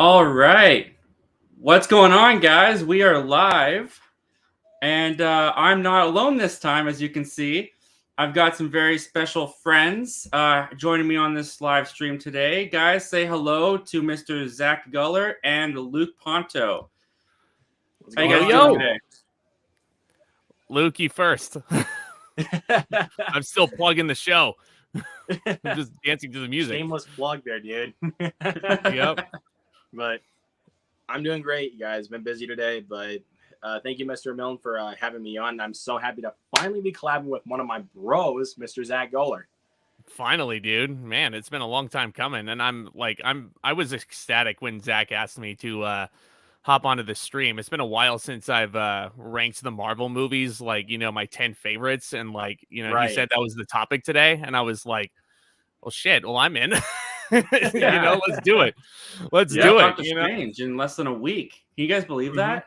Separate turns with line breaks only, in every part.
All right. What's going on, guys? We are live, and I'm not alone this time, as you can see. I've got some very special friends joining me on this live stream today. Guys, say hello to Mr. Zack Goller and Luke Ponto. How you guys doing today?
Luke, you first. I'm still plugging the show. I'm just dancing to the music.
Shameless plug there, dude.
Yep.
But I'm doing great, you guys. Been busy today, but thank you, Mr. Milne, for having me on. I'm so happy to finally be collabing with one of my bros, Mr. Zack Goller.
Finally, dude. Man, it's been a long time coming, and I was ecstatic when Zach asked me to hop onto the stream. It's been a while since I've ranked the Marvel movies, my 10 favorites, and
Right.
He said that was the topic today, and I was like, well, shit, well, I'm in.
Yeah.
Let's do it. Let's do it.
Doctor Strange in less than a week. Can you guys believe that?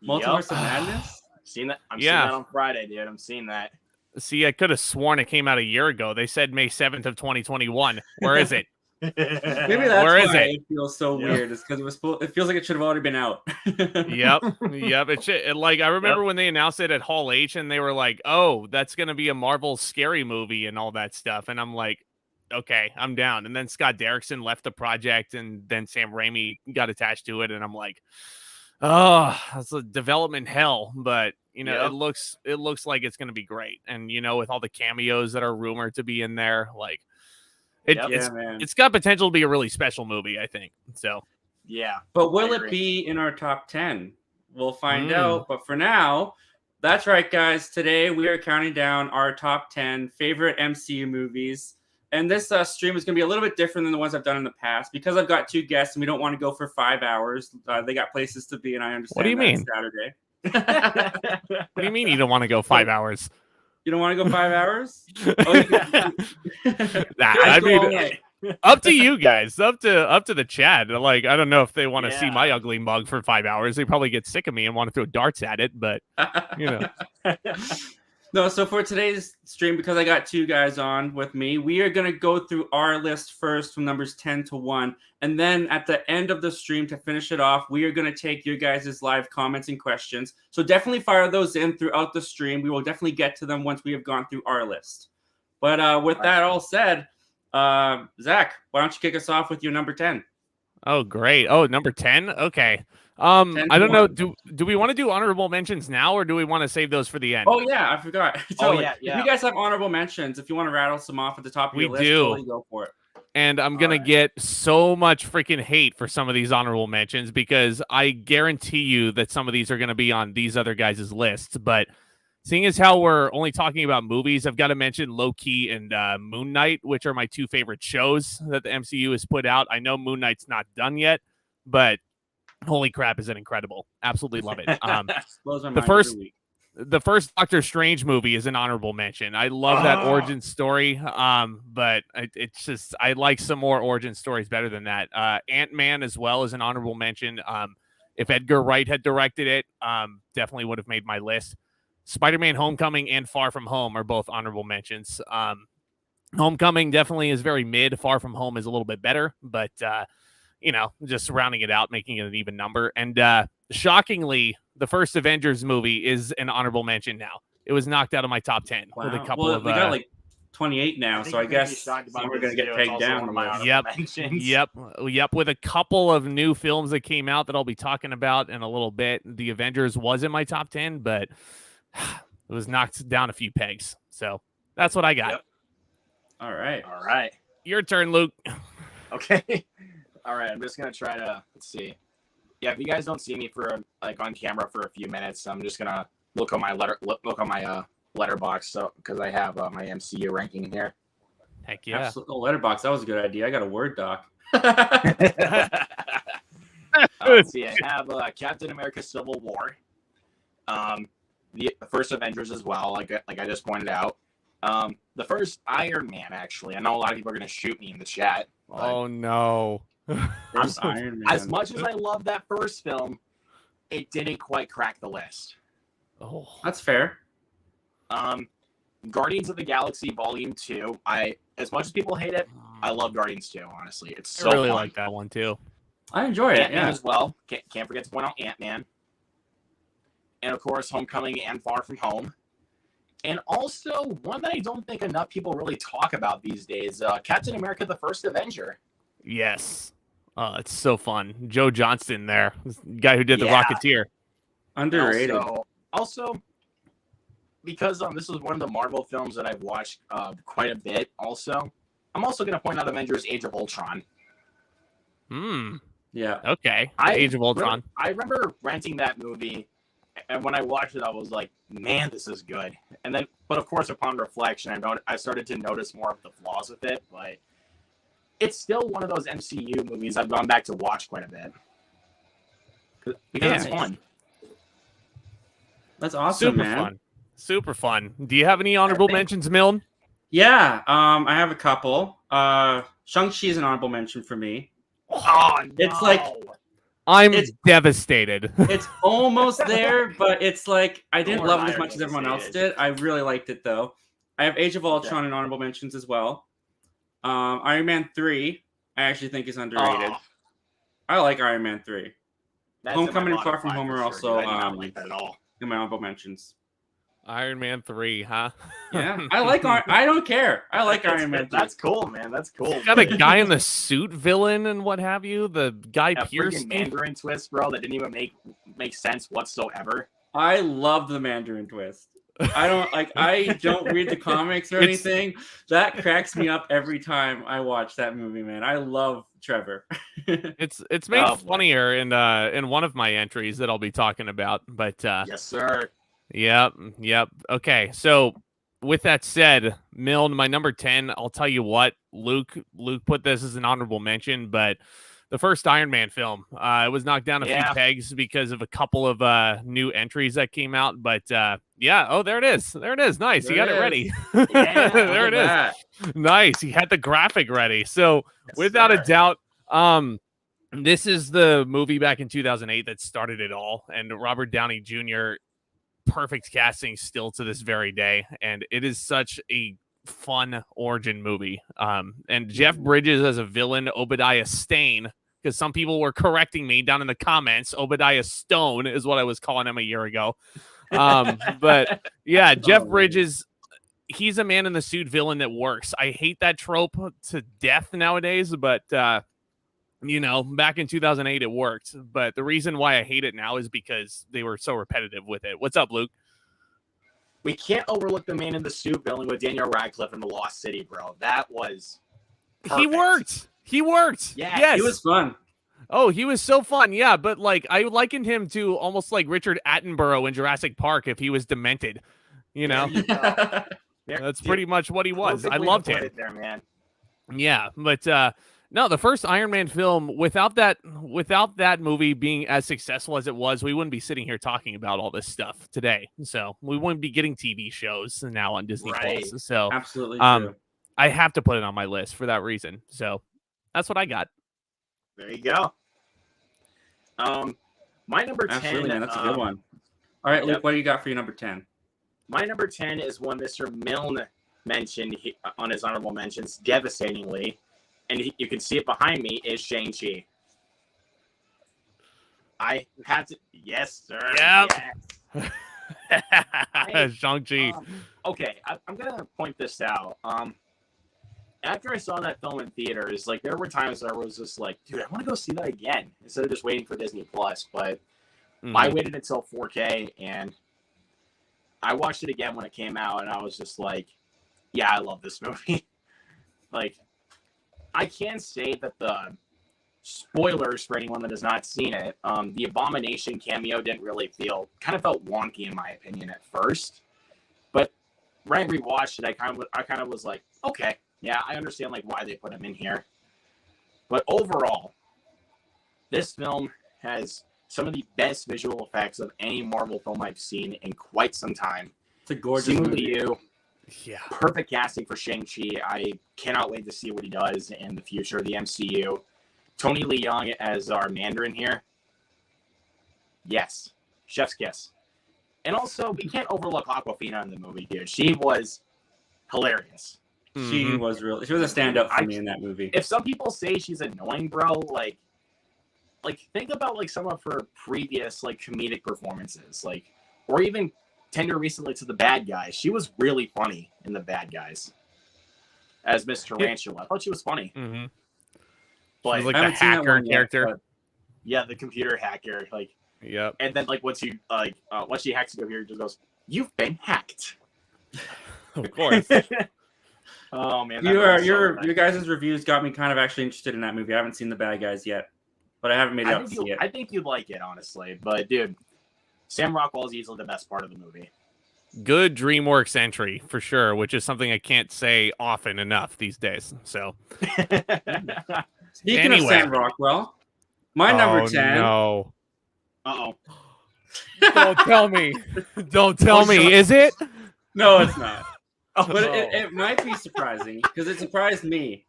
Multiverse of Madness?
Seeing that? I'm seeing that on Friday, dude. I'm seeing that.
See, I could have sworn it came out a year ago. They said May 7th of 2021. Where is it?
Maybe that's why it feels so weird. It's because it feels like it should have already been out.
Yep. It should, I remember when they announced it at Hall H, and they were like, "Oh, that's gonna be a Marvel scary movie and all that stuff." And I'm like, "Okay, I'm down." And then Scott Derrickson left the project, and then Sam Raimi got attached to it, and I'm like, "Oh, that's a development hell." But it looks like it's gonna be great, and with all the cameos that are rumored to be in there, it's got potential to be a really special movie, I think. So,
yeah.
But will it be in our top 10? We'll find out. But for now, that's right, guys. Today we are counting down our top 10 favorite MCU movies. And this stream is going to be a little bit different than the ones I've done in the past because I've got two guests and we don't want to go for 5 hours. They got places to be, and I understand.
What do you mean?
Saturday.
What do you mean you don't want to go 5 hours?
You don't want to go 5 hours?
I mean, up to you guys, up to the chat. I don't know if they want to see my ugly mug for 5 hours. They probably get sick of me and want to throw darts at it, but
No, so for today's stream, because I got two guys on with me, we are going to go through our list first from numbers 10 to 1. And then at the end of the stream, to finish it off, we are going to take your guys' live comments and questions. So definitely fire those in throughout the stream. We will definitely get to them once we have gone through our list. But with that all said, Zach, why don't you kick us off with your number 10?
Oh, great. Oh, number 10? Okay. I don't know. Do we want to do honorable mentions now, or do we want to save those for the end?
Oh yeah, I forgot. Totally.
Yeah.
If you guys have honorable mentions, if you want to rattle some off at the top of your list, totally go for it.
And I'm gonna get so much freaking hate for some of these honorable mentions because I guarantee you that some of these are gonna be on these other guys' lists. But seeing as how we're only talking about movies, I've got to mention Low Key and Moon Knight, which are my two favorite shows that the MCU has put out. I know Moon Knight's not done yet, but holy crap, is it incredible. Absolutely love it. The first Doctor Strange movie is an honorable mention. I love that origin story, but it's just I like some more origin stories better than that. Ant-Man as well is an honorable mention. If Edgar Wright had directed it, definitely would have made my list. Spider-Man Homecoming and Far From Home are both honorable mentions. Homecoming definitely is very mid. Far From Home is a little bit better, but just rounding it out, making it an even number. And shockingly, the first Avengers movie is an honorable mention now. It was knocked out of my top 10 with a couple of.
We got like 28 now, so I guess we're going to get pegged down.
Yep. With a couple of new films that came out that I'll be talking about in a little bit. The Avengers was in my top 10, but it was knocked down a few pegs. So that's what I got.
Yep.
All right.
Your turn, Luke.
Okay. All right. I'm just going to try to, let's see. Yeah, if you guys don't see me for on camera for a few minutes, I'm just gonna look on my letterbox, so because I have my MCU ranking here.
Heck yeah,
letterbox. That was a good idea. I got a Word doc.
Let's see. I have Captain America: Civil War, the first Avengers as well, like I just pointed out. The first Iron Man, actually. I know a lot of people are gonna shoot me in the chat.
Oh no.
As much as I love that first film, it didn't quite crack the list.
Oh, that's fair.
Guardians of the Galaxy Volume 2. As much as people hate it, I love Guardians 2, honestly. It's so
I really
fun.
like that one too.
I enjoy it.
Ant-Man
Yeah.
as well. Can't forget to point out Ant-Man. And of course, Homecoming and Far From Home. And also, one that I don't think enough people really talk about these days, Captain America, the First Avenger.
Yes. Oh, it's so fun. Joe Johnston there, the guy who did The
Yeah.
Rocketeer.
Underrated.
Also, because this is one of the Marvel films that I've watched quite a bit also, I'm also going to point out Avengers Age of Ultron.
Yeah.
Okay. Age of Ultron.
I remember renting that movie, and when I watched it, I was like, man, this is good. And then, but of course, upon reflection, I started to notice more of the flaws with it, but it's still one of those MCU movies I've gone back to watch quite a bit. Because it's fun.
That's awesome,
Super
man.
fun. Super fun. Do you have any honorable mentions, Milne?
Yeah, I have a couple. Shang-Chi is an honorable mention for me.
Oh, no.
It's like
I'm devastated.
it's almost there, but it's like I didn't
Thor
love
and
it as
I are
much as everyone else
devastated.
did. I really liked it though. I have Age of Ultron in honorable mentions as well. Iron Man 3, I actually think is underrated.
Oh,
I like Iron Man 3.
that's
Homecoming
in my
and Far
bottom
From
five
Home
for
are
sure,
also
dude. I do not like that at all.
in my honorable mentions.
Iron Man 3, huh?
Yeah, I like. I don't care. I like Iron Man 3.
That's cool, man. That's cool.
Got a guy in the suit villain and what have you. The guy
A
Pierce.
freaking Mandarin twist, bro, that didn't even make sense whatsoever.
I love the Mandarin twist. I don't like. I don't read the comics or anything. That cracks me up every time I watch that movie, man. I love Trevor.
It's made
Oh, boy.
funnier in one of my entries that I'll be talking about. But
Yes, sir.
Yep. Okay, so with that said, Milne, my number 10, I'll tell you what, Luke put this as an honorable mention, but the first Iron Man film, it was knocked down a few pegs because of a couple of new entries that came out, but yeah, oh, there it is. Nice.
There
You got
it
it ready.
Yeah,
there it is. Nice. He had the graphic ready. So
Yes,
without
sir.
a doubt, this is the movie back in 2008 that started it all, and Robert Downey Jr., perfect casting still to this very day, and it is such a fun origin movie. And Jeff Bridges as a villain, Obadiah Stane, because some people were correcting me down in the comments. Obadiah Stone is what I was calling him a year ago. But yeah, Jeff Bridges, he's a man in the suit villain that works. I hate that trope to death nowadays, but you know, back in 2008, it worked. But the reason why I hate it now is because they were so repetitive with it. What's up, Luke?
We can't overlook the man in the suit villain with Daniel Radcliffe in The Lost City, bro. That was perfect.
He worked.
Yeah,
yes.
It was fun.
Oh, he was so fun. Yeah, but like I likened him to almost like Richard Attenborough in Jurassic Park if he was demented. You know, that's pretty much what he was. I loved him.
There, man.
Yeah, but no, the first Iron Man film, without that movie being as successful as it was, we wouldn't be sitting here talking about all this stuff today. So we wouldn't be getting TV shows now on Disney Plus. So
Absolutely true.
I have to put it on my list for that reason. So that's what I got.
There you go. My number 10.
Absolutely, man. That's a good one. All right, Luke, what do you got for your number 10?
My number 10 is one Mr. Milne mentioned on his honorable mentions, devastatingly. And you can see it behind me, is Shang-Chi. I had to... Yes, sir.
Yep.
Yes.
Shang-Chi.
Okay, I'm going to point this out. After I saw that film in theaters, like, there were times where I was just like, dude, I want to go see that again instead of just waiting for Disney Plus. But I waited until 4K, and I watched it again when it came out, and I was just like, yeah, I love this movie. Like, I can say that the spoilers for anyone that has not seen it, the Abomination cameo didn't really kind of felt wonky in my opinion at first. But when I rewatched it, I kind of was like, okay, yeah, I understand like why they put him in here. But overall, this film has some of the best visual effects of any Marvel film I've seen in quite some time.
It's a gorgeous
Similar to
movie.
you.
Yeah.
Perfect casting for Shang-Chi. I cannot wait to see what he does in the future of the MCU. Tony Leung as our Mandarin here. Yes. Chef's kiss. And also, we can't overlook Awkwafina in the movie, dude. She was hilarious.
She was a standout for me in that movie.
If some people say she's annoying, bro, like, think about like some of her previous like comedic performances, like, or even tender recently to The Bad Guys. She was really funny in The Bad Guys as Miss Tarantula. I thought she was funny.
Mm-hmm.
But
She was like the hacker character.
Yet, yeah, the computer hacker. Like,
yep.
And then like once she hacks the computer, just goes, "You've been hacked."
Of course.
Oh man,
your guys' reviews got me kind of actually interested in that movie. I haven't seen The Bad Guys yet, but I haven't made it out to see it.
I think you'd like it, honestly. But dude, Sam Rockwell is easily the best part of the movie.
Good DreamWorks entry for sure, which is something I can't say often enough these days. So,
speaking of Sam Rockwell, my number 10.
No.
Uh-oh.
Don't tell me. Don't tell me. Is it?
No, it's not. But it might be surprising because it surprised me.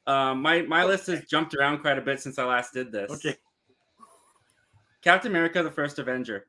My list has jumped around quite a bit since I last did this.
Okay.
Captain America: The First Avenger.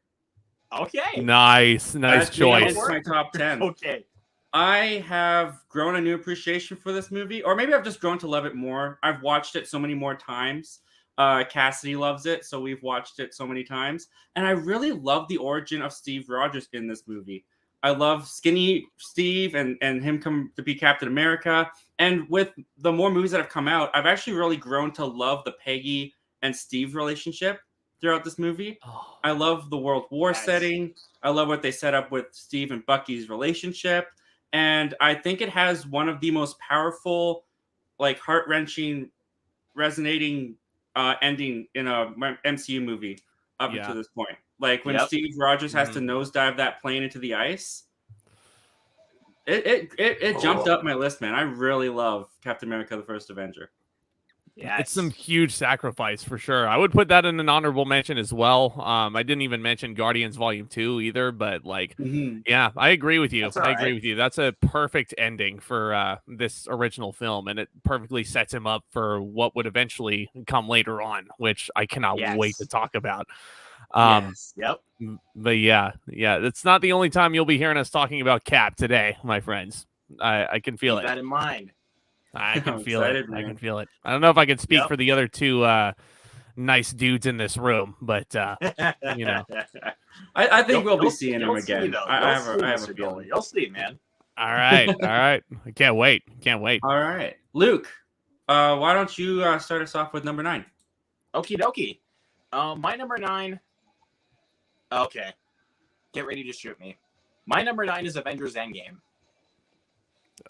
Okay.
Nice choice.
It's my top 10.
Okay.
I have grown a new appreciation for this movie, or maybe I've just grown to love it more. I've watched it so many more times. Cassidy loves it, so we've watched it so many times. And I really love the origin of Steve Rogers in this movie. I love skinny Steve and him come to be Captain America. And with the more movies that have come out, I've actually really grown to love the Peggy and Steve relationship throughout this movie.
Oh.
I love the World War setting. I love what they set up with Steve and Bucky's relationship. And I think it has one of the most powerful, like heart-wrenching, resonating ending in a MCU movie up until this point. Like when Steve Rogers has to nosedive that plane into the ice. It jumped up my list, man. I really love Captain America: The First Avenger.
Yeah, it's some huge sacrifice for sure. I would put that in an honorable mention as well. I didn't even mention Guardians Volume 2 either, but like, yeah, I agree with you. I agree with you. That's a perfect ending for this original film, and it perfectly sets him up for what would eventually come later on, which I cannot wait to talk about. But yeah, it's not the only time you'll be hearing us talking about Cap today, my friends. I can feel it.
Keep that in mind.
I can feel it. Man. I can feel it. I don't know if I can speak for the other two nice dudes in this room, but you know,
I think we'll be seeing him again. I have a feeling.
You'll see, man.
All right. I can't wait.
All right, Luke. Why don't you start us off with number 9?
Okie dokie. My number 9. Okay, get ready to shoot me. My number 9 is Avengers Endgame.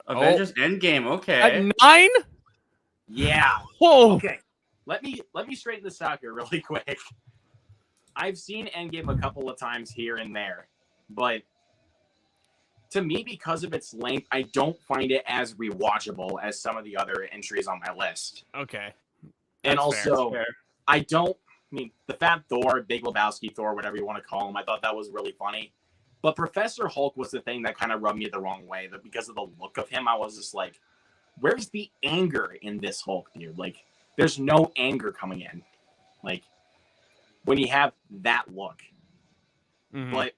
Avengers Endgame, okay.
At 9?
Yeah.
Whoa.
Okay. Let me straighten this out here really quick. I've seen Endgame a couple of times here and there, but to me, because of its length, I don't find it as rewatchable as some of the other entries on my list.
Okay.
And also, I mean, the Fat Thor, Big Lebowski Thor, whatever you want to call him, I thought that was really funny. But Professor Hulk was the thing that kind of rubbed me the wrong way. That because of the look of him, I was just like, where's the anger in this Hulk, dude? Like, there's no anger coming in. Like, when you have that look. But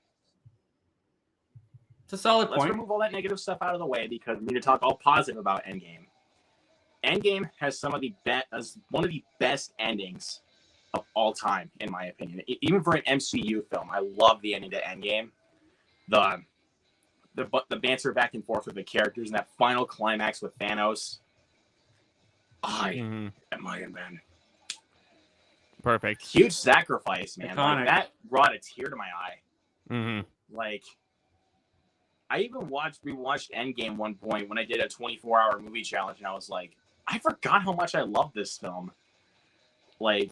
it's a solid point.
Let's remove all that negative stuff out of the way because we need to talk all positive about Endgame. Endgame has one of the best endings of all time, in my opinion. Even for an MCU film, I love the ending to Endgame. The banter back and forth with the characters and that final climax with Thanos. I am Iron Man.
Perfect.
Huge sacrifice, man. Like, that brought a tear to my eye. Like, I even rewatched Endgame one point when I did a 24-hour movie challenge, and I was like, I forgot how much I love this film. Like,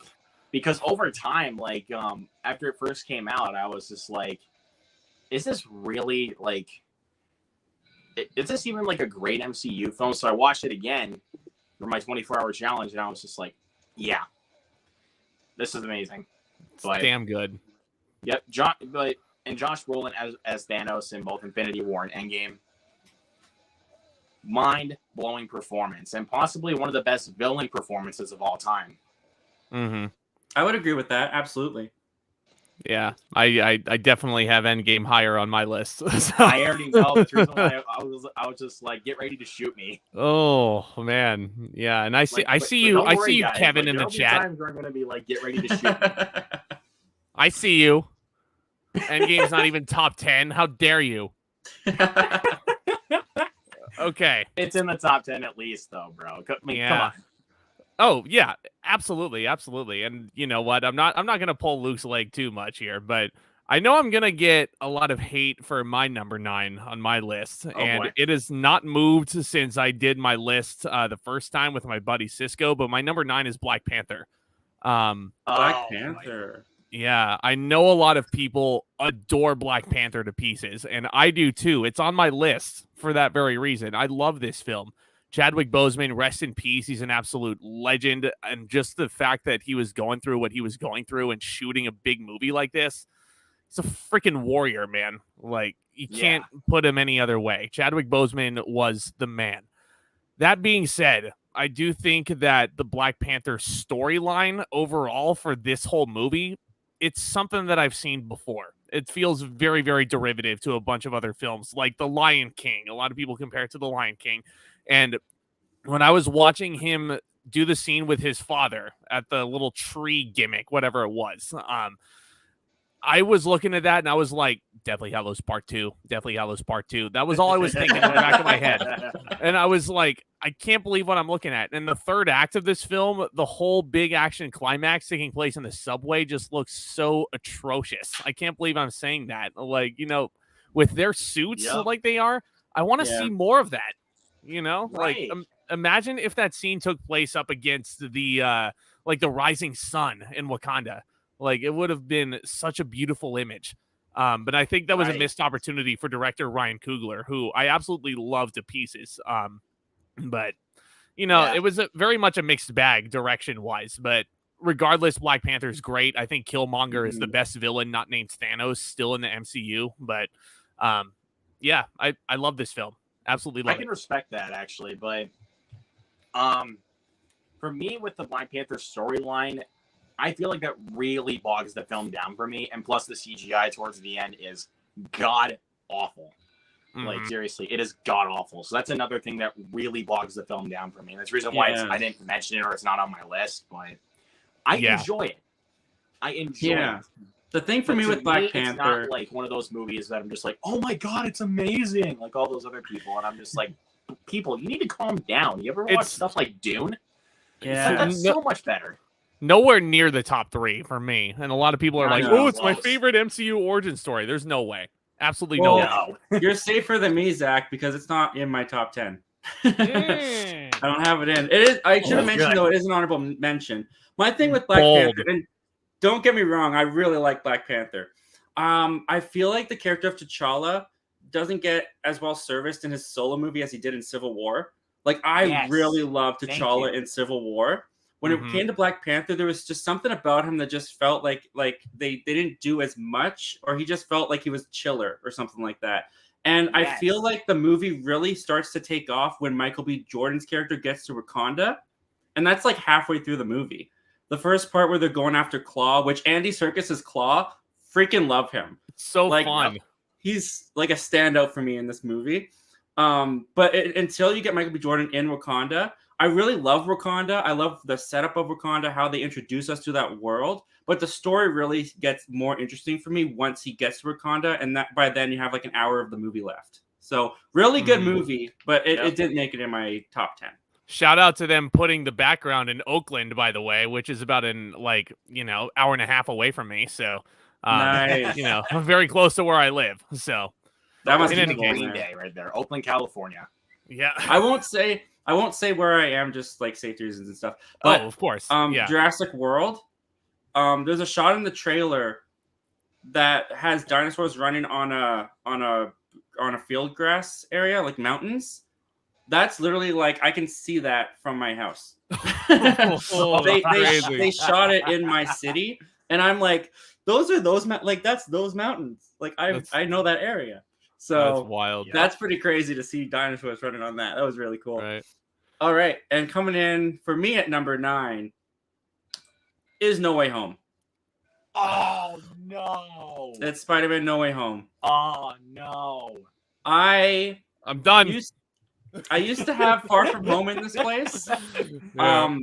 because over time, like, after it first came out, I was just like, is this really, like, is this even, like, a great MCU film? So I watched it again for my 24-hour challenge, and I was just like, yeah, this is amazing.
It's damn good.
Yep. And Josh Brolin as Thanos in both Infinity War and Endgame. Mind-blowing performance, and possibly one of the best villain performances of all time.
I would agree with that. Absolutely.
Yeah, I definitely have Endgame higher on my list. So-
I already know. That's the reason why I was just like, get ready to shoot me.
Oh man, yeah, and I see
But
you.
don't
I
worry,
see you,
guys.
Kevin,
Like,
in the
there'll be
chat.
times where I'm gonna be like, get ready to shoot me.
I see you. Endgame's not even top 10. How dare you? Okay.
It's in the top 10 at least, though, bro. I mean, come
Yeah.
on.
Oh yeah, absolutely, absolutely. And you know what? I'm not gonna pull Luke's leg too much here, but I know I'm gonna get a lot of hate for my number 9 on my list, and
Boy.
it has not moved since I did my list the first time with my buddy Cisco. But my number 9 is Black Panther.
Black
Oh,
Panther.
Yeah, I know a lot of people adore Black Panther to pieces, and I do too. It's on my list for that very reason. I love this film. Chadwick Boseman, rest in peace. He's an absolute legend. And just the fact that he was going through what he was going through and shooting a big movie like this, he's a freaking warrior, man. Like, you can't put him any other way. Chadwick Boseman was the man. That being said, I do think that the Black Panther storyline overall for this whole movie, it's something that I've seen before. It feels very, very derivative to a bunch of other films, like The Lion King. A lot of people compare it to The Lion King. And when I was watching him do the scene with his father at the little tree gimmick, whatever it was, I was looking at that and I was like, Deathly Hallows Part 2, Deathly Hallows Part 2. That was all I was thinking in the back of my head. And I was like, I can't believe what I'm looking at. And the third act of this film, the whole big action climax taking place in the subway just looks so atrocious. I can't believe I'm saying that. Like, you know, with their suits like they are, I want to see more of that. You know,
Right.
like imagine if that scene took place up against the like the rising sun in Wakanda. Like, it would have been such a beautiful image. But I think that was a missed opportunity for director Ryan Coogler, who I absolutely love to pieces. But you know, it was very much a mixed bag direction wise. But regardless, Black Panther is great. I think Killmonger is the best villain, not named Thanos, still in the MCU. But yeah, I love this film. Absolutely love
I can respect that, actually. But for me, with the Black Panther storyline, I feel like that really bogs the film down for me. And plus, the CGI towards the end is god awful. Like, seriously, it is god awful. So that's another thing that really bogs the film down for me. And that's the reason why I didn't mention it or it's not on my list. But I enjoy it. I enjoy it.
The thing for me with Black Panther,
it's not like one of those movies that I'm just like, oh my god, it's amazing, like all those other people, and I'm just like, people, you need to calm down. You ever watch stuff like Dune? That's so much better.
Nowhere near the top 3 for me, and a lot of people are like, "Oh, it's my
close.
favorite MCU origin story." There's no way, absolutely no way.
You're safer than me, Zach, because it's not in my top 10. I don't have it in. It is. I should have mentioned though. It is an honorable mention. My thing with Black Panther, and don't get me wrong, I really like Black Panther. I feel like the character of T'Challa doesn't get as well serviced in his solo movie as he did in Civil War. Like, I really loved T'Challa in Civil War. When it came to Black Panther, there was just something about him that just felt like they didn't do as much, or he just felt like he was chiller or something like that. And I feel like the movie really starts to take off when Michael B. Jordan's character gets to Wakanda. And that's like halfway through the movie. The first part where they're going after Claw, which Andy Serkis's Claw, freaking love him.
It's so fun.
He's like a standout for me in this movie. But until you get Michael B. Jordan in Wakanda, I really love Wakanda. I love the setup of Wakanda, how they introduce us to that world. But the story really gets more interesting for me once he gets to Wakanda, and that by then you have like an hour of the movie left. So really good movie, but it didn't make it in my top 10.
Shout out to them putting the background in Oakland, by the way, which is about an hour and a half away from me. So
nice.
I'm very close to where I live. So
that must be Green Day right there, Oakland, California.
Yeah.
I won't say where I am, just like safety reasons and stuff. But
of course.
Jurassic World. There's a shot in the trailer that has dinosaurs running on a field grass area, like mountains. That's literally like I can see that from my house. They shot it in my city, and I'm like, that's those mountains. Like I know that area. So
that's wild.
That's pretty crazy to see dinosaurs running on that. That was really cool.
Right.
All right, and coming in for me at number 9 is No Way Home.
Oh no.
That's Spider-Man No Way Home.
Oh no.
I'm done.
I used to have Far From Home in this place.
Yeah.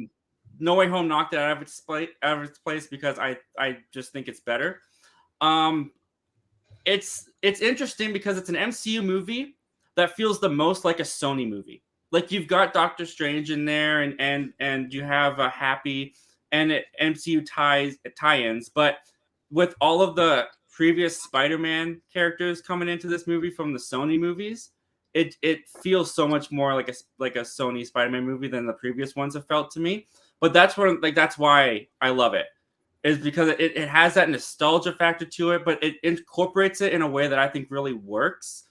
No Way Home knocked it out of its place because I just think it's better. It's interesting because it's an MCU movie that feels the most like a Sony movie. Like you've got Doctor Strange in there, and you have a Happy and MCU tie-ins, but with all of the previous Spider-Man characters coming into this movie from the Sony movies, it feels so much more like a Sony Spider-Man movie than the previous ones have felt to me. But that's why I love it, is because it has that nostalgia factor to it, but it incorporates it in a way that I think really works.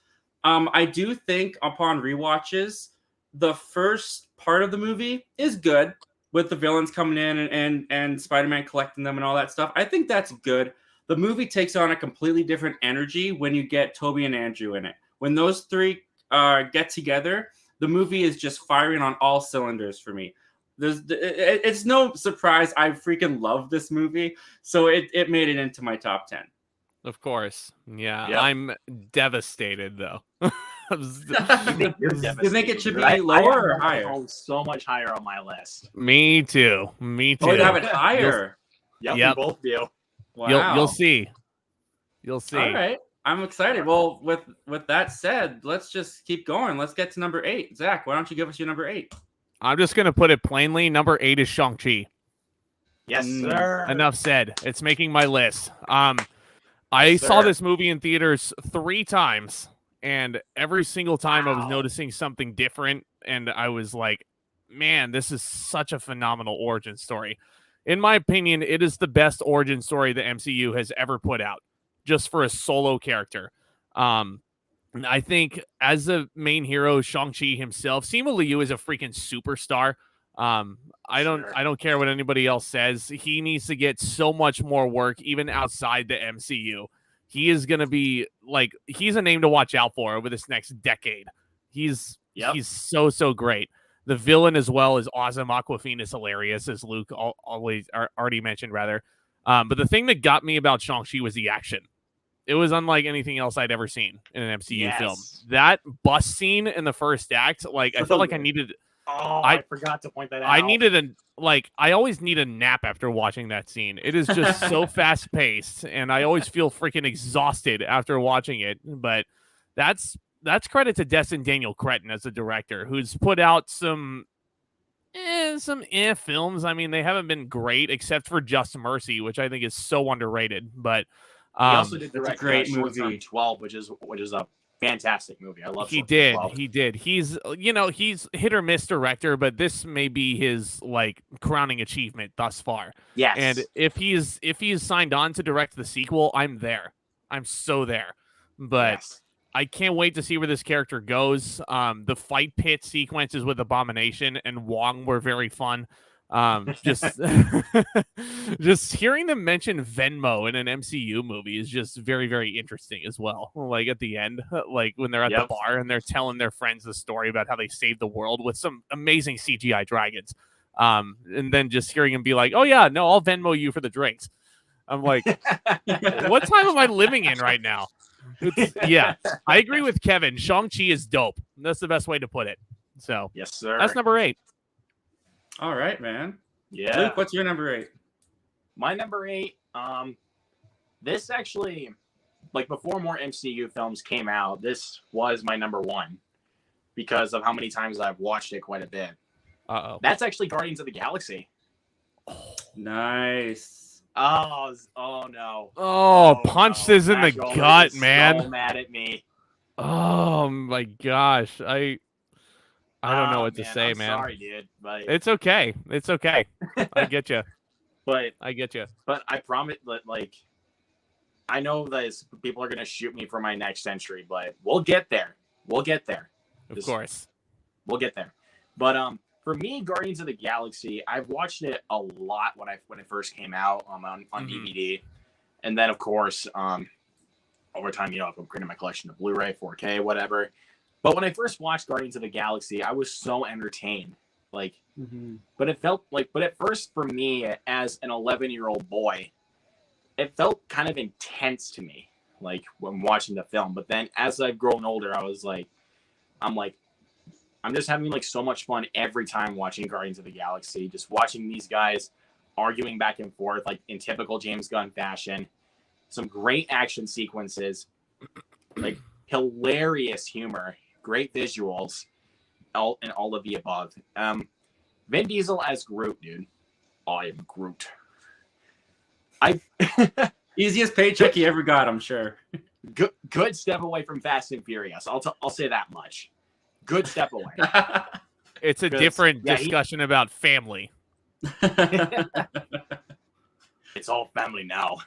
I do think upon rewatches, the first part of the movie is good with the villains coming in and Spider-Man collecting them and all that stuff. I think that's good. The movie takes on a completely different energy when you get Tobey and Andrew in it. When those three get together, the movie is just firing on all cylinders for me. It's no surprise I freaking love this movie, so it made it into my top 10.
Of course. Yeah.
Yep.
I'm devastated though.
You think you're
You think it should be
devastated?
lower or
I have
higher?
home so much higher on my list.
Me too. Me too.
Oh, you have it higher.
Yep,
Yep.
we both do.
Wow.
You'll see. You'll see.
All right. I'm excited. Well, with that said, let's just keep going. Let's get to number 8. Zach, why don't you give us your number 8?
I'm just gonna put it plainly. Number 8 is Shang-Chi.
Yes, sir.
Enough said. It's making my list. I saw this movie in theaters 3 times, and every single time I was noticing something different, and I was like, man, this is such a phenomenal origin story. In my opinion, it is the best origin story the MCU has ever put out, just for a solo character. I think as a main hero, Shang-Chi himself, Simu Liu is a freaking superstar. I don't care what anybody else says. He needs to get so much more work, even outside the MCU. He is going to be like, he's a name to watch out for over this next decade. He's so great. The villain as well is awesome. Aquafina is hilarious, as Luke already mentioned, rather. But the thing that got me about Shang-Chi was the action. It was unlike anything else I'd ever seen in an MCU film. That bus scene in the first act, like, I felt like I needed...
Oh, I forgot to point that out.
I always need a nap after watching that scene. It is just so fast paced, and I always feel freaking exhausted after watching it. But that's credit to Destin Daniel Cretton as a director, who's put out some films. I mean, they haven't been great except for Just Mercy, which I think is so underrated. But
he also did direct
a great
Short
movie.
Term 12, which is a fantastic movie. I love.
He did. He's hit or miss director, but this may be his like crowning achievement thus far.
Yes.
And if he's signed on to direct the sequel, I'm there. I'm so there. But
Yes.
I can't wait to see where this character goes. The fight pit sequences with Abomination and Wong were very fun. Just just hearing them mention Venmo in an MCU movie is just very, very interesting as well. Like at the end, like when they're at the bar and they're telling their friends the story about how they saved the world with some amazing CGI dragons. And then just hearing him be like, "Oh yeah, no, I'll Venmo you for the drinks." I'm like, what time am I living in right now? Yeah, I agree with Kevin. Shang-Chi is dope. That's the best way to put it. So
yes, sir.
That's number 8.
All right, man.
Yeah.
Luke, what's your number 8?
My number 8, this actually, like before more MCU films came out, this was my number 1 because of how many times I've watched it quite a bit.
Uh-oh.
That's actually Guardians of the Galaxy.
Nice.
Oh no.
Punch this in the
Zack Goller
gut,
is
man.
So mad at me.
Oh my gosh. I don't know what to say,
I'm
man.
Sorry, dude, but
It's okay. It's okay. I get you.
But
I
promise that, like, I know that people are gonna shoot me for my next entry, but we'll get there.
Of course.
We'll get there. But for me, Guardians of the Galaxy, I've watched it a lot when it first came out on DVD, and then of course over time, I've upgraded my collection to Blu-ray, 4K, whatever. But when I first watched Guardians of the Galaxy, I was so entertained. Like, but at first for me, as an 11-year-old boy, it felt kind of intense to me, like when watching the film. But then as I've grown older, I'm just having like so much fun every time watching Guardians of the Galaxy, just watching these guys arguing back and forth, like in typical James Gunn fashion. Some great action sequences, like hilarious humor, great visuals, all of the above. Vin Diesel as Groot, dude. I am Groot.
Easiest paycheck he ever got, I'm sure.
Good step away from Fast and Furious. I'll say that much. Good step away.
It's a different discussion about family.
It's all family now.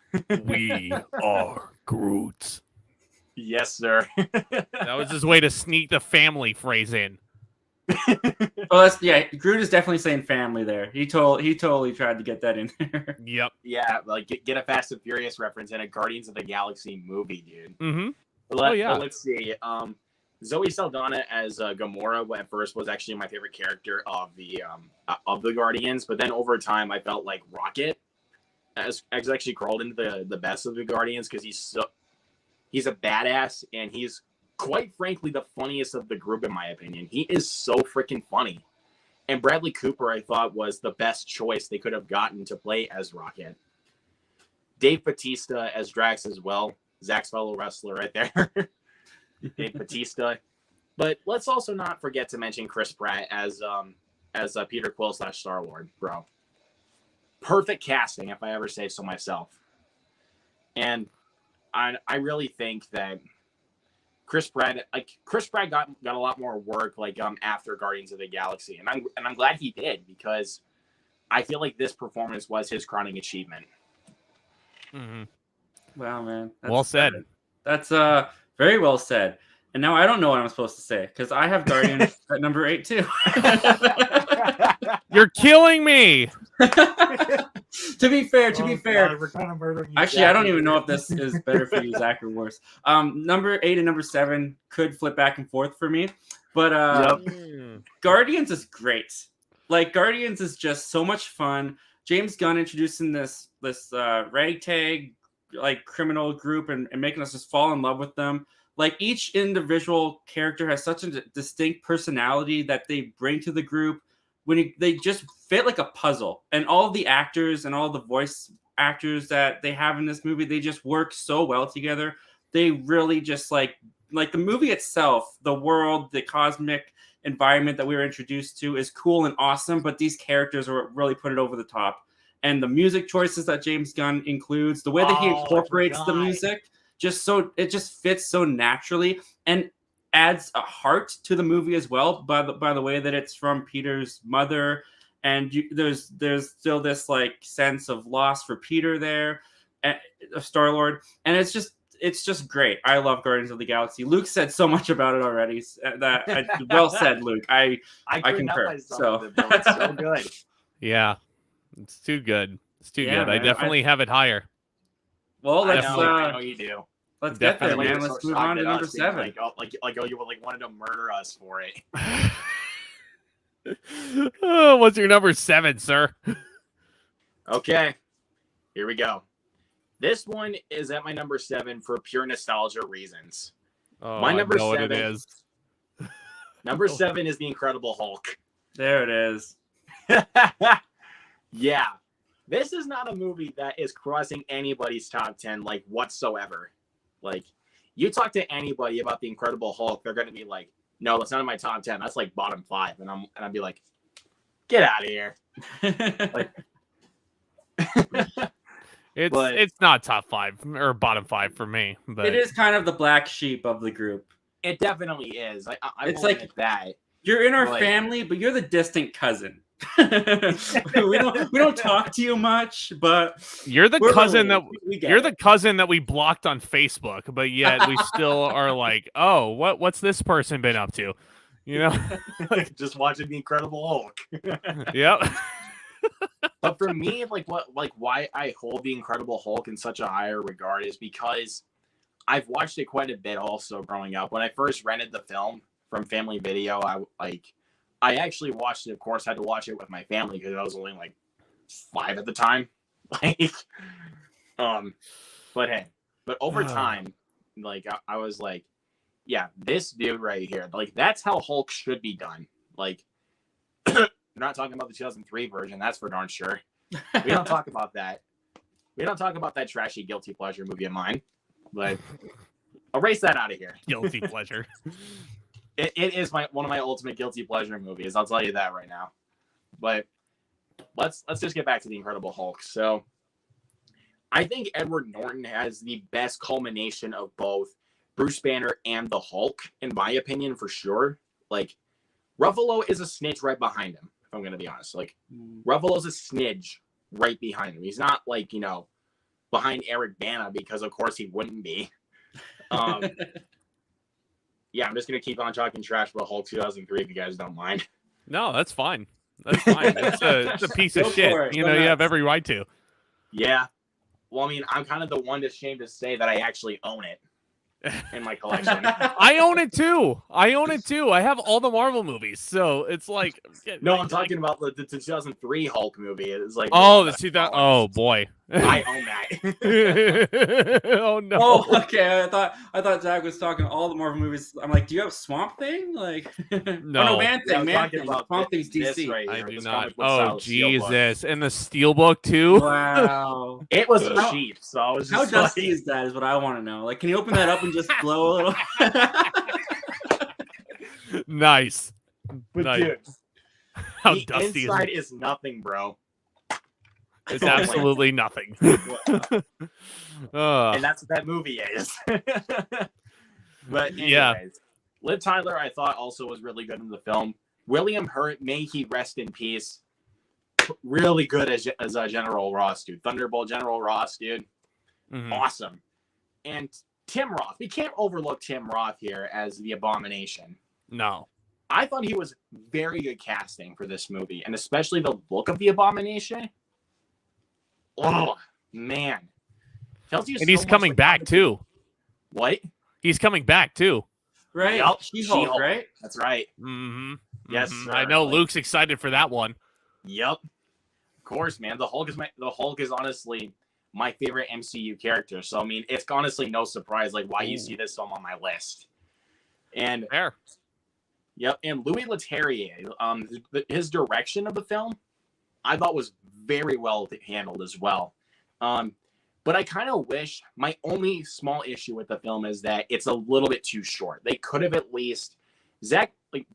We are Groot.
Yes, sir.
That was his way to sneak the family phrase in.
Well, Groot is definitely saying family there. He totally tried to get that in there.
Yep.
Yeah, like get a Fast and Furious reference in a Guardians of the Galaxy movie, dude.
Mm-hmm.
But let's see. Zoe Saldana as Gamora at first was actually my favorite character of the Guardians, but then over time I felt like Rocket has actually crawled into the best of the Guardians because he's a badass and he's quite frankly the funniest of the group in my opinion. He is so freaking funny. And Bradley Cooper I thought was the best choice they could have gotten to play as Rocket. Dave Bautista as Drax as well. Zach's fellow wrestler right there. Dave Bautista. But let's also not forget to mention Chris Pratt as Peter Quill / Star-Lord, bro. Perfect casting, if I ever say so myself. And I really think that Chris Pratt got a lot more work after Guardians of the Galaxy, and I'm glad he did because I feel like this performance was his crowning achievement.
Mm-hmm.
Wow, man.
Well said.
That's very well said. And now I don't know what I'm supposed to say because I have Guardians at number 8 too.
You're killing me.
To be fair,
God, we're kind of murdering you,
actually,
Zach.
I don't even know if this is better for you, Zach, or worse. Number 8 and number 7 could flip back and forth for me, but Guardians is great. Like Guardians is just so much fun. James Gunn introducing this ragtag like criminal group and making us just fall in love with them. Like each individual character has such a distinct personality that they bring to the group. They just fit like a puzzle, and all of the actors and all the voice actors that they have in this movie, they just work so well together. They really just like the movie itself, the world, the cosmic environment that we were introduced to is cool and awesome, but these characters are what really put it over the top. And the music choices that James Gunn includes, the way that he incorporates the music, it just fits so naturally and adds a heart to the movie as well by the way that it's from Peter's mother, and there's still this like sense of loss for Peter there, Star-Lord, and it's just great. I love Guardians of the Galaxy. Luke said so much about it already. Well said, Luke. I concur. So
it's so good.
Yeah, it's too good. It's too good. Man, I definitely have it higher.
Well,
I know you do.
Let's get there, man. Let's move on to number 7.
You wanted to murder us for it.
Oh, what's your number 7, sir?
Okay, here we go. This one is at my number 7 for pure nostalgia reasons.
Oh,
my number 7.
What it is.
Number 7 is the Incredible Hulk.
There it is.
Yeah, this is not a movie that is crossing anybody's top 10 like whatsoever. Like, you talk to anybody about the Incredible Hulk, they're going to be like, no, that's not in my top 10. That's like bottom 5. And I'd be like, get out of here.
It's not top 5 or bottom 5 for me. But
it is kind of the black sheep of the group.
It definitely is.
It's like
that.
You're in our family, but you're the distant cousin. we don't talk to you much, but
you're the cousin that we blocked on Facebook, but yet we still are like, oh, what's this person been up to? You know,
just watching the Incredible Hulk.
Yep.
But for me, why I hold the Incredible Hulk in such a higher regard is because I've watched it quite a bit also growing up. When I first rented the film from Family Video, I actually watched it. Of course, I had to watch it with my family because I was only like 5 at the time. But hey, over time, like I was like, yeah, this dude right here, like that's how Hulk should be done. Like, we're not talking about the 2003 version, that's for darn sure. We don't talk about that. We don't talk about that trashy guilty pleasure movie of mine. But erase that out of here.
Guilty pleasure.
It is one of my ultimate guilty pleasure movies. I'll tell you that right now. But let's just get back to the Incredible Hulk. So I think Edward Norton has the best culmination of both Bruce Banner and the Hulk, in my opinion, for sure. Like, Ruffalo is a snitch right behind him, if I'm going to be honest. Like, Ruffalo's a snitch right behind him. He's not, like, behind Eric Bana, because, of course, he wouldn't be. Yeah, I'm just going to keep on talking trash about Hulk 2003 if you guys don't mind.
No, that's fine. That's fine. It's a piece of shit. You have every right to.
Yeah. Well, I mean, I'm kind of the one ashamed to say that I actually own it in my collection.
I own it too. I have all the Marvel movies, so it's like.
No, I'm talking about the 2003 Hulk movie. It's like,
oh, the 2000. Oh boy,
I own that.
Oh no.
Oh, okay. I thought Zach was talking all the Marvel movies. I'm like, do you have Swamp Thing? Like,
no,
Man Thing. Man Thing.
About
Swamp Thing's DC.
Right
I
here,
do
this
not.
comic book
Oh
style
Jesus, and the Steelbook too.
Wow.
It was cheap, so I was
How
just
dusty is that? Is what I want to know. Like, can you open that up and just blow a little?
Nice.
But
nice.
dude,
How
the
dusty
inside
is it?
is nothing, bro.
It's absolutely nothing.
And that's what that movie is. But anyways,
Yeah.
Liv Tyler, I thought also was really good in the film. William Hurt, may he rest in peace. Really good as General Ross, dude. Thunderbolt General Ross, dude.
Mhm.
Awesome. And Tim Roth. We can't overlook Tim Roth here as the Abomination.
No.
I thought he was very good casting for this movie, and especially the look of the Abomination. Oh, man. Tells you
And
so
he's
much,
coming
like,
back too.
What?
He's coming back too.
Right.
Yup,
She-Hulk,
She-Hulk.
right?
That's right.
Mm-hmm.
Yes,
Mhm.
sir.
I know
Like,
Luke's excited for that one.
Yep. Of course, man. The Hulk is honestly my favorite MCU character. So I mean, it's honestly no surprise like why you see this film on my list. And
Fair.
yep, and Louis Leterrier, his direction of the film, I thought was very well handled as well. But I kind of wish, my only small issue with the film is that it's a little bit too short. They could have at least, Zach, like,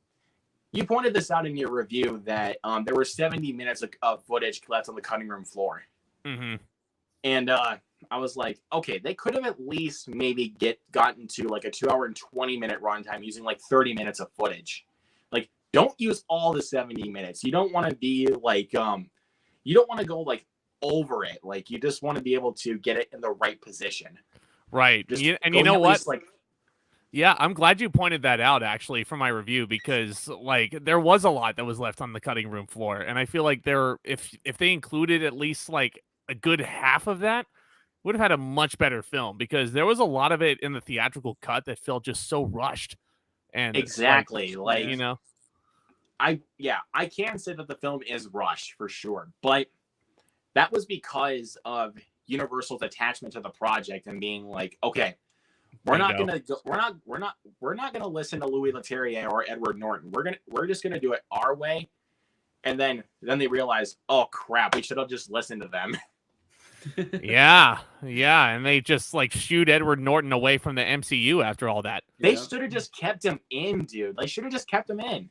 you pointed this out in your review that there were 70 minutes of footage left on the cutting room floor.
Mm-hmm.
And I was like, okay, they could have at least maybe gotten to like a 2-hour and 20-minute runtime using like 30 minutes of footage. Like, don't use all the 70 minutes. You don't want to be like, you don't want to go like over it. Like, you just want to be able to get it in the right position.
Right.
Just
And you know
at
what?
least, like,
Yeah, I'm glad you pointed that out actually for my review because like there was a lot that was left on the cutting room floor, and I feel like if they included at least like a good half of that, would have had a much better film because there was a lot of it in the theatrical cut that felt just so rushed. And
exactly, like
you know,
I can say that the film is rushed for sure, but that was because of Universal's attachment to the project and being like, okay, we're not gonna listen to Louis Leterrier or Edward Norton. We're just gonna do it our way. And then they realize, oh crap, we should have just listened to them.
yeah, and they just like shoot Edward Norton away from the MCU after all that.
They should have just kept him in, dude. They should have just kept him in.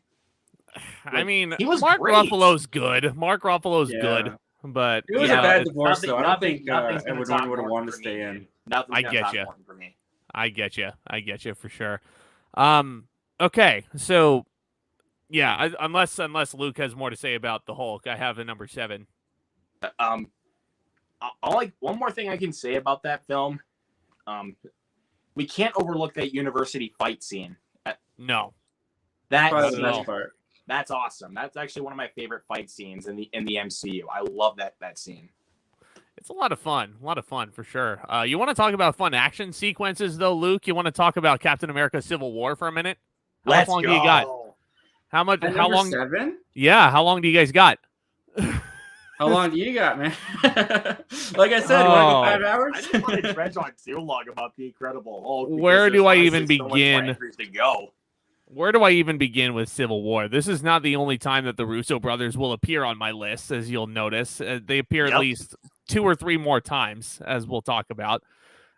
I mean,
he was
Mark
great.
Ruffalo's good. Mark Ruffalo's good, but
It was
yeah,
a bad
it's-
divorce, though. I don't think
nothing's gonna
Edward
top
Norton would have wanted to
for
stay
me,
in.
dude. Nothing's
I
gonna
get
top
ya.
Norton for me.
I get you for sure. Okay, so unless Luke has more to say about the Hulk, I have a number 7.
One more thing I can say about that film. We can't overlook that university fight scene.
No,
Probably
That's
the best part.
That's awesome. That's actually one of my favorite fight scenes in the MCU. I love that scene.
it's a lot of fun for sure. You want to talk about fun action sequences though, Luke? You want to talk about Captain America: Civil War for a minute? How much long do you got? How much?
At
How
number
long?
7?
Yeah, how long do you guys got?
How long do you got, man? Like I said, you want to go 5 hours?
I didn't want to dredge on too long about the Incredible Hulk.
Where do I even
so much more
begin?
entries to go.
Where do I even begin with Civil War? This is not the only time that the Russo brothers will appear on my list, as you'll notice. They appear at least 2 or 3 more times, as we'll talk about.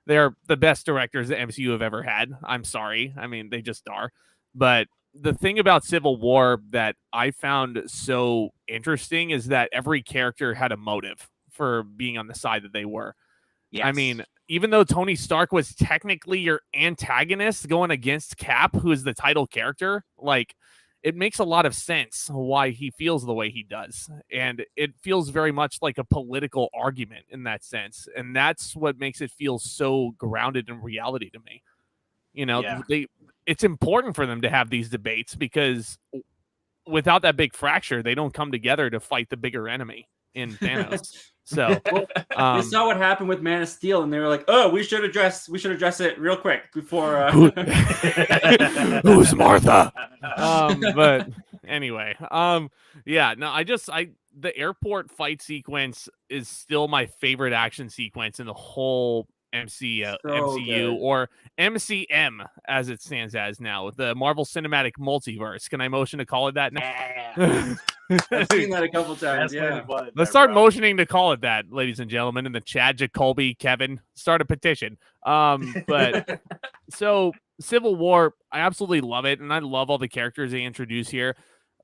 They're the best directors the MCU have ever had. I'm sorry. I mean, they just are. But the thing about Civil War that I found so interesting is that every character had a motive for being on the side that they were.
Yes.
I mean, even though Tony Stark was technically your antagonist going against Cap, who is the title character, like, it makes a lot of sense why he feels the way he does. And it feels very much like a political argument in that sense. And that's what makes it feel so grounded in reality to me. You know, it's important for them to have these debates because without that big fracture, they don't come together to fight the bigger enemy in Thanos. So
we saw what happened with Man of Steel, and they were like, "Oh, we should address it real quick before."
Who's Martha? But anyway, yeah. No, the airport fight sequence is still my favorite action sequence in the whole MCU
good.
or MCM as it stands as now, the Marvel Cinematic Multiverse. Can I motion to call it that now?
Yeah. I've seen that a couple times. Yeah.
Let's start motioning to call it that, ladies and gentlemen, in the chat. Jacoby, Kevin, start a petition. But so Civil War, I absolutely love it, and I love all the characters they introduce here.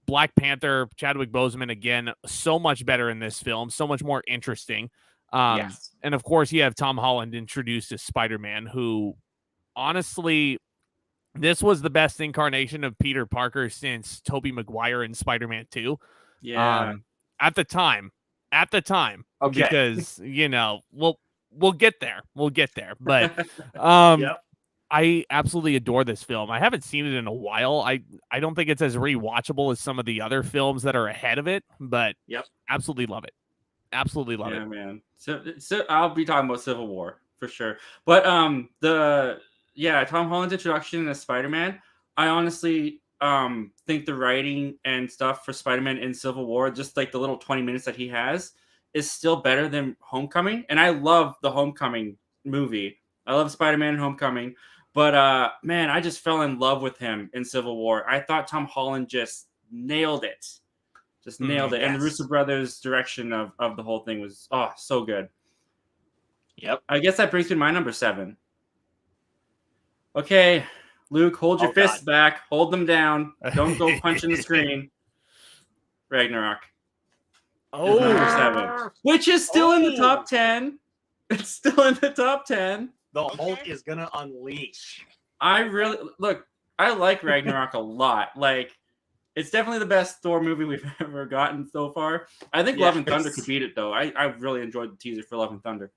Black Panther, Chadwick Boseman, again, so much better in this film, so much more interesting.
Yes.
And of course, you have Tom Holland introduced as Spider-Man, who honestly, this was the best incarnation of Peter Parker since Tobey Maguire in Spider-Man 2.
Yeah.
At the time, okay. Because, you know, we'll get there. But I absolutely adore this film. I haven't seen it in a while. I don't think it's as rewatchable as some of the other films that are ahead of it, but absolutely love it. Absolutely love it.
Yeah, man. So I'll be talking about Civil War for sure. But Tom Holland's introduction as Spider-Man, I honestly think the writing and stuff for Spider-Man in Civil War, just like the little 20 minutes that he has, is still better than Homecoming. And I love the Homecoming movie. I love Spider-Man Homecoming. But man, I just fell in love with him in Civil War. I thought Tom Holland just nailed it. Nailed it. Yes. And the Russo brothers' direction of the whole thing was so good.
Yep.
I guess that brings me to my number 7. Okay, Luke, hold your fists back. Hold them down. Don't go punching the screen. Ragnarok.
Oh.
Number 7. Which is still in the top 10. It's still in the top 10.
The Hulk is going to unleash.
I like Ragnarok a lot. Like, it's definitely the best Thor movie we've ever gotten so far. I think Love and Thunder could beat it, though. I really enjoyed the teaser for Love and Thunder.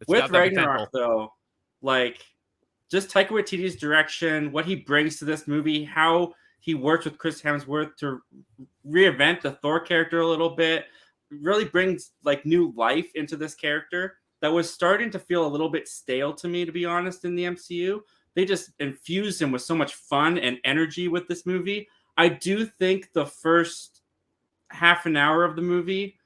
With Ragnarok, though, like, just Taika Waititi's direction, what he brings to this movie, how he works with Chris Hemsworth to reinvent the Thor character a little bit, really brings, like, new life into this character that was starting to feel a little bit stale to me, to be honest, in the MCU. They just infused him with so much fun and energy with this movie. I do think the first half an hour of the movie,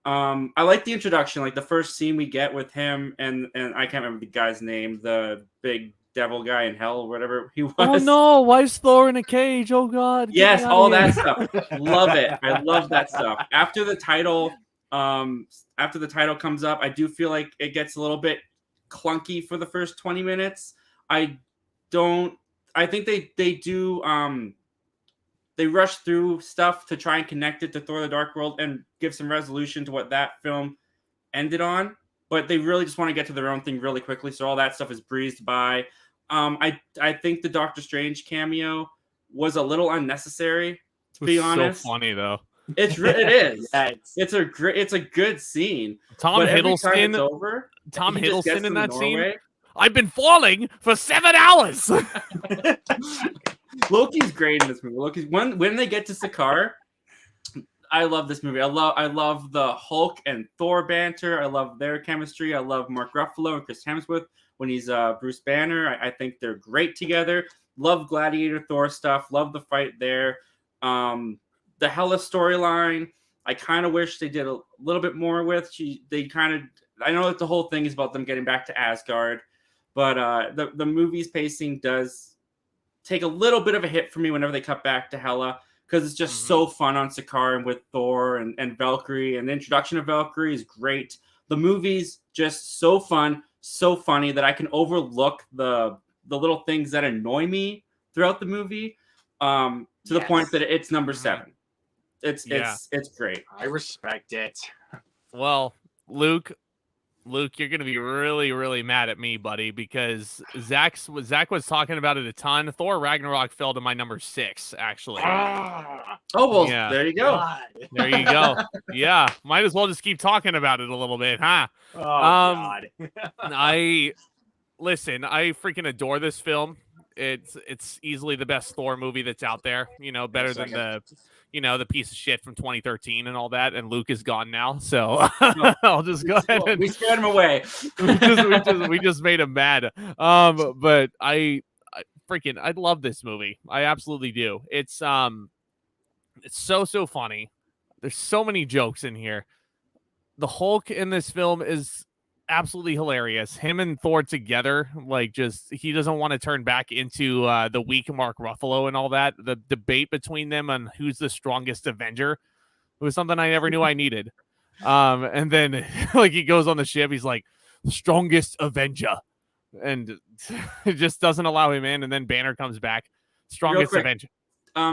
I like the introduction, like the first scene we get with him and I can't remember the guy's name, the big devil guy in hell or whatever he was.
Oh no, why is Thor in a cage? Oh God.
Yes, all that stuff. Love it. I love that stuff. After the title comes up, I do feel like it gets a little bit clunky for the first 20 minutes. I think they rush through stuff to try and connect it to Thor the Dark World and give some resolution to what that film ended on, but they really just want to get to their own thing really quickly, so all that stuff is breezed by. I think the Doctor Strange cameo was a little unnecessary, to be honest.
So funny though.
It is. It's a good scene.
Tom Hiddleston in that scene. I've been falling for 7 hours.
Loki's great in this movie. When they get to Sakaar, I love this movie. I love the Hulk and Thor banter. I love their chemistry. I love Mark Ruffalo and Chris Hemsworth when he's Bruce Banner. I think they're great together. Love Gladiator Thor stuff. Love the fight there. The Hela storyline. I kind of wish they did a little bit more with. I know that the whole thing is about them getting back to Asgard, but the movie's pacing does take a little bit of a hit for me whenever they cut back to Hela, because it's just so fun on Sakaar and with Thor and Valkyrie, and the introduction of Valkyrie is great. The movie's just so fun, so funny that I can overlook the little things that annoy me throughout the movie, to the point that it's number 7. It's great.
I respect it.
Well, Luke, you're going to be really, really mad at me, buddy, because Zach was talking about it a ton. Thor Ragnarok fell to my number 6, actually.
Oh, well,
yeah.
There you go.
God.
There you go. Yeah, might as well just keep talking about it a little bit, huh?
Oh, God.
I freaking adore this film. It's easily the best Thor movie that's out there. Better than the piece of shit from 2013 and all that. And Luke is gone now, so I'll just go ahead and
we scared him away.
we just made him mad. But I love this movie. I absolutely do. It's so funny. There's so many jokes in here. The Hulk in this film is absolutely hilarious. Him and Thor together, he doesn't want to turn back into the weak Mark Ruffalo and all that. The debate between them on who's the strongest Avenger was something I never knew I needed. And then he goes on the ship, he's like, strongest Avenger, and it just doesn't allow him in. And then Banner comes back, strongest Avenger.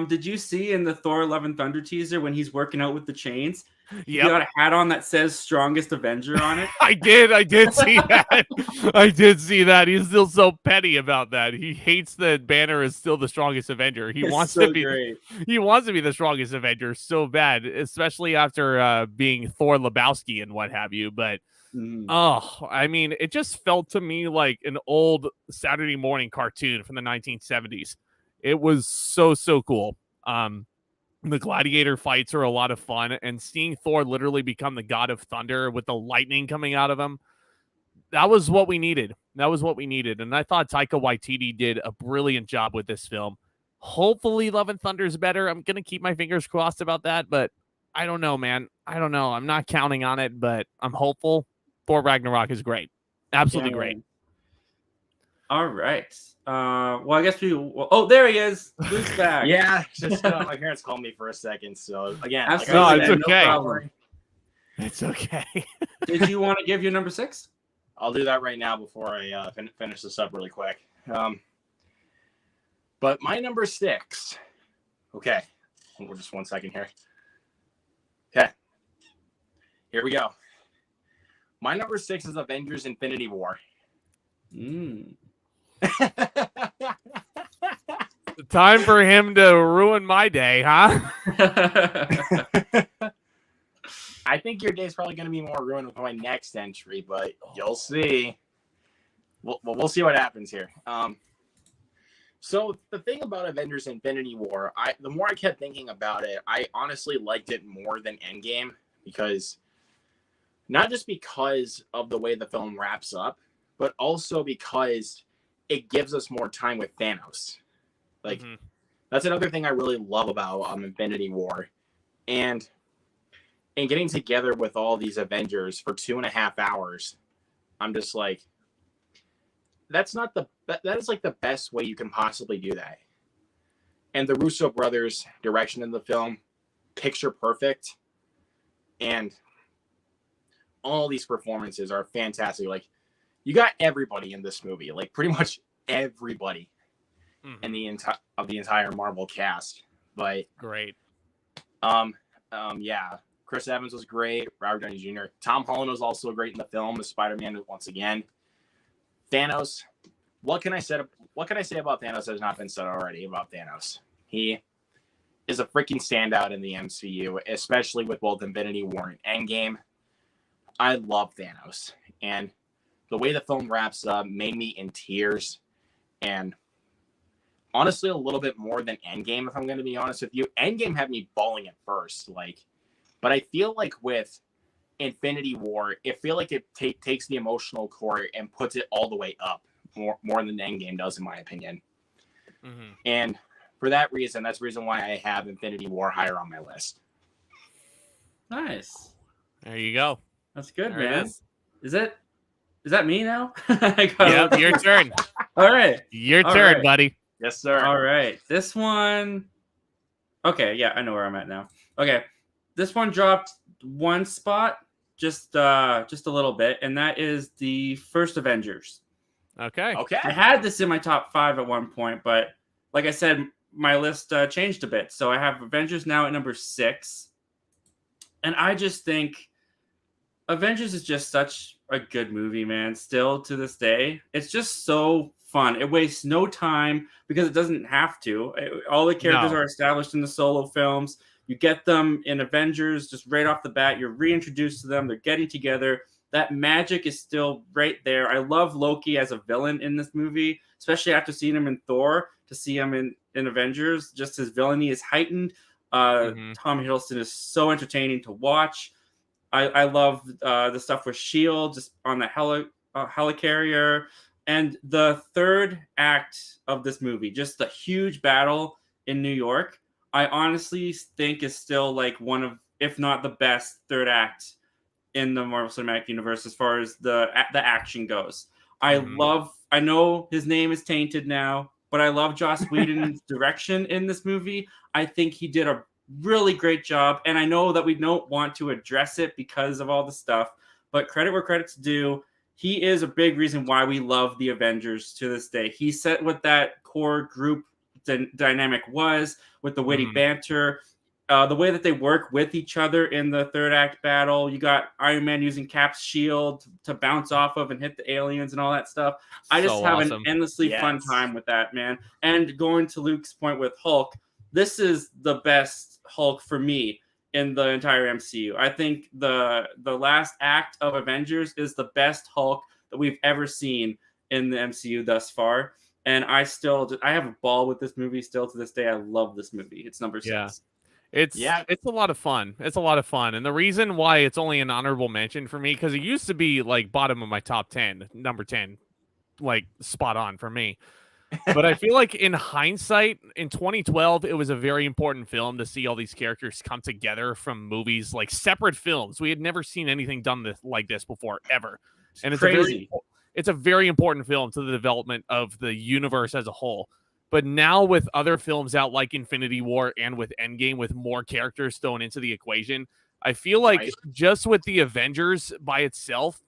Did you see in the Thor Love and Thunder teaser when he's working out with the chains?
He
got a hat on that says strongest Avenger on it.
I did see that. I did see that. He's still so petty about that. He hates that Banner is still the strongest Avenger. He wants to be the strongest Avenger so bad, especially after being Thor Lebowski and what have you. But it just felt to me like an old Saturday morning cartoon from the 1970s. It was so cool. The gladiator fights are a lot of fun, and seeing Thor literally become the god of thunder with the lightning coming out of him, that was what we needed. And I thought Taika Waititi did a brilliant job with this film. Hopefully Love and Thunder is better. I'm going to keep my fingers crossed about that, but I don't know, man. I don't know. I'm not counting on it, but I'm hopeful. Thor Ragnarok is great. Absolutely great.
All right. Well, I guess there he is. Luke's back.
Yeah, just my parents called me for a second. So again,
it's okay.
No
it's okay.
Did you want to give your number 6?
I'll do that right now before I finish this up really quick. But my number 6. Okay, we're just 1 second here. Okay, here we go. My number 6 is Avengers: Infinity War.
Time for him to ruin my day, huh?
I think your day's probably going to be more ruined with my next entry, but you'll see. We'll see what happens here. So the thing about Avengers: Infinity War, the more I kept thinking about it, I honestly liked it more than Endgame, because not just because of the way the film wraps up, but also because it gives us more time with Thanos. That's another thing I really love about Infinity War. And getting together with all these Avengers for 2.5 hours, I'm just like, that is like the best way you can possibly do that. And the Russo brothers' direction in the film, picture perfect. And all these performances are fantastic. You got everybody in this movie, pretty much everybody in the entire Marvel cast. But
great.
Yeah, Chris Evans was great. Robert Downey Jr. Tom Holland was also great in the film as Spider-Man once again. Thanos. What can I say about Thanos that has not been said already about Thanos? He is a freaking standout in the MCU, especially with both Infinity War and Endgame. I love Thanos, and the way the film wraps up made me in tears, and honestly a little bit more than Endgame, if I'm going to be honest with you. Endgame had me bawling at first, but I feel like with Infinity War, it takes the emotional core and puts it all the way up more than Endgame does, in my opinion. And for that reason, that's the reason why I have Infinity War higher on my list.
Nice.
There you go.
That's good,
There it
man.
is.
Is that me now? I got
Yep, your turn.
All right.
Your
All
turn,
right.
buddy.
Yes, sir.
All right. This one. Okay, yeah, I know where I'm at now. Okay. This one dropped one spot, just a little bit, and that is the first Avengers.
Okay.
Okay.
I had this in my top 5 at one point, but like I said, my list changed a bit. So I have Avengers now at number 6. And I just think Avengers is just such a good movie, man. Still to this day, it's just so fun. It wastes no time because it doesn't have to. All the characters
No.
are established in the solo films. You get them in Avengers just right off the bat. You're reintroduced to them. They're getting together. That magic is still right there. I love Loki as a villain in this movie, especially after seeing him in Thor. To see him in Avengers, just his villainy is heightened. Tom Hiddleston is so entertaining to watch. I love the stuff with Shield, just on the helicarrier, and the third act of this movie, just the huge battle in New York. I honestly think is still like one of, if not the best, third act in the Marvel Cinematic Universe as far as the action goes. I know his name is tainted now, but I love Joss Whedon's direction in this movie. I think he did a really great job, and I know that we don't want to address it because of all the stuff, but credit where credit's due. He is a big reason why we love the Avengers to this day. He set what that core group dynamic was with the witty banter, the way that they work with each other in the third act battle. You got Iron Man using Cap's shield to bounce off of and hit the aliens and all that stuff. I just have an endlessly fun time with that, man. And going to Luke's point with Hulk, this is the best Hulk for me in the entire MCU. I think the last act of Avengers is the best Hulk that we've ever seen in the MCU thus far. And I have a ball with this movie still to this day. I love this movie. It's number 6.
Yeah. It's a lot of fun. It's a lot of fun. And the reason why it's only an honorable mention for me, because it used to be like bottom of my top 10, number 10, like spot on for me. But I feel like in hindsight, in 2012, it was a very important film to see all these characters come together from movies, like separate films. We had never seen anything done like this before, ever. And it's
crazy.
It's a very important film to the development of the universe as a whole. But now with other films out like Infinity War and with Endgame, with more characters thrown into the equation, I feel like just with the Avengers by itself,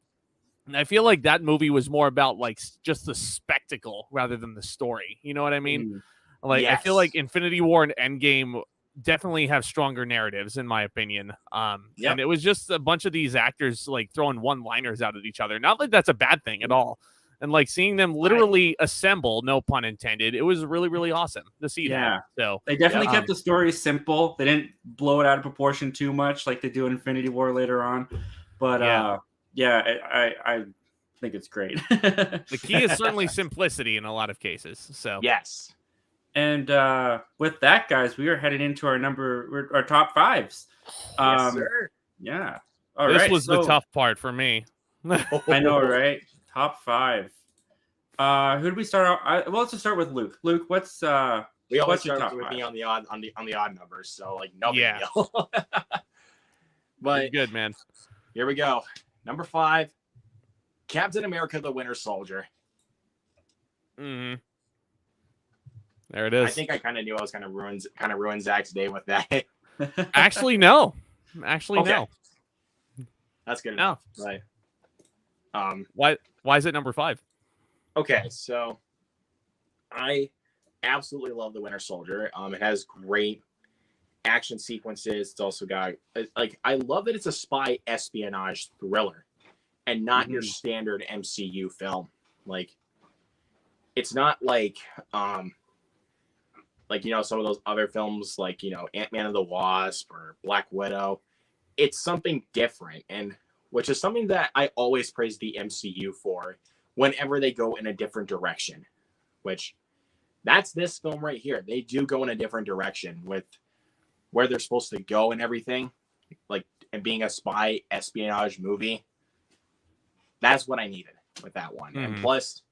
and I feel like that movie was more about like just the spectacle rather than the story. You know what I mean? I feel like Infinity War and Endgame definitely have stronger narratives, in my opinion. And it was just a bunch of these actors like throwing one-liners out at each other. Not that that's a bad thing at all. And like seeing them literally assemble, no pun intended, it was really, really awesome to see that. So
they definitely kept the story simple. They didn't blow it out of proportion too much like they do in Infinity War later on. But I think it's great.
The key is certainly simplicity in a lot of cases. So
yes.
And with that, guys, we are headed into our top 5s.
Yes, sir.
Yeah.
This was the tough part for me.
I know, right? Top 5. Who do we start out? Well, let's just start with Luke. Luke, what's
we always
your
start
top
with
5?
me on the odd numbers, so like no big
Yeah.
deal. But
good, man.
Here we go. Number 5, Captain America: The Winter Soldier.
There it is.
I think I kind of knew I was going to ruin Zach's day with that.
Actually, no. No.
That's good enough. Right.
Why is it number 5?
Okay, so I absolutely love The Winter Soldier. It has great action sequences. It's also got I love that it's a spy espionage thriller and not your standard MCU film. Like it's not like some of those other films like Ant-Man and the Wasp or Black Widow. It's something different, and which is something that I always praise the MCU for whenever they go in a different direction, which that's this film right here. They do go in a different direction with where they're supposed to go and everything, and being a spy espionage movie. That's what I needed with that one. And plus,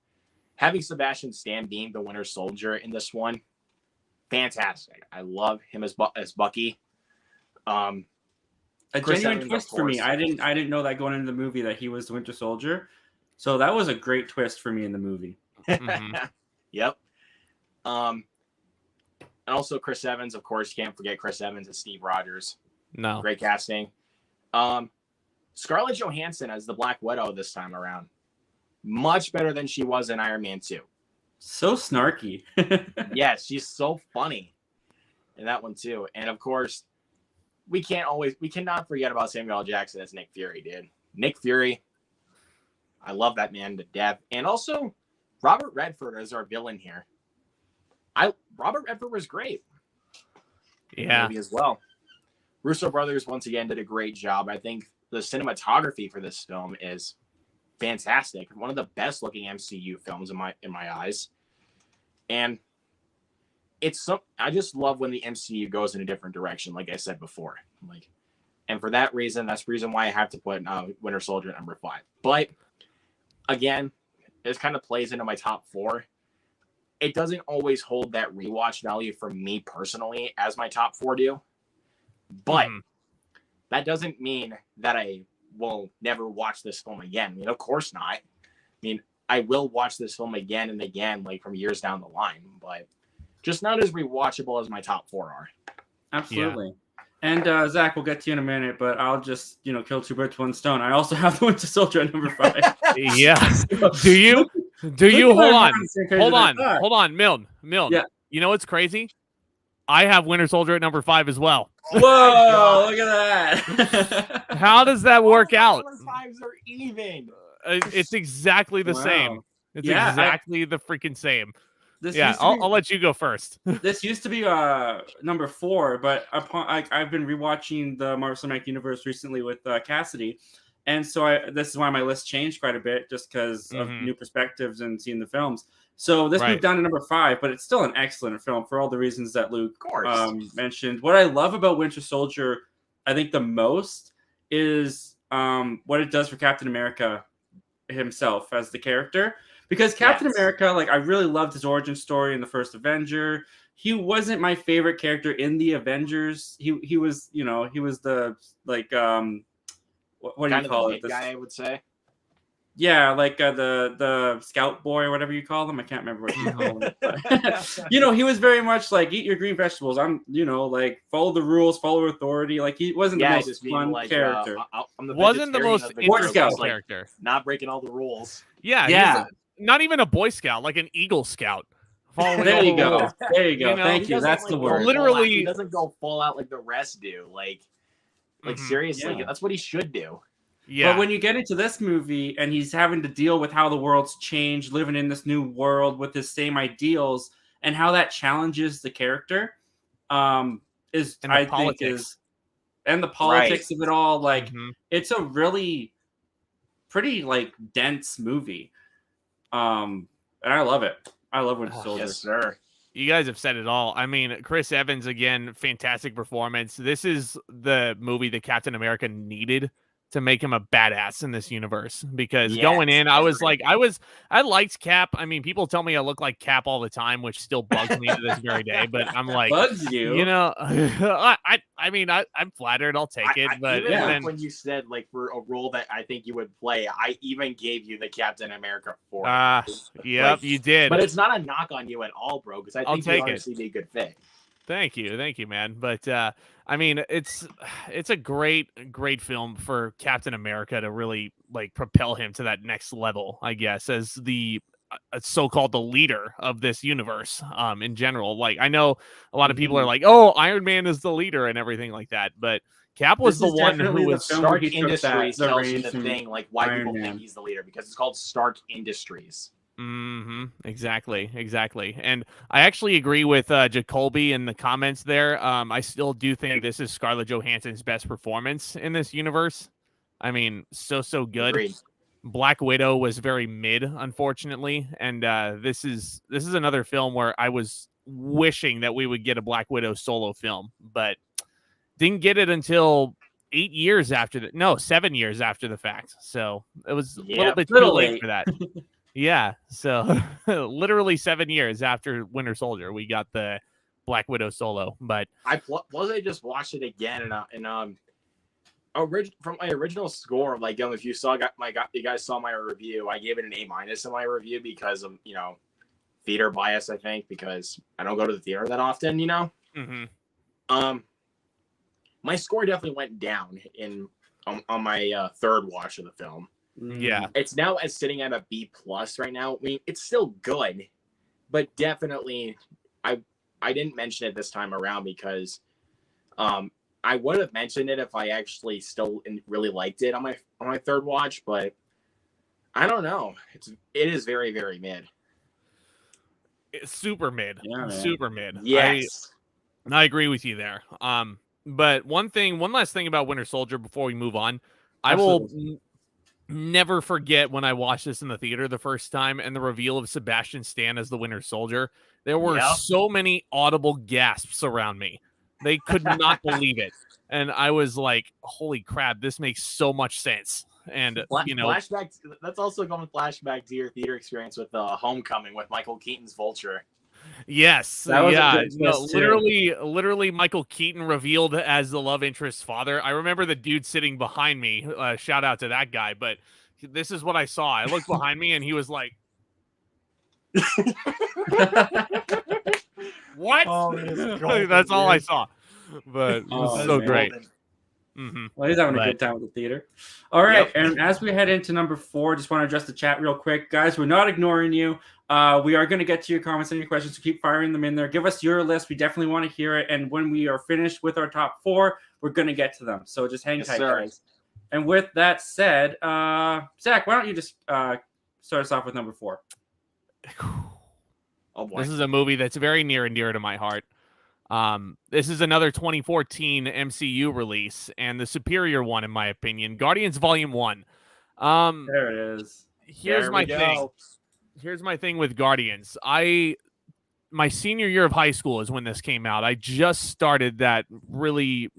having Sebastian Stan being the Winter Soldier in this one, fantastic. I love him as Bucky.
a
Chris
genuine
Evans, of
twist for me.
course.
I didn't know that going into the movie that he was the Winter Soldier. So that was a great twist for me in the movie.
Yep. And also Chris Evans, of course, you can't forget Chris Evans and Steve Rogers.
No.
Great casting. Scarlett Johansson as the Black Widow this time around. Much better than she was in Iron Man 2.
So snarky.
Yes, she's so funny in that one too. And of course, we cannot forget about Samuel L. Jackson as Nick Fury, dude. Nick Fury. I love that man to death. And also Robert Redford as our villain here. Robert Redford was great.
Yeah.
Movie as well. Russo brothers once again did a great job. I think the cinematography for this film is fantastic. One of the best looking MCU films in my eyes. And I just love when the MCU goes in a different direction, like I said before. And for that reason, that's the reason why I have to put Winter Soldier at number 5. But again, it kind of plays into my top 4. It doesn't always hold that rewatch value for me personally as my top 4 do. But that doesn't mean that I will never watch this film again. I mean, of course not. I mean, I will watch this film again and again, like from years down the line, but just not as rewatchable as my top 4 are.
Absolutely. And Zach, we'll get to you in a minute, but I'll just, kill 2 birds with 1 stone. I also have the Winter Soldier at number 5.
Yeah. Do you? Hold on, Milne.
Yeah.
You know what's crazy? I have Winter Soldier at number 5 as well.
Whoa! Look at that.
How does that work out?
Our fives are even.
It's exactly the same. It's exactly the freaking same. I'll let you go first.
This used to be number 4, but I've been rewatching the Marvel Cinematic Universe recently with Cassidy, and so this is why my list changed quite a bit, just because of new perspectives and seeing the films. So this moved down to number 5, but it's still an excellent film for all the reasons that Luke mentioned. What I love about Winter Soldier, I think the most, is what it does for Captain America himself as the character. Because Captain America, I really loved his origin story in the first Avenger. He wasn't my favorite character in the Avengers. He was, he was the what do you call it?
The guy, I would say.
Yeah, the scout boy or whatever you call them. I can't remember what you call him. But, he was very much eat your green vegetables. I'm, follow the rules, follow authority. He wasn't the most fun character.
Wasn't the most interesting character.
Not breaking all the rules.
Yeah. Not even a Boy Scout, like an Eagle Scout.
There you go. Thank you. That's the word.
Literally,
he doesn't go full out like the rest do. Seriously, that's what he should do.
Yeah.
But when you get into this movie and he's having to deal with how the world's changed, living in this new world with his same ideals, and how that challenges the character, and the politics of it all. It's a really pretty dense movie. And I love it. I love Winter Soldier.
Yes, sir.
You guys have said it all. I mean, Chris Evans, again, fantastic performance. This is the movie that Captain America needed to make him a badass in this universe, because going in, I liked Cap. I mean, people tell me I look like Cap all the time, which still bugs me to this very day, but I'm like,
bugs you?
I'm flattered. I'll take it. But
when you said for a role that I think you would play, I even gave you the Captain America 4.
Yep, you did.
But it's not a knock on you at all, bro, because I think you honestly be a good fit.
Thank you, man. But it's a great film for Captain America to really propel him to that next level, I guess, as the so-called the leader of this universe in general. I know a lot of people are like, oh, Iron Man is the leader and everything like that, but Cap was the one who was
Stark Industries tells you the thing why Iron people think he's the leader, because it's called Stark Industries.
Exactly. And I actually agree with Jacoby in the comments there. I still do think this is Scarlett Johansson's best performance in this universe. I mean, so good.
Agreed.
Black Widow was very mid, unfortunately, and this is another film where I was wishing that we would get a Black Widow solo film, but didn't get it until 7 years after the fact. So it was a little bit too late for that. Yeah, so literally 7 years after Winter Soldier, we got the Black Widow solo. But
I just watched it again, and from my original score, like if you guys saw my review, I gave it an A- in my review because of theater bias, I think, because I don't go to the theater that often,
Mm-hmm.
My score definitely went down on my third watch of the film.
Yeah,
it's now sitting at a B+ right now. I mean, it's still good, but definitely I didn't mention it this time around because I would have mentioned it if I actually still really liked it on my third watch, but I don't know. It is very, very mid.
it's super mid.
Yeah,
Super mid.
Yes.
I agree with you there. But one last thing about Winter Soldier before we move on. I will never forget when I watched this in the theater the first time and the reveal of Sebastian Stan as the Winter Soldier. There were so many audible gasps around me. They could not believe it. And I was like, holy crap, this makes so much sense. And,
flashback. That's also going flashback to your theater experience with Homecoming with Michael Keaton's Vulture.
Yes. Literally Michael Keaton revealed as the love interest's father. I remember the dude sitting behind me. Shout out to that guy. But this is what I saw. I looked behind me and he was like, what?
Oh,
that's all I saw. But it was so great.
Mm-hmm. Well, he's having a good time with the theater. All right, and as we head into number 4, just want to address the chat real quick. Guys, we're not ignoring you. We are going to get to your comments and your questions, so keep firing them in there. Give us your list. We definitely want to hear it. And when we are finished with our top 4, we're going to get to them. So just hang tight, guys. And with that said, Zach, why don't you just start us off with number 4?
Oh boy.
This is a movie that's very near and dear to my heart. This is another 2014 MCU release, and the superior one, in my opinion. Guardians Volume 1.
There it is.
Here's my thing. Here's my thing with Guardians. My senior year of high school is when this came out. I just started that really,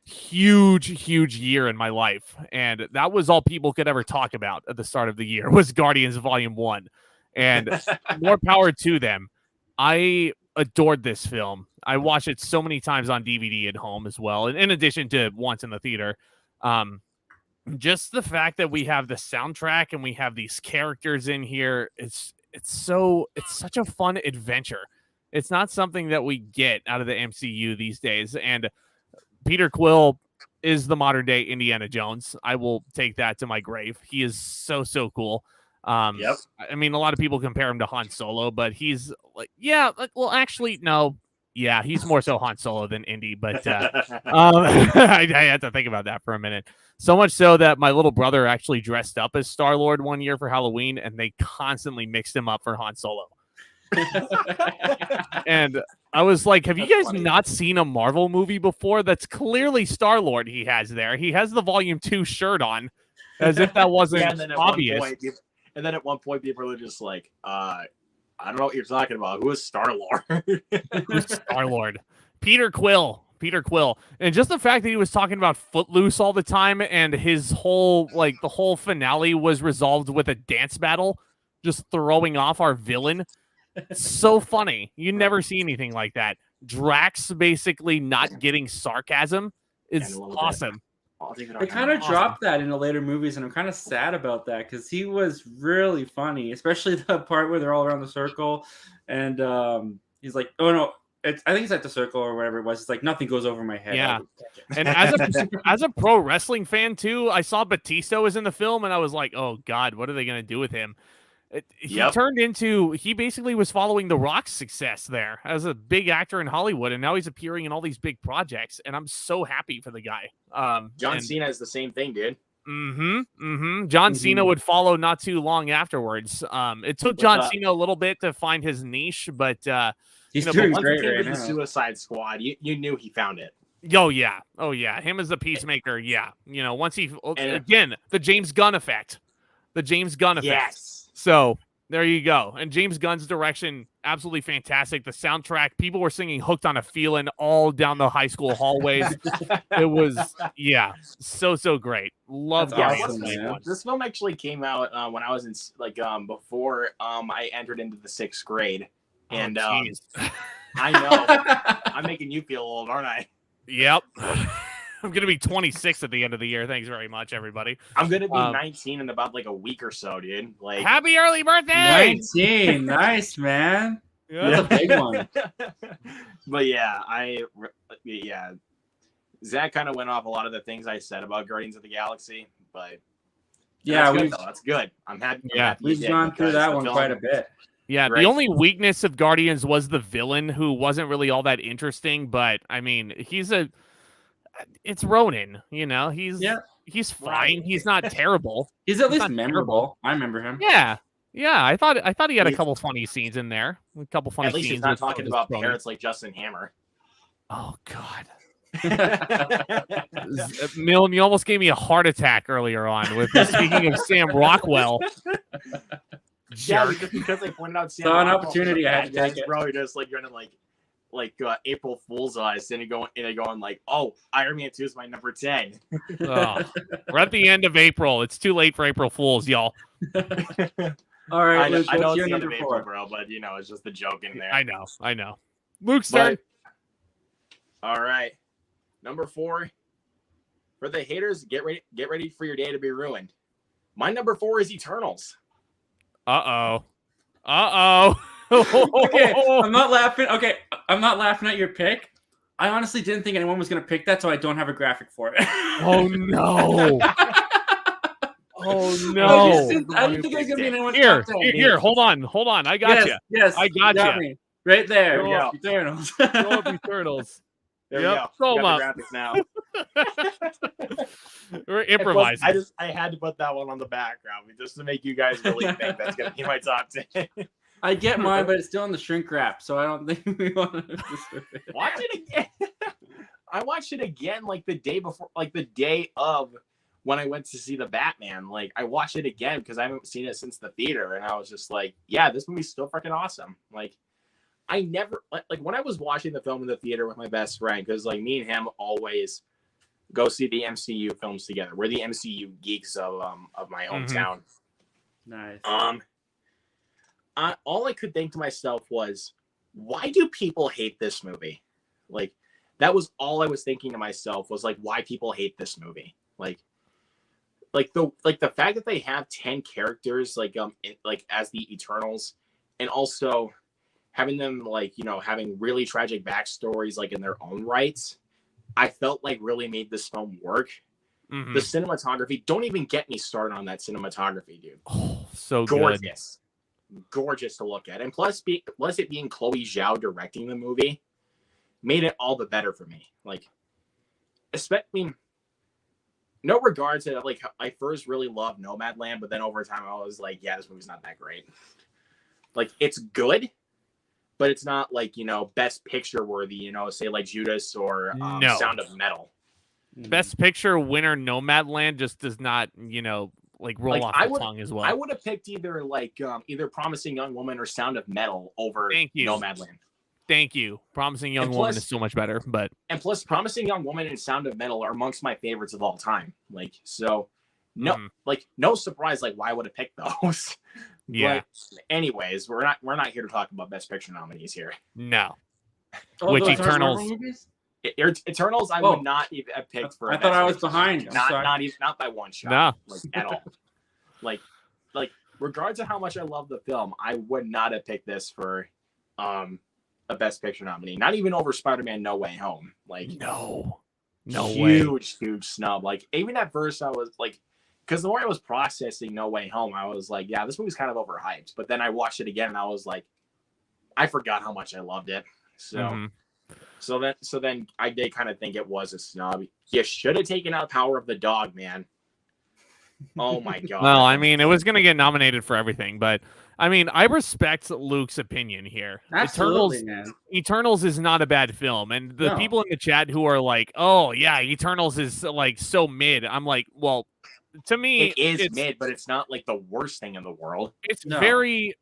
huge year in my life. And that was all people could ever talk about at the start of the year was Guardians Volume 1. And more power to them. I adored this film. I watched it so many times on DVD at home as well. And in addition to once in the theater, just the fact that we have the soundtrack and we have these characters in here, it's such a fun adventure. It's not something that we get out of the MCU these days. And Peter Quill is the modern day Indiana Jones. I will take that to my grave. He is so cool. I mean, a lot of people compare him to Han Solo, but he's actually, no. Yeah, he's more so Han Solo than Indy, but I had to think about that for a minute. So much so that my little brother actually dressed up as Star-Lord one year for Halloween, and they constantly mixed him up for Han Solo. And I was like, have you guys not seen a Marvel movie before? That's clearly Star-Lord he has there. He has the Volume 2 shirt on, as if that wasn't obvious.
And then at one point, people were just like, I don't know what you're talking about. Who is Star-Lord?
Who's Star-Lord? Peter Quill. And just the fact that he was talking about Footloose all the time and his whole, the whole finale was resolved with a dance battle, just throwing off our villain. So funny. You never see anything like that. Drax basically not getting sarcasm is awesome.
They kind of dropped that in the later movies, and I'm kind of sad about that because he was really funny, especially the part where they're all around the circle, and he's like, "Oh no, I think it's at the circle or whatever it was." It's like nothing goes over my head.
Yeah, and as a pro wrestling fan too, I saw Batista was in the film, and I was like, "Oh God, what are they gonna do with him?" He basically was following The Rock's success there as a big actor in Hollywood, and now he's appearing in all these big projects, and I'm so happy for the guy.
John Cena is the same thing, dude.
John Cena would follow not too long afterwards. It took John Cena a little bit to find his niche, but
he's doing great right now.
The Suicide Squad, you knew he found it.
Oh yeah, him as the Peacemaker. Yeah, once again the James Gunn effect. Yes. So there you go. And James Gunn's direction, absolutely fantastic. The soundtrack, people were singing Hooked on a Feelin' all down the high school hallways. It was, so great. Love
Guardians. This film actually came out when I was in, before I entered into the 6th grade. And
I
know. I'm making you feel old, aren't I?
Yep. I'm gonna be 26 at the end of the year. Thanks very much, everybody.
I'm gonna be 19 in about like a week or so, dude. Like,
happy early birthday!
19, nice man. That's a big one.
But yeah, Zach kind of went off a lot of the things I said about Guardians of the Galaxy, but
yeah,
that's good. I'm happy.
We've gone through that one quite a bit.
Yeah,
Right.
The only weakness of Guardians was the villain, who wasn't really all that interesting. But I mean, it's Ronan. You know, he's fine.
Right.
He's not terrible.
He's at least
not
memorable. I remember him.
Yeah. I thought he had a couple funny scenes in there. A couple funny
At least
scenes.
he's not
with
talking
his
about
brother.
parrots like Justin Hammer.
Oh God. Milne, you almost gave me a heart attack earlier on with speaking of Sam Rockwell.
Yeah, just because I pointed out Sam
Saw an
Rockwell,
opportunity, I had to take it.
Bro, you're just like gonna April Fool's eyes, and you're going like, oh, Iron Man 2 is my number 10.
Oh, we're at the end of April. It's too late for April Fools, y'all.
All right, Luke,
I know
what's
it's
your
the end
number
of
4?
April, bro, but it's just the joke in there.
I know. Luke's turn.
All right, number 4. For the haters, get ready for your day to be ruined. My number 4 is Eternals.
Uh-oh.
Okay, I'm not laughing. Okay, I'm not laughing at your pick. I honestly didn't think anyone was going to pick that, so I don't have a graphic for it.
Oh, no. Oh, no.
I didn't think it was going to be anyone's
Here,
top 10.
here, hold on. I got you.
Yes,
I got you.
me. Right there.
There we go.
Eternals.
Go up, Eternals.
There
Yep,
we go.
throw 'em
Got
up.
the graphics now.
We're improvising.
I had to put that one on the background just to make you guys really think that's going to be my top 10.
I get mine, but it's still in the shrink wrap, so I don't think we want to disturb it.
Watch it again. I watched it again like the day before, like the day of when I went to see the Batman. Like, I watched it again because I haven't seen it since the theater, and I was just like, yeah, this movie's still freaking awesome. Like, I never like when I was watching the film in the theater with my best friend, because like me and him always go see the MCU films together. We're the MCU geeks of my hometown.
Nice.
All I could think to myself was, why do people hate this movie? Like, that was all I was thinking to myself, was like, why people hate this movie? Like the fact that they have 10 characters like as the Eternals, and also having them having really tragic backstories like in their own rights, I felt like really made this film work.
Mm-hmm.
The cinematography, don't even get me started on that cinematography, dude.
Oh, so
gorgeous. Gorgeous to look at. And plus it being Chloe Zhao directing the movie made it all the better for me. Like, no regard to like, I first really loved Nomadland, but then over time I was like, yeah, this movie's not that great. Like, it's good, but it's not like, best picture worthy, say like Judas or Sound of Metal.
Best picture winner Nomadland just does not, roll off the tongue as well.
I would have picked either Promising Young Woman or Sound of Metal over Nomadland.
Thank you. Promising Young Woman is so much better, but
plus Promising Young Woman and Sound of Metal are amongst my favorites of all time. Like, so no surprise, like why would I pick those?
Yeah.
But anyways, we're not here to talk about Best Picture nominees here.
No.
Which
those Eternals?
Eternals, I would not even have picked for.
I thought I was behind.
Not by one shot.
No.
Like, at all. like, regardless of how much I love the film, I would not have picked this for a Best Picture nominee. Not even over Spider-Man: No Way Home. Like,
no
huge,
way.
Huge snub. Like, even at first I was like, because the more I was processing No Way Home, I was like, yeah, this movie's kind of overhyped. But then I watched it again and I was like, I forgot how much I loved it. So, so then I did kind of think it was a snub. You should have taken out Power of the Dog, man. Oh my god.
Well, I mean, it was going to get nominated for everything, but I mean, I respect Luke's opinion here.
Absolutely, man.
Eternals is not a bad film, and the people in the chat who are like, "Oh yeah, Eternals is like so mid," I'm like, well, to me,
it's mid, but it's not like the worst thing in the world.
It's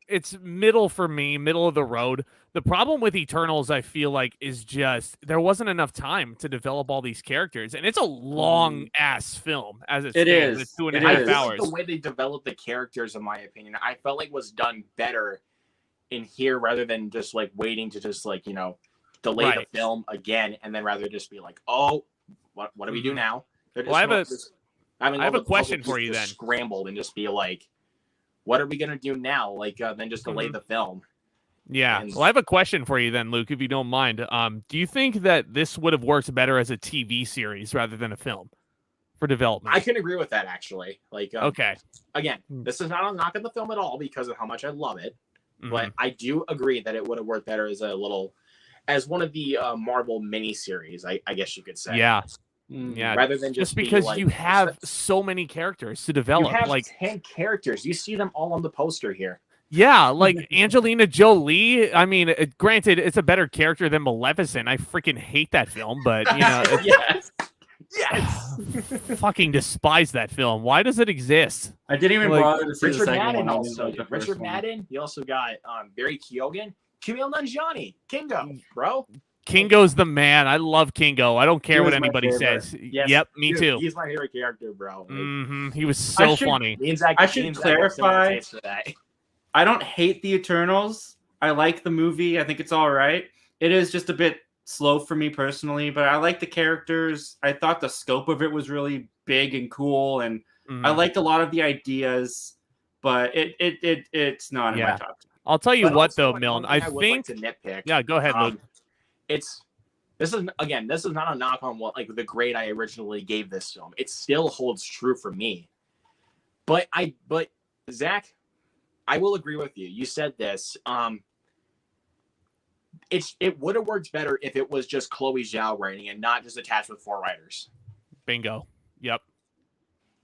it's middle for me, middle of the road. The problem with Eternals, I feel like, is just there wasn't enough time to develop all these characters, and it's a long ass film as it stands. It's 2.5 hours.
The way they developed the characters, in my opinion, I felt like was done better in here rather than just like waiting to just like delay the film again, and then rather just be like, oh, what do we do now?
Well, I have a question for you then.
Scrambled and just be like, what are we gonna do now? Like, then just delay the film.
Yeah. Well, I have a question for you then, Luke, if you don't mind. Do you think that this would have worked better as a TV series rather than a film for development?
I can agree with that, actually. Like,
okay.
Again, this is not a knock on the film at all because of how much I love it, but I do agree that it would have worked better as one of the Marvel miniseries, I guess you could say.
Yeah. Yeah.
Rather than just
because you have so many characters to develop.
You have
like
10 characters. You see them all on the poster here.
Yeah, like Angelina Jolie. I mean, granted, it's a better character than Maleficent. I freaking hate that film, but you know,
yes,
fucking despise that film. Why does it exist?
I didn't even bother to see
Richard
the second
Madden
one.
also. Richard Madden. You also got Barry Keoghan, Kumail Nanjiani, Kingo, bro.
Kingo's the man. I love Kingo. I don't care what anybody says.
Yes,
yep, me too.
He's my favorite character, bro.
He was so funny.
I should clarify. I don't hate the Eternals. I like the movie. I think it's all right. It is just a bit slow for me personally, but I like the characters. I thought the scope of it was really big and cool, and I liked a lot of the ideas, but it's not in my top 10.
I'll tell you what, though, Milne. I think.
Like to nitpick.
Yeah, go ahead, Luke.
This is not a knock on what the grade I originally gave this film. It still holds true for me. But Zach, I will agree with you. You said this. It would have worked better if it was just Chloe Zhao writing and not just attached with 4 writers.
Bingo. Yep.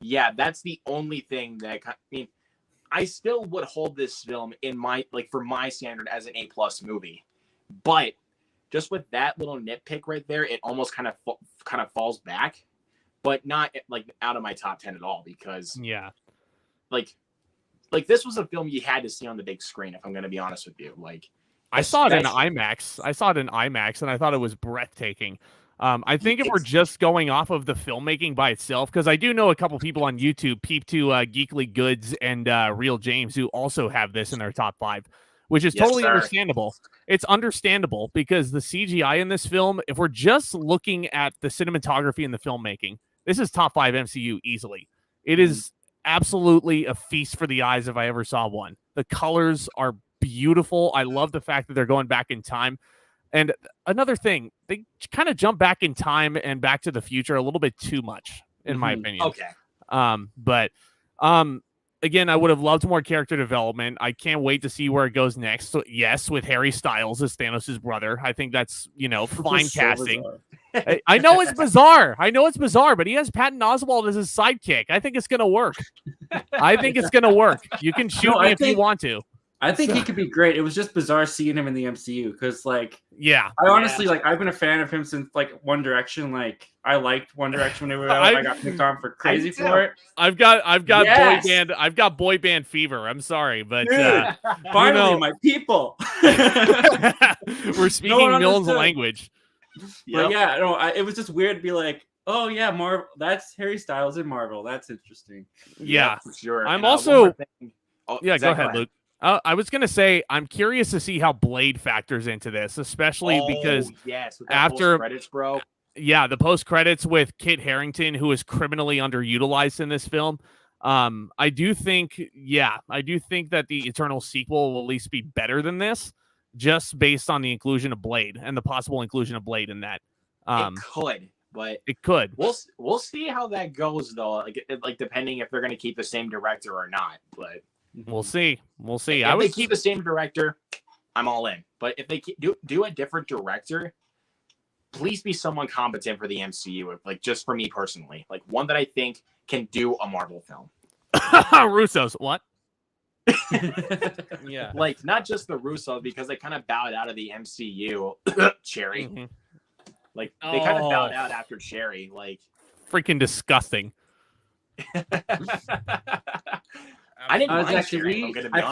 Yeah, that's the only thing that I still would hold this film for my standard as an A+ movie. But just with that little nitpick right there, it almost kind of falls back, but not out of my top 10 at all because this was a film you had to see on the big screen. If I'm going to be honest with you,
I saw it in IMAX. And I thought it was breathtaking. I think if we're just going off of the filmmaking by itself, because I do know a couple people on YouTube, Peep to Geekly Goods and Real James, who also have this in their top 5. Which is totally understandable. It's understandable because the CGI in this film, if we're just looking at the cinematography and the filmmaking, this is top 5 MCU easily. It is absolutely a feast for the eyes if I ever saw one. The colors are beautiful. I love the fact that they're going back in time. And another thing, they kind of jump back in time and Back to the Future a little bit too much, in my opinion.
Okay.
Again, I would have loved more character development. I can't wait to see where it goes next. So, yes, with Harry Styles as Thanos' brother. I think that's, fine casting. I know it's bizarre. But he has Patton Oswalt as his sidekick. I think it's going to work. You can shoot me if you want to.
I think he could be great. It was just bizarre seeing him in the MCU because, I honestly, I've been a fan of him since, One Direction. I liked One Direction when they were out. I got picked on for crazy for it.
I've got boy band. I've got boy band fever. I'm sorry, but
finally, my people.
We're speaking Milne's language.
But it was just weird to be like, oh yeah, Marvel. That's Harry Styles in Marvel. That's interesting.
Yeah,
for sure.
I'm
and,
also.
Go
ahead, Luke. I was going to say, I'm curious to see how Blade factors into this, especially because
with
after
credits, bro.
Yeah, the post credits with Kit Harington, who is criminally underutilized in this film. I do think that the Eternal sequel will at least be better than this, just based on the inclusion of Blade and the possible inclusion of Blade in that.
It could.
We'll
see how that goes though. Depending if they're going to keep the same director or not, but.
We'll see.
If they keep the same director, I'm all in. But if they do a different director, please be someone competent for the MCU. Just for me personally, one that I think can do a Marvel film.
Russos, what?
Yeah, not just the Russos because they kind of bowed out of the MCU. Cherry, they kind of bowed out after Cherry.
Freaking disgusting.
I didn't.
I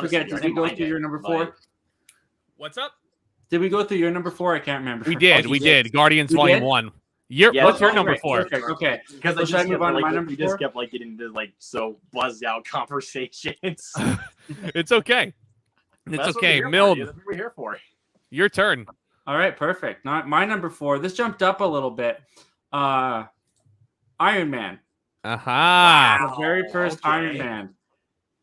forget. Did we go through your number 4?
What's up?
Did we go through your number 4? I can't remember.
We did. Guardians Volume 1. What's your number 4?
Okay.
Because I just move on to my number 4. Just kept getting into so buzzed out conversations.
It's okay. It's okay. Milne,
that's what we're here for.
Your turn.
All right, perfect. Not my number 4. This jumped up a little bit. Iron Man.
Aha.
The very first Iron Man.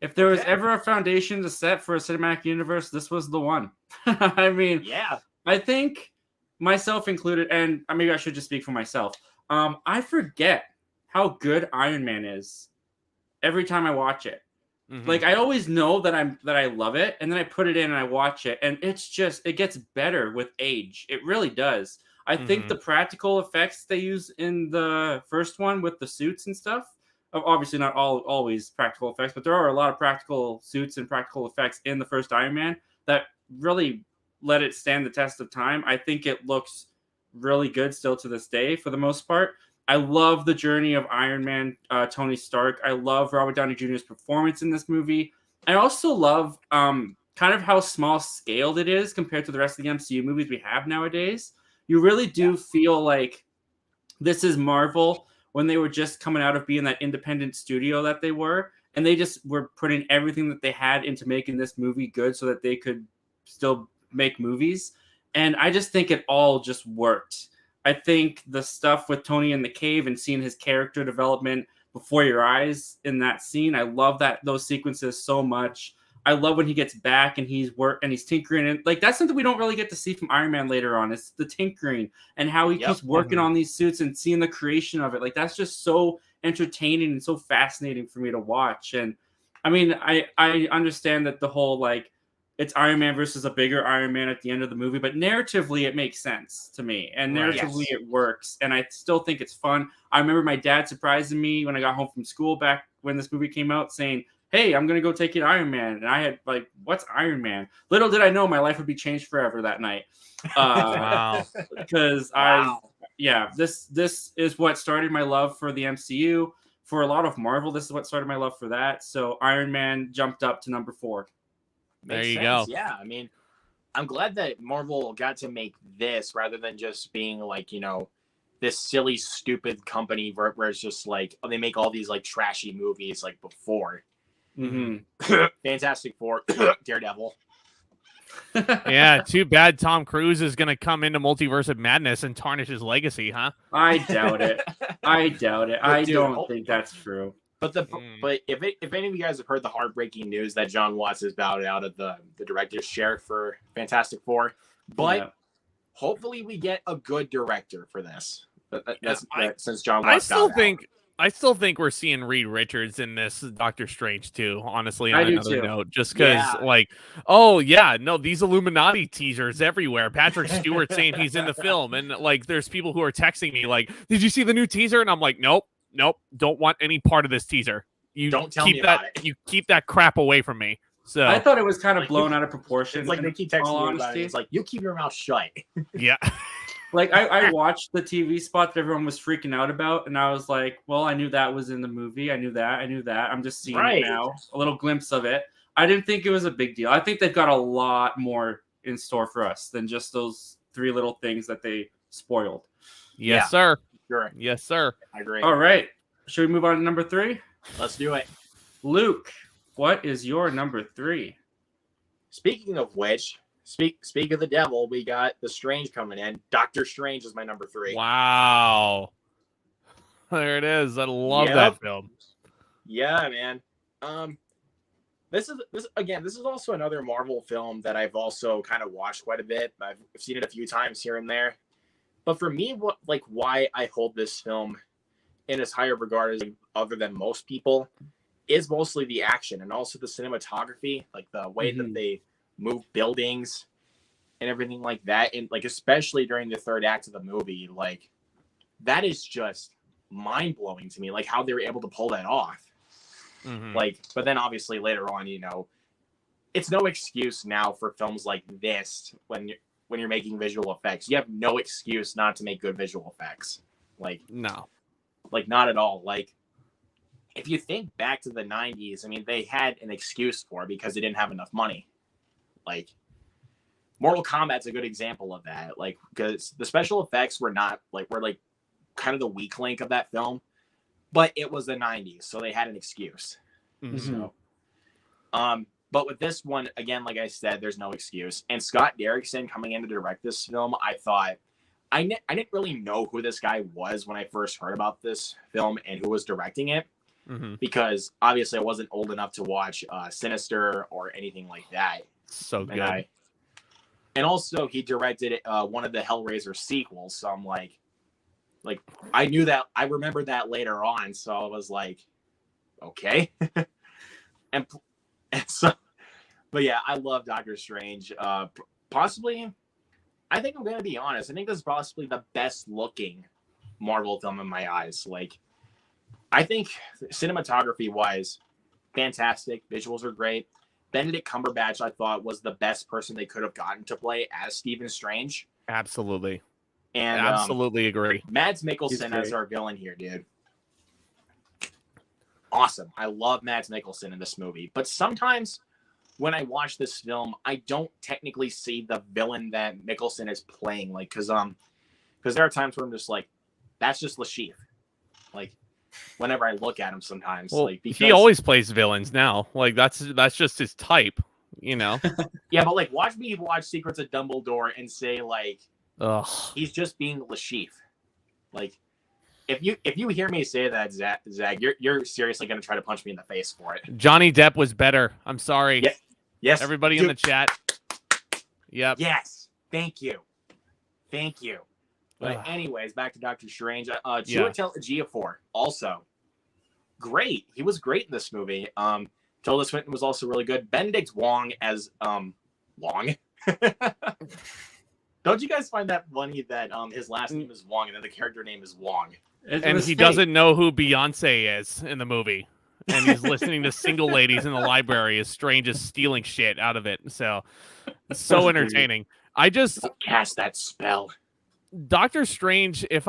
If there was ever a foundation to set for a cinematic universe, this was the one. I mean,
Yeah.
I think myself included, and maybe I should just speak for myself. I forget how good Iron Man is every time I watch it. Like I always know that I love it, and then I put it in and I watch it, and it gets better with age. It really does. I think the practical effects they use in the first one with the suits and stuff, obviously not always practical effects, but there are a lot of practical suits and practical effects in the first Iron Man that really let it stand the test of time. I think it looks really good still to this day for the most part. I love the journey of Iron Man, Tony Stark. I love Robert Downey Jr.'s performance in this movie. I also love kind of how small scaled it is compared to the rest of the MCU movies we have nowadays. You really do feel like this is Marvel when they were just coming out of being that independent studio that they were. And they just were putting everything that they had into making this movie good so that they could still make movies. And I just think it all just worked. I think the stuff with Tony in the cave and seeing his character development before your eyes in that scene, I love those sequences so much. I love when he gets back and he's tinkering, and like that's something we don't really get to see from Iron Man later on. It's the tinkering and how he keeps working on these suits and seeing the creation of it. Like that's just so entertaining and so fascinating for me to watch. And I mean, I understand that the whole like it's Iron Man versus a bigger Iron Man at the end of the movie, but narratively it makes sense to me, and narratively it works, and I still think it's fun. I remember my dad surprising me when I got home from school back when this movie came out, saying, "Hey, I'm gonna go take you to Iron Man," and I had like, "What's Iron Man?" Little did I know my life would be changed forever that night, because this is what started my love for the MCU. For a lot of Marvel, this is what started my love for that. So Iron Man jumped up to number 4.
There you go.
Yeah, I mean, I'm glad that Marvel got to make this rather than just being like, this silly, stupid company where it's just like, they make all these like trashy movies like before. Fantastic Four, Daredevil.
Yeah, too bad Tom Cruise is going to come into Multiverse of Madness and tarnish his legacy, huh?
I doubt it. I don't think that's true.
But if any of you guys have heard the heartbreaking news that John Watts has bowed out of the director's chair for Fantastic Four, but hopefully we get a good director for this. Since John Watts
I still think we're seeing Reed Richards in this Doctor Strange too, honestly, on
I do
another
too.
note. Just because, these Illuminati teasers everywhere. Patrick Stewart saying he's in the film, and like there's people who are texting me like, "Did you see the new teaser?" And I'm like, Nope, don't want any part of this teaser. You
don't tell me about it.
You keep that crap away from me. So
I thought it was kind of blown out of proportion.
It's like they keep texting me about it. It's like, you keep your mouth shut.
Yeah.
Like I watched the TV spot that everyone was freaking out about, and I was like, well, I knew that was in the movie. I knew that. I'm just seeing it now. A little glimpse of it. I didn't think it was a big deal. I think they've got a lot more in store for us than just those 3 little things that they spoiled.
Yes, sir.
Sure.
Yes, sir.
I agree.
All right. Should we move on to number 3?
Let's do it.
Luke, what is your number 3?
Speaking of which, speak of the devil, we got The Strange coming in. Doctor Strange is my number 3.
Wow. There it is. I love that film.
Yeah, man. This is also another Marvel film that I've also kind of watched quite a bit. I've seen it a few times here and there. But for me, why I hold this film in as high a regard as other than most people is mostly the action and also the cinematography, like the way that they move buildings and everything like that. And like, especially during the third act of the movie, like that is just mind blowing to me, like how they were able to pull that off. Like, but then obviously later on, it's no excuse now for films like this when you're making visual effects. You have no excuse not to make good visual effects. Like,
no,
like not at all. Like, if you think back to the 90s, I mean, they had an excuse for it because they didn't have enough money. Like, Mortal Kombat's a good example of that. Like, because the special effects were kind of the weak link of that film, but it was the 90s, so they had an excuse. So, but with this one, again, like I said, there's no excuse. And Scott Derrickson coming in to direct this film, I thought I didn't really know who this guy was when I first heard about this film and who was directing it, because obviously I wasn't old enough to watch Sinister or anything like that.
So good.
And also he directed one of the Hellraiser sequels. So I'm like I knew that. I remembered that later on. So I was like, okay. and so, but yeah, I love Doctor Strange. Possibly, I think I'm going to be honest. I think this is possibly the best looking Marvel film in my eyes. Like, I think cinematography wise, fantastic. Visuals are great. Benedict Cumberbatch, I thought, was the best person they could have gotten to play as Stephen Strange.
Absolutely.
And
absolutely agree.
Mads Mikkelsen as our villain here, dude. Awesome. I love Mads Mikkelsen in this movie. But sometimes when I watch this film, I don't technically see the villain that Mikkelsen is playing. Like, because there are times where I'm just like, that's just Lashif. Like, whenever I look at him sometimes.
Well,
like, because
he always plays villains now. Like, that's just his type, you know?
Yeah, but like, watch me watch Secrets of Dumbledore and say, like,
ugh,
he's just being Lashif. Like, if you hear me say that, Zach, you're seriously gonna try to punch me in the face for it.
Johnny Depp was better. I'm sorry.
Yeah. Yes.
Everybody in the chat. Yep.
Yes. Thank you. But anyways, back to Doctor Strange. Chiwetel Ejiofor, also great. He was great in this movie. Tilda Swinton was also really good. Benedict Wong as Wong. Don't you guys find that funny that his last name is Wong and then the character name is Wong?
And he doesn't know who Beyonce is in the movie. And he's listening to single ladies in the library as Strange is stealing shit out of it. So it's so entertaining. Don't
cast that spell.
Doctor Strange, if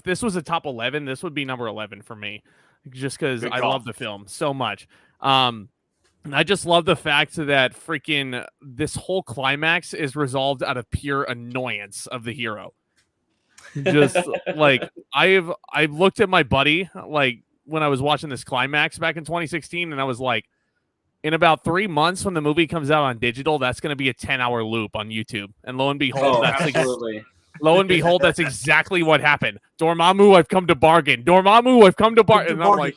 this was a top 11, this would be number 11 for me. Just because I love the film so much. I just love the fact that freaking this whole climax is resolved out of pure annoyance of the hero. Just like I've looked at my buddy like when I was watching this climax back in 2016, and I was like, in about 3 months when the movie comes out on digital, that's going to be a 10-hour loop on YouTube. And lo and behold, that's exactly what happened. Dormammu, I've come to bargain. Dormammu, I've come to bargain. And I'm like,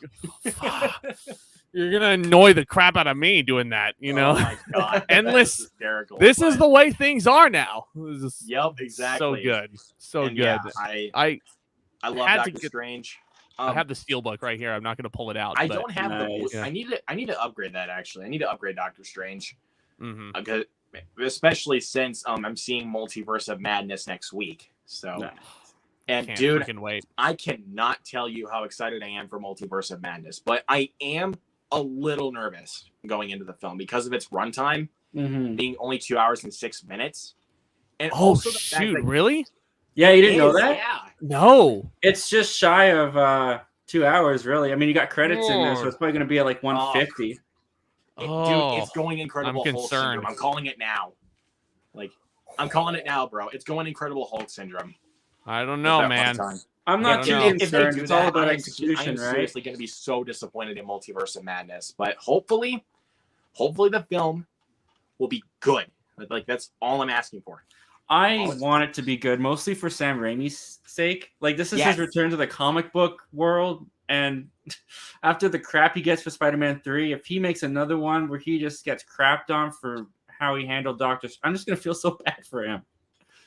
you're going to annoy the crap out of me doing that, you know?
Oh my God.
Endless. This is the way things are now.
Yep, exactly.
So good. So
and
good.
Yeah, I love Doctor Strange.
I have the Steelbook right here. I'm not going to pull it out.
I don't have the. Yeah. I need to upgrade that. Actually, I need to upgrade Doctor Strange, especially since I'm seeing Multiverse of Madness next week. So, and dude,
wait.
I cannot tell you how excited I am for Multiverse of Madness, but I am a little nervous going into the film because of its runtime being only 2 hours and 6 minutes. And also the fact that,
really?
Yeah, you didn't know that?
Yeah.
No.
It's just shy of 2 hours, really. I mean, you got credits in there, so it's probably going to be at like 150.
Dude, it's going Incredible Hulk syndrome. I'm calling it now. Like, I'm calling it now, bro. It's going Incredible Hulk syndrome.
I don't know, man.
I'm not too concerned. It's all about execution,
I'm seriously going to be so disappointed in Multiverse of Madness. But hopefully the film will be good. Like, that's all I'm asking for.
I want it to be good, mostly for Sam Raimi's sake. Like, this is his return to the comic book world, and after the crap he gets for Spider-Man 3, if he makes another one where he just gets crapped on for how he handled Doctor, I'm just gonna feel so bad for him.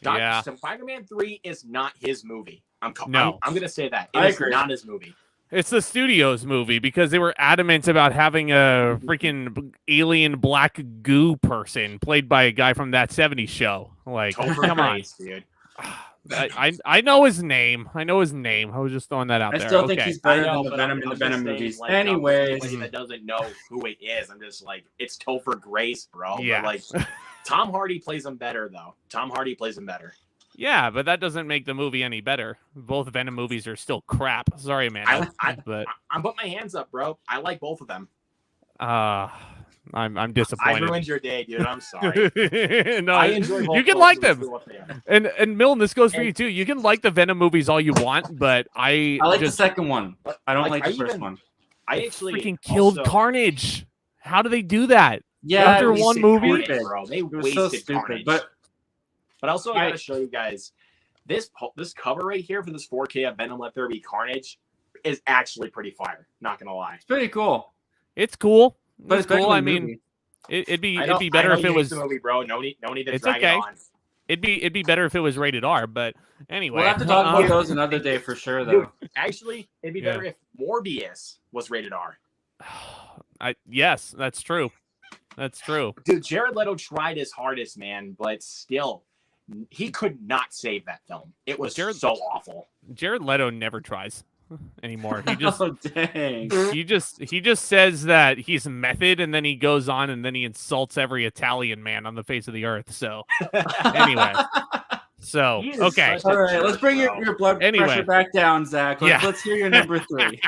Spider-Man 3 is not his movie. I'm gonna say that it is not his movie.
It's the studio's movie because they were adamant about having a freaking alien black goo person played by a guy from That 70s Show. Like, come on,
dude.
I know his name. I was just throwing that out there.
I still think he's better than the Venom in the Venom movies.
Like,
anyways,
that doesn't know who it is. I'm just like, it's Topher Grace, bro.
Yeah.
But like, Tom Hardy plays him better, though.
Yeah, but that doesn't make the movie any better. Both Venom movies are still crap. Sorry, man.
But I'm putting my hands up, bro. I like both of them.
I'm disappointed.
I ruined your day, dude. I'm sorry.
No,
I enjoy both.
You can like them. And Milne, this goes for you too. You can like the Venom movies all you want, but I
like the second one. I don't like the first one.
I actually
freaking killed Carnage. How do they do that?
Yeah,
after one movie,
bro. They wasted Carnage. But also, I gotta show you guys. this cover right here for this 4K of Venom Let There Be Carnage is actually pretty fire. Not gonna lie.
It's pretty cool.
It's cool.
But
It's cool. I
movie.
mean, it'd be better if it was.
The movie, bro. No need to
It's
drag
okay.
it on.
It'd be better if it was rated R. But anyway,
We'll have to talk about those another day for sure, though.
Dude, actually, it'd be better if Morbius was rated R.
Yes, that's true. That's true.
Dude, Jared Leto tried his hardest, man, but still, he could not save that film. It was so awful.
Jared Leto never tries anymore. He just
Oh, dang.
he just says that he's method, and then he goes on and then he insults every Italian man on the face of the earth. So anyway. So okay.
All right, let's bring your blood pressure back down, Zach. Let's hear your number 3.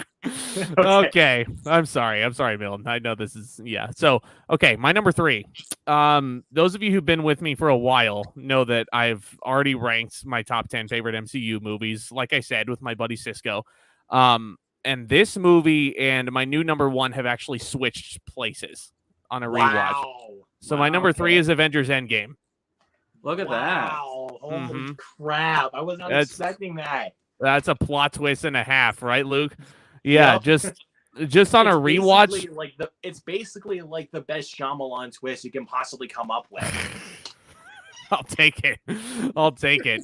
Okay. I'm sorry, Milne. I know this is So okay, my number 3. Those of you who've been with me for a while know that I've already ranked my top 10 favorite MCU movies, like I said, with my buddy Cisco. And this movie and my new number 1 have actually switched places on a rewatch. So my number 3 is Avengers Endgame.
Look at that.
Holy crap. I was not expecting that.
That's a plot twist and a half, right, Luke? Yeah, just on a rewatch.
It's basically like the best Shyamalan twist you can possibly come up with.
I'll take it.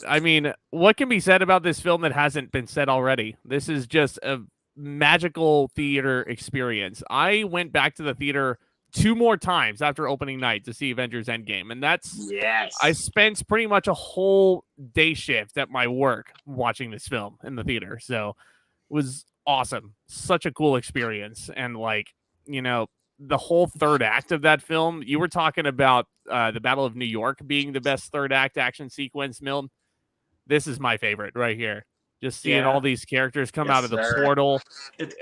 I mean, what can be said about this film that hasn't been said already? This is just a magical theater experience. I went back to the theater 2 more times after opening night to see Avengers Endgame. And I spent pretty much a whole day shift at my work watching this film in the theater. So it was awesome. Such a cool experience. And the whole third act of that film, you were talking about the Battle of New York being the best third act action sequence, Milne. This is my favorite right here. Just seeing all these characters come out of the portal.
It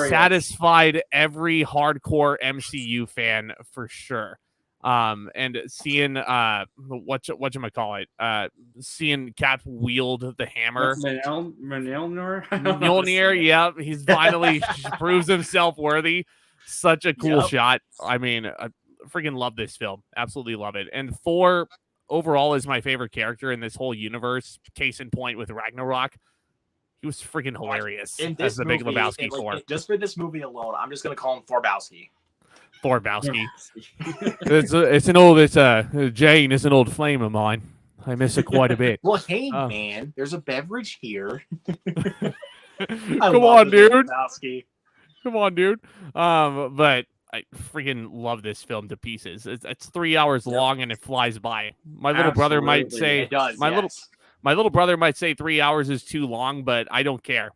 satisfied every hardcore MCU fan for sure. And seeing whatchamacallit, seeing Cap wield the hammer. Mjolnir, yeah, he's finally proves himself worthy. Such a cool shot. I mean, I freaking love this film. Absolutely love it. And Thor overall is my favorite character in this whole universe. Case in point with Ragnarok. He was freaking hilarious as the Big Lebowski Thor.
Just for this movie alone, I'm just going to call him Thorbowski.
Thorbowski. Jane is an old flame of mine. I miss it quite a bit.
Well, hey, man, there's a beverage here.
Come on, dude. But I freaking love this film to pieces. It's 3 hours long and it flies by. My little brother might say
it does,
my little brother might say 3 hours is too long, but I don't care.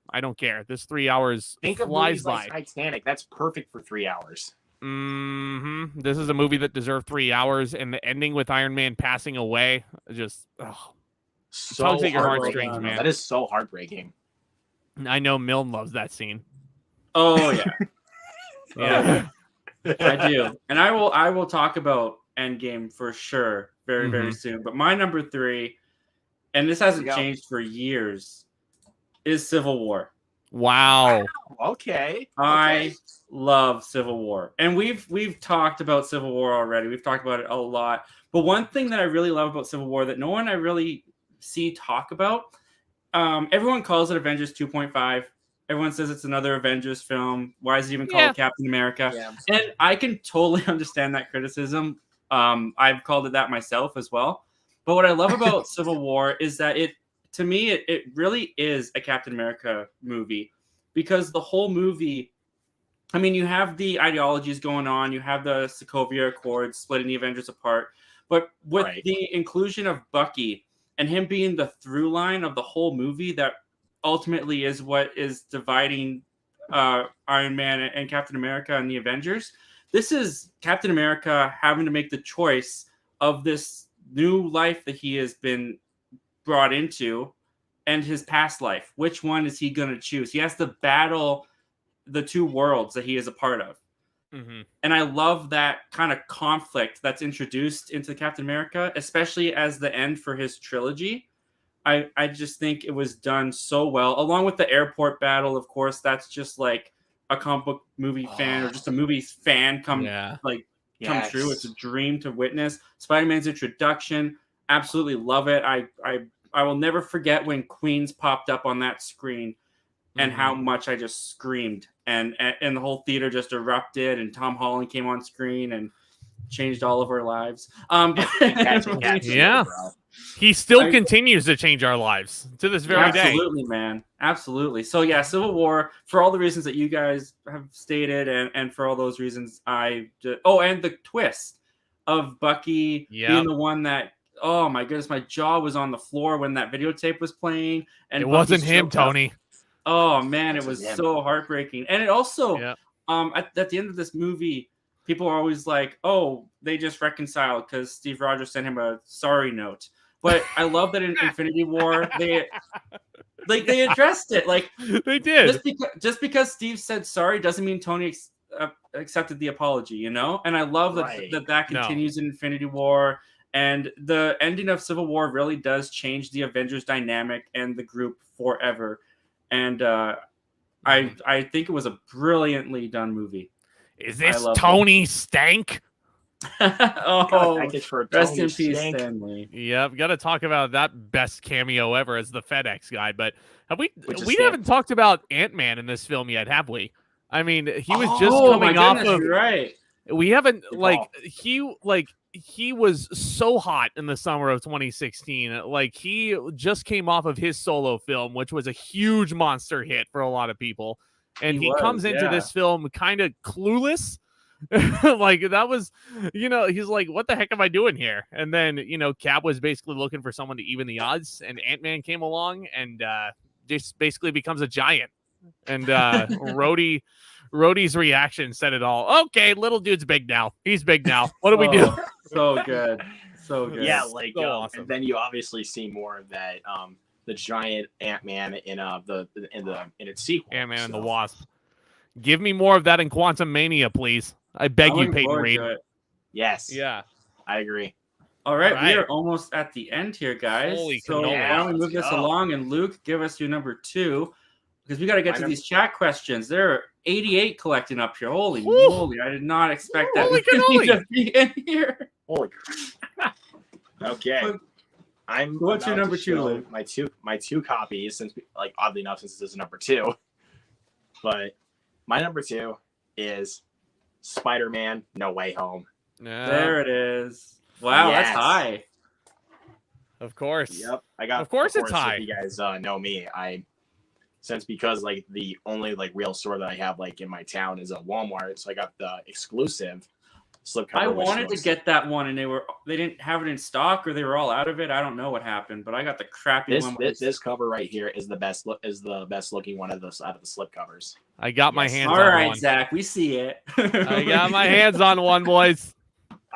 This 3 hours flies by.
Like Titanic. That's perfect for 3 hours.
This is a movie that deserved 3 hours, and the ending with Iron Man passing away just
so
at your heartstrings, man.
That is so heartbreaking.
I know Milne loves that scene.
Oh yeah.
Yeah.
I do. And I will talk about Endgame for sure very, very soon. But my number 3, and this hasn't changed for years, is Civil War.
Wow.
Okay.
I love Civil War. And we've talked about Civil War already. We've talked about it a lot. But one thing that I really love about Civil War that no one I really see talk about, everyone calls it Avengers 2.5. Everyone says it's another Avengers film. Why is it even called Captain America? Yeah. And I can totally understand that criticism. I've called it that myself as well. But what I love about Civil War is that it really is a Captain America movie, because the whole movie, I mean, you have the ideologies going on. You have the Sokovia Accords splitting the Avengers apart. But with the inclusion of Bucky and him being the through line of the whole movie that ultimately is what is dividing Iron Man and Captain America and the Avengers. This is Captain America having to make the choice of this new life that he has been brought into and his past life. Which one is he going to choose? He has to battle the two worlds that he is a part of. Mm-hmm. And I love that kind of conflict that's introduced into Captain America, especially as the end for his trilogy. I just think it was done so well, along with the airport battle. Of course, that's just like a comic book movie fan or just a movie fan come true. It's a dream to witness. Spider-Man's introduction, absolutely love it. I I will never forget when Queens popped up on that screen and how much I just screamed, and the whole theater just erupted, and Tom Holland came on screen and changed all of our lives.
Yeah. He still continues to change our lives to this very day.
Absolutely, man. Absolutely. So yeah, Civil War, for all the reasons that you guys have stated, and for all those reasons, and the twist of Bucky being the one that, oh my goodness, my jaw was on the floor when that videotape was playing. And
it wasn't him, Tony.
Oh man, it was so heartbreaking. And it also, at the end of this movie, people are always like, oh, they just reconciled because Steve Rogers sent him a sorry note. But I love that in Infinity War, they addressed it. Like,
they did.
Just because Steve said sorry doesn't mean Tony accepted the apology, you know? And I love that continues in Infinity War. And the ending of Civil War really does change the Avengers dynamic and the group forever. And I think it was a brilliantly done movie.
Is this Tony Stank?
Rest in peace, Stanley.
Yep, got to talk about that best cameo ever as the FedEx guy. But we haven't talked about Ant-Man in this film yet, have we? I mean, he was just coming off of.
You're right.
We haven't he was so hot in the summer of 2016. Like, he just came off of his solo film, which was a huge monster hit for a lot of people. And he comes into this film kind of clueless. Like, that was, he's like, what the heck am I doing here? And then, Cap was basically looking for someone to even the odds, and Ant-Man came along and just basically becomes a giant. And Rhodey's reaction said it all. Okay, little dude's big now. He's big now. What do we do?
So good. So good.
Yeah,
awesome.
And then you obviously see more of that the giant Ant-Man in its sequel.
Ant-Man and the Wasp. Give me more of that in Quantum Mania, please. I beg you, Peyton Reed.
Yes.
Yeah.
I agree.
All right, we are almost at the end here, guys. Why don't we move this along? And Luke, give us your number 2, because we got to get to these chat questions. There are 88 collecting up here. Holy moly! I did not expect that to be in here.
Holy. Okay.
What's your number 2, Luke?
My two copies, since oddly enough, since this is number 2, but my number 2 is Spider-Man: No Way Home.
There it is. Wow, that's high.
Of course.
Yep.
Of course it's high.
If you guys know me, because the only real store that I have in my town is a Walmart, so I got the exclusive slipcover.
I wanted to get that one, and they didn't have it in stock, or they were all out of it. I don't know what happened, but I got the crappy one.
This cover right here is the best looking one out of the slipcovers.
I got my hands on one.
All right, Zach, we see it.
I got my hands on one, boys.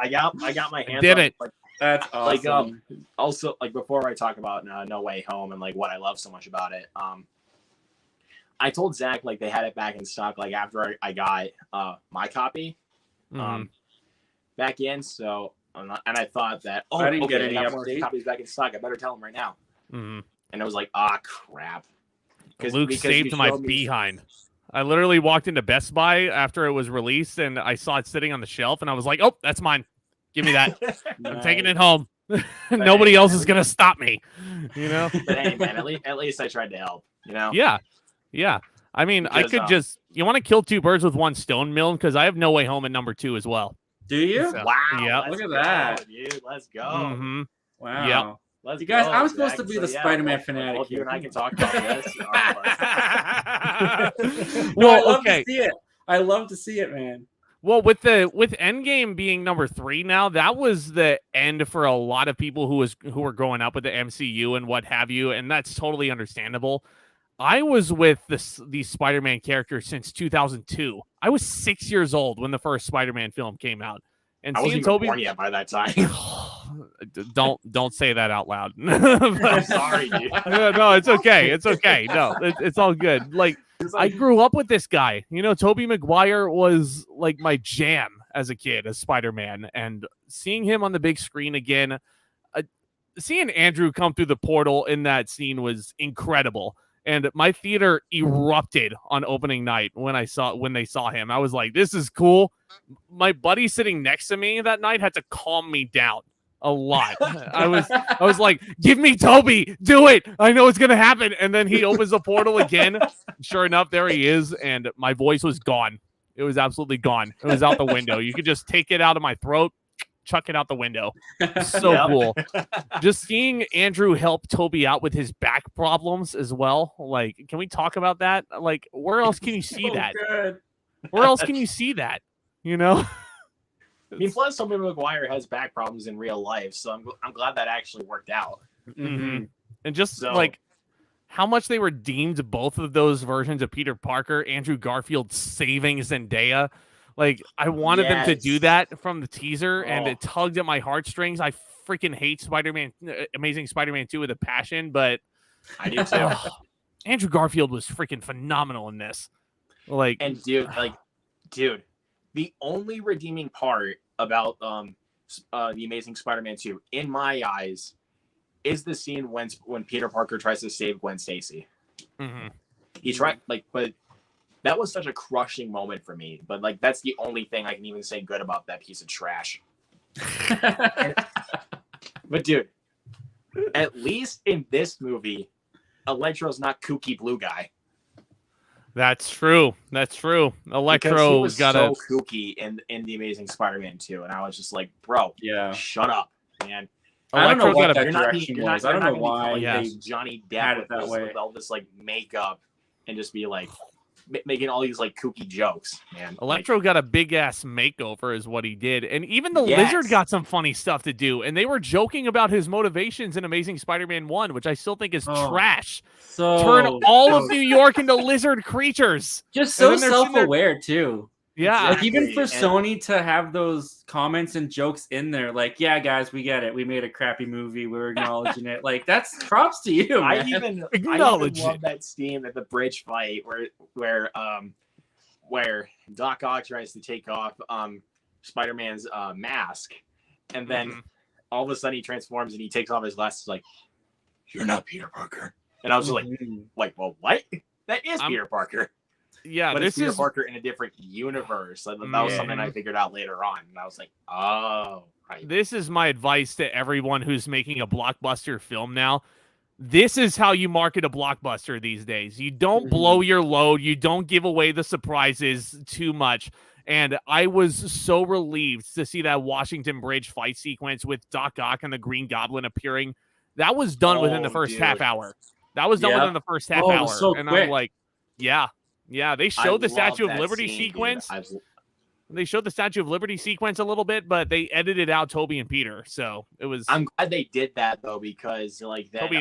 I got my hands
did
on
it.
That's awesome.
Also, before I talk about No Way Home and what I love so much about it, I told Zach they had it back in stock after I got my copy back in. So and I thought that
I didn't get any
more copies back in stock. I better tell him right now.
Mm-hmm.
And it was crap.
Luke saved my behind. I literally walked into Best Buy after it was released, and I saw it sitting on the shelf, and I was like, "Oh, that's mine. Give me that. I'm taking it home. Nobody else is gonna stop me."
But hey, man, at least I tried to help.
Yeah. I mean, because, I could just. You want to kill two birds with one stone, Milne? Because I have No Way Home at number 2 as well.
Do you?
So, wow.
Yeah.
Look at that,
dude. Let's go.
Mm-hmm.
Wow.
Yep.
Let's
you guys,
go,
I'm supposed
Zach.
to be the Spider-Man fanatic.
Both you and I can talk about this.
Well, okay. I love to see it, man.
Well, with Endgame being number 3 now, that was the end for a lot of people who were growing up with the MCU and what have you, and that's totally understandable. I was with these Spider-Man characters since 2002. I was 6 years old when the first Spider-Man film came out, and
I wasn't even born yet by that time.
Don't say that out loud.
I'm sorry, dude.
No, it's okay. It's okay. No, it's all good. I grew up with this guy. Tobey Maguire was my jam as a kid, as Spider-Man, and seeing him on the big screen again, seeing Andrew come through the portal in that scene was incredible. And my theater erupted on opening night when they saw him. I was like, this is cool. My buddy sitting next to me that night had to calm me down a lot. I was like, give me Toby, do it. I know it's gonna happen. And then he opens the portal again. Sure enough, there he is, and my voice was gone. It was absolutely gone. It was out the window. You could just take it out of my throat, chuck it out the window. So cool. Just seeing Andrew help Toby out with his back problems as well. Like, can we talk about that? Like, where else can you see that?
Good.
Where else can you see that? You know?
I mean, plus Tobey Maguire has back problems in real life, so I'm glad that actually worked out.
Mm-hmm. And just like how much they redeemed both of those versions of Peter Parker, Andrew Garfield saving Zendaya. Like, I wanted them to do that from the teaser, and it tugged at my heartstrings. I freaking hate Spider-Man, Amazing Spider-Man 2 with a passion, but
I do too.
Andrew Garfield was freaking phenomenal in this. Like,
and dude, the only redeeming part about the Amazing Spider-Man 2, in my eyes, is the scene when Peter Parker tries to save Gwen Stacy.
Mm-hmm.
He tried, but that was such a crushing moment for me. But like, that's the only thing I can even say good about that piece of trash. But dude, at least in this movie, Electro's not kooky blue guy.
That's true. Electro
was
got
so kooky in the Amazing Spider-Man 2, and I was just like, bro, shut up, man.
I don't know what that
you're not
direction was. I don't know why
Johnny
had
Depp
it that way.
with all this like makeup and just be like making all these like kooky jokes, man.
Electro got a big ass makeover is what he did. And even the Lizard got some funny stuff to do. And they were joking about his motivations in Amazing Spider-Man 1, which I still think is trash.
So
turn all of New York into lizard creatures.
Just so self-aware too.
Yeah.
Like, even for Sony to have those comments and jokes in there, like, yeah, guys, we get it. We made a crappy movie. We're acknowledging it. Like, that's props to you, man.
I even love that scene at the bridge fight where Doc Ock tries to take off Spider-Man's mask, and then all of a sudden he transforms and he takes off his glasses, like, you're not Peter Parker. And I was like, well, what? That is Peter Parker.
Yeah,
but it's Peter Parker in a different universe. Like, that was something I figured out later on, and I was like, oh, right.
This is my advice to everyone who's making a blockbuster film now. This is how you market a blockbuster these days. You don't blow your load. You don't give away the surprises too much. And I was so relieved to see that Washington Bridge fight sequence with Doc Ock and the Green Goblin appearing. That was done within the first half hour. That was done within the first half hour.
So
and
quick.
I'm like, yeah, they showed the Statue of Liberty sequence. They showed the Statue of Liberty sequence a little bit, but they edited out Toby and Peter. So it was.
I'm glad they did that though, because like that,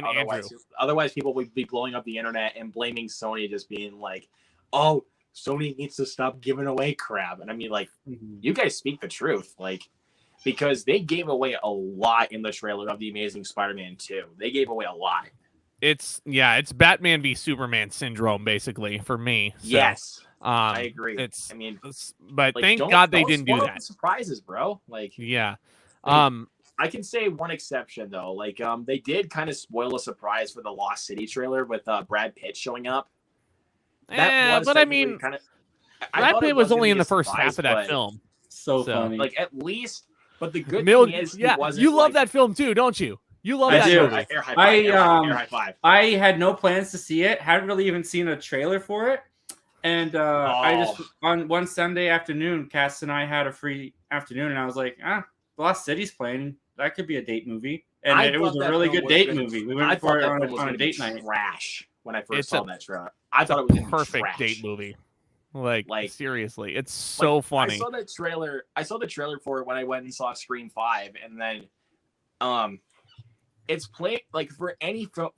otherwise people would be blowing up the internet and blaming Sony, just being like, "Oh, Sony needs to stop giving away crap." And I mean, like, you guys speak the truth, like, because they gave away a lot in the trailer of the Amazing Spider-Man 2. They gave away a lot.
It's Batman v Superman syndrome basically for me. So,
yes, I agree.
But like, thank God they didn't do that.
The surprises, bro. Like,
yeah.
I can say one exception though. Like, they did kind of spoil a surprise for the Lost City trailer with Brad Pitt showing up.
But I mean, Brad Pitt was only in the first half of that film.
So funny.
Like, at least. But the good thing is,
you love that film too, don't you? You love that movie.
Air high five.
I had no plans to see it. Hadn't really even seen a trailer for it. And I just, on one Sunday afternoon, Cass and I had a free afternoon, and I was like, Lost City's playing. That could be a date movie. And it was a really good date movie. We went for it on a date night.
Trash when I first saw that trailer. I thought it was a
perfect date movie. Like seriously, it's so funny.
I saw the trailer for it when I went and saw Scream 5, and then it's played like for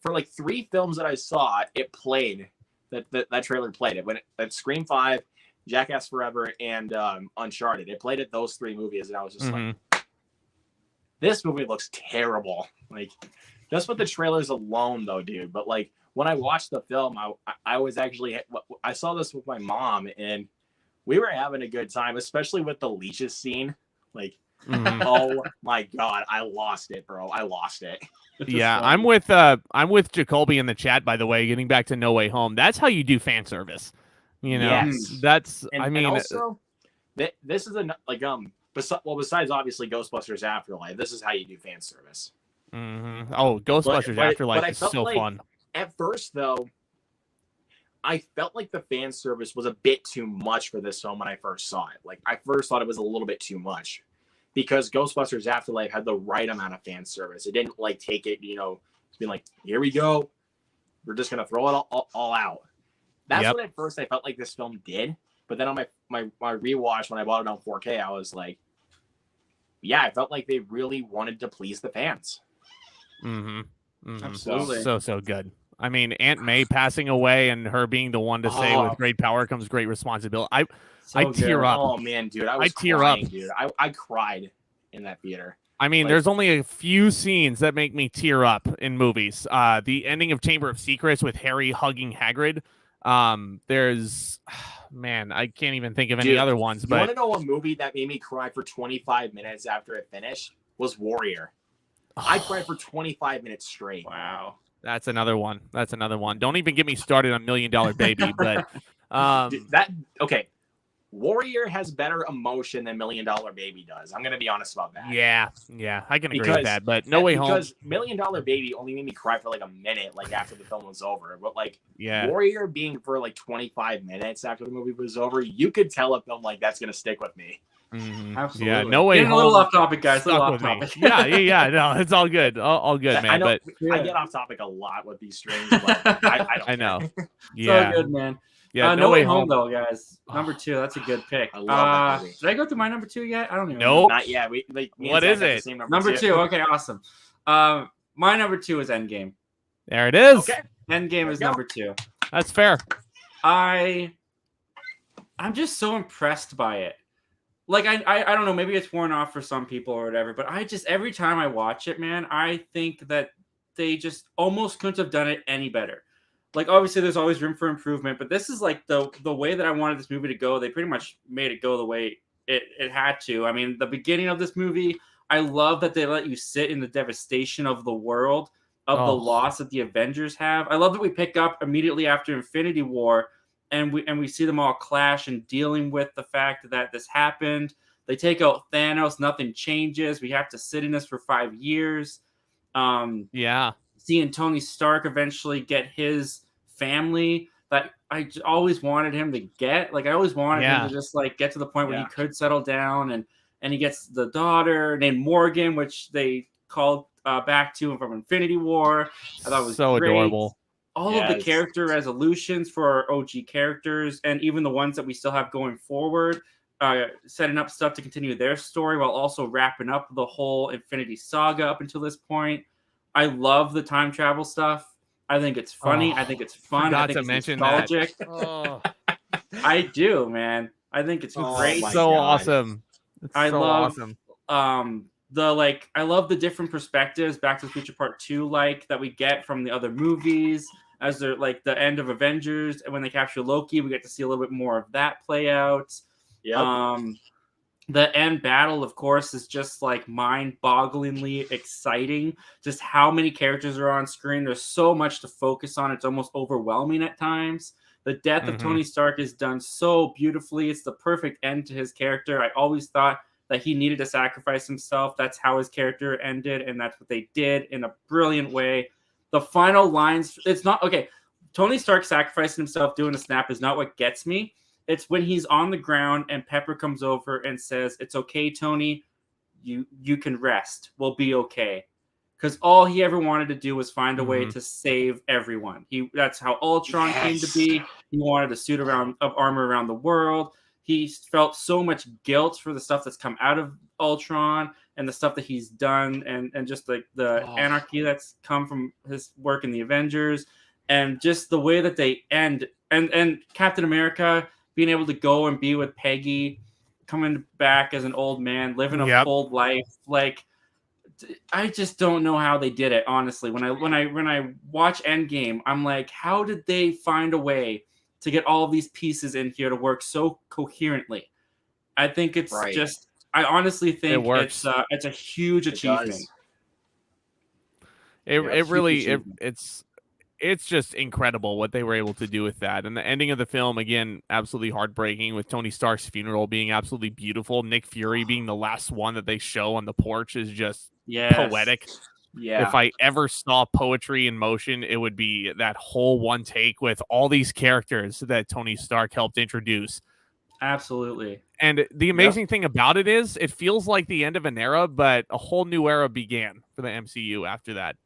like 3 films that I saw, it played that trailer played it when at Scream 5, Jackass Forever, and Uncharted. It played at those 3 movies, and I was just like, this movie looks terrible. Like, just with the trailers alone, though, dude. But like, when I watched the film, I was actually, I saw this with my mom, and we were having a good time, especially with the leashes scene. Like, oh my God, I lost it, bro. I lost it.
Yeah, I'm with Jacoby in the chat, by the way, getting back to No Way Home. That's how you do fan service. You know,
yes.
That's,
and also, this is besides obviously Ghostbusters Afterlife, this is how you do fan service.
Mm-hmm. Oh, Ghostbusters Afterlife is so fun.
At first, though, I felt like the fan service was a bit too much for this film when I first saw it. Like, I first thought it was a little bit too much because Ghostbusters Afterlife had the right amount of fan service. It didn't like take it, being like, here we go, we're just gonna throw it all out. That's what at first I felt like this film did. But then on my rewatch when I bought it on 4K, I was like, yeah, I felt like they really wanted to please the fans.
Mm-hmm. Mm-hmm.
Absolutely.
So good. I mean, Aunt May passing away and her being the one to say, with great power comes great responsibility. I tear up.
Oh, man, dude. I tear crying, up. Dude. I cried in that theater.
I mean, there's only a few scenes that make me tear up in movies. The ending of Chamber of Secrets with Harry hugging Hagrid. There's, man, I can't even think of any other ones. But
you want to know a movie that made me cry for 25 minutes after it finished? Was Warrior. I cried for 25 minutes straight.
Wow.
That's another one. Don't even get me started on $1 Million Baby. But
okay. Warrior has better emotion than $1 Million Baby does. I'm gonna be honest about that.
Yeah, I can agree with that. But No Way Home,
because $1 Million Baby only made me cry for like a minute, like after the film was over. But like Warrior being for like 25 minutes after the movie was over, you could tell a film like that's gonna stick with me.
Mm-hmm.
Absolutely.
Yeah, No Way Home.
A little off topic, guys. A little off topic.
Yeah. No, it's all good. All good, man.
I know,
but
I get off topic a lot with these streams, but I don't.
I know.
Yeah. So good, man.
Yeah,
No Way Home, though, guys. Number 2. That's a good pick.
I love that movie.
Did I go through my number 2 yet? I don't even
know.
Not yet.
What is it?
Number 2. Okay, awesome. My number 2 is Endgame.
There it is.
Okay.
Endgame is number 2.
That's fair.
I'm just so impressed by it. Like, I don't know, maybe it's worn off for some people or whatever, but every time I watch it, man, I think that they just almost couldn't have done it any better. Like, obviously, there's always room for improvement, but this is like the way that I wanted this movie to go. They pretty much made it go the way it had to. I mean, the beginning of this movie, I love that they let you sit in the devastation of the world, of the loss that the Avengers have. I love that we pick up immediately after Infinity War, and we see them all clash and dealing with the fact that this happened. They take out Thanos, nothing changes. We have to sit in this for 5 years. Seeing Tony Stark eventually get his family that I always wanted him to get. Like, I always wanted him to just like get to the point where he could settle down, and he gets the daughter named Morgan, which they called back to him from Infinity War. I thought it was
so
great.
Adorable.
All of the character resolutions for our OG characters, and even the ones that we still have going forward, setting up stuff to continue their story while also wrapping up the whole Infinity Saga up until this point. I love the time travel stuff. I think it's funny. I think it's fun. I think it's nostalgic. I do, man. I think it's great.
So awesome.
I love I love the different perspectives Back to the Future Part 2 that we get from the other movies, as they're like the end of Avengers, and when they capture Loki, we get to see a little bit more of that play out. The end battle, of course, is just like mind-bogglingly exciting. Just how many characters are on screen. There's so much to focus on. It's almost overwhelming at times. The death of Tony Stark is done so beautifully. It's the perfect end to his character. I always thought that he needed to sacrifice himself. That's how his character ended, and that's what they did in a brilliant way. The final lines, it's not, okay, Tony Stark sacrificing himself doing a snap is not what gets me. It's when he's on the ground and Pepper comes over and says, "It's okay, Tony. You can rest. We'll be okay." Because all he ever wanted to do was find a way to save everyone. That's how Ultron came to be. He wanted a suit of armor around the world. He felt so much guilt for the stuff that's come out of Ultron and the stuff that he's done, and just like the anarchy that's come from his work in the Avengers, and just the way that they end, and Captain America being able to go and be with Peggy, coming back as an old man, living a full life. Like, I just don't know how they did it, honestly. When I watch Endgame, I'm like, how did they find a way to get all of these pieces in here to work so coherently? I think it's just, I honestly think it's a huge achievement.
It's it's just incredible what they were able to do with that. And the ending of the film, again, absolutely heartbreaking, with Tony Stark's funeral being absolutely beautiful. Nick Fury being the last one that they show on the porch is just poetic.
Yeah.
If I ever saw poetry in motion, it would be that whole one take with all these characters that Tony Stark helped introduce.
Absolutely.
And the amazing thing about it is it feels like the end of an era, but a whole new era began for the MCU after that.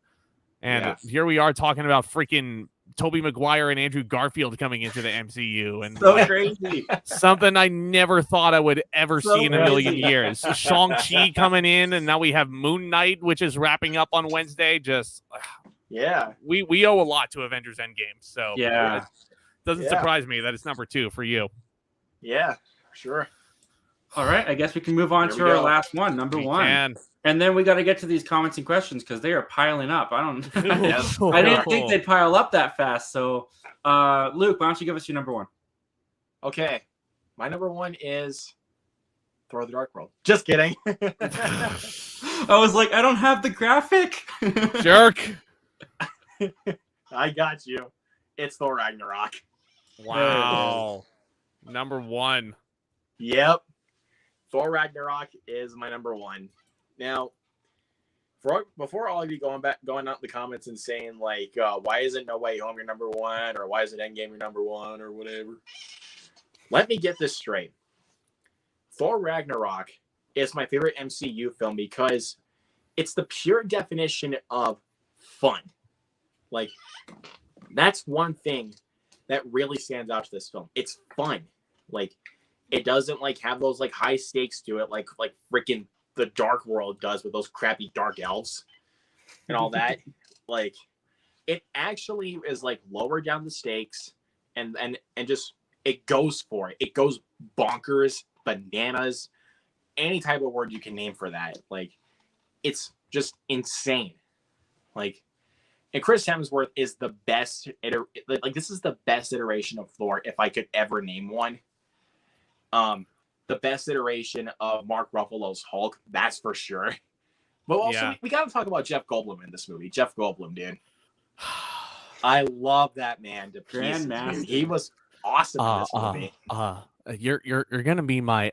And here we are talking about freaking Tobey Maguire and Andrew Garfield coming into the MCU. And
so crazy.
Something I never thought I would ever see in a million years. Shang-Chi coming in, and now we have Moon Knight, which is wrapping up on Wednesday. Just we owe a lot to Avengers Endgame. So it doesn't surprise me that it's number 2 for you.
Yeah, sure.
All right, I guess we can move on to our last one, number 1. And then we got to get to these comments and questions because they are piling up. I didn't think they'd pile up that fast. So, Luke, why don't you give us your number 1?
Okay, my number 1 is Thor: The Dark World. Just kidding.
I was like, I don't have the graphic.
Jerk.
I got you. It's Thor Ragnarok.
Wow. Number 1.
Yep. Thor Ragnarok is my number 1. Now, before all of you going out in the comments and saying like, why isn't No Way Home your number 1, or why isn't Endgame your number 1, or whatever, let me get this straight. Thor Ragnarok is my favorite MCU film because it's the pure definition of fun. Like, that's one thing that really stands out to this film. It's fun. Like, it doesn't like have those like high stakes to it, like freaking The Dark World does with those crappy dark elves and all that. Like, it actually is like lower down the stakes and just it goes for it. It goes bonkers, bananas, any type of word you can name for that. Like, it's just insane. Like, and Chris Hemsworth is the best. Like, this is the best iteration of Thor if I could ever name one. The best iteration of Mark Ruffalo's Hulk, that's for sure. But also, we got to talk about Jeff Goldblum in this movie. Jeff Goldblum, dude. I love that man to pieces. He was awesome in this movie.
You're gonna be my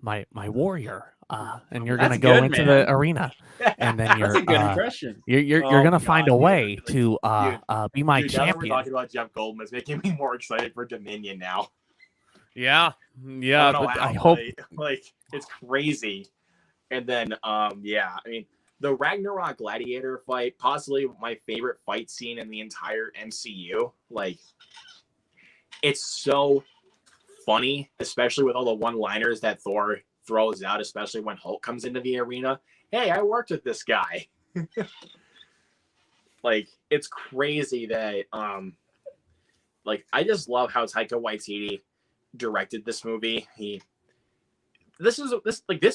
my warrior. And you're gonna go into the arena, and then you're
that's a good impression.
You're gonna find a way to be my champion.
Now that we're talking about Jeff Goldblum, it's making me more excited for Dominion now.
Yeah.
But I hope like it's crazy. And then I mean, the Ragnarok gladiator fight, possibly my favorite fight scene in the entire MCU. Like, it's so funny, especially with all the one-liners that Thor throws out, especially when Hulk comes into the arena. Hey, I worked with this guy. Like, it's crazy that like, I just love how Taika Waititi directed this movie. This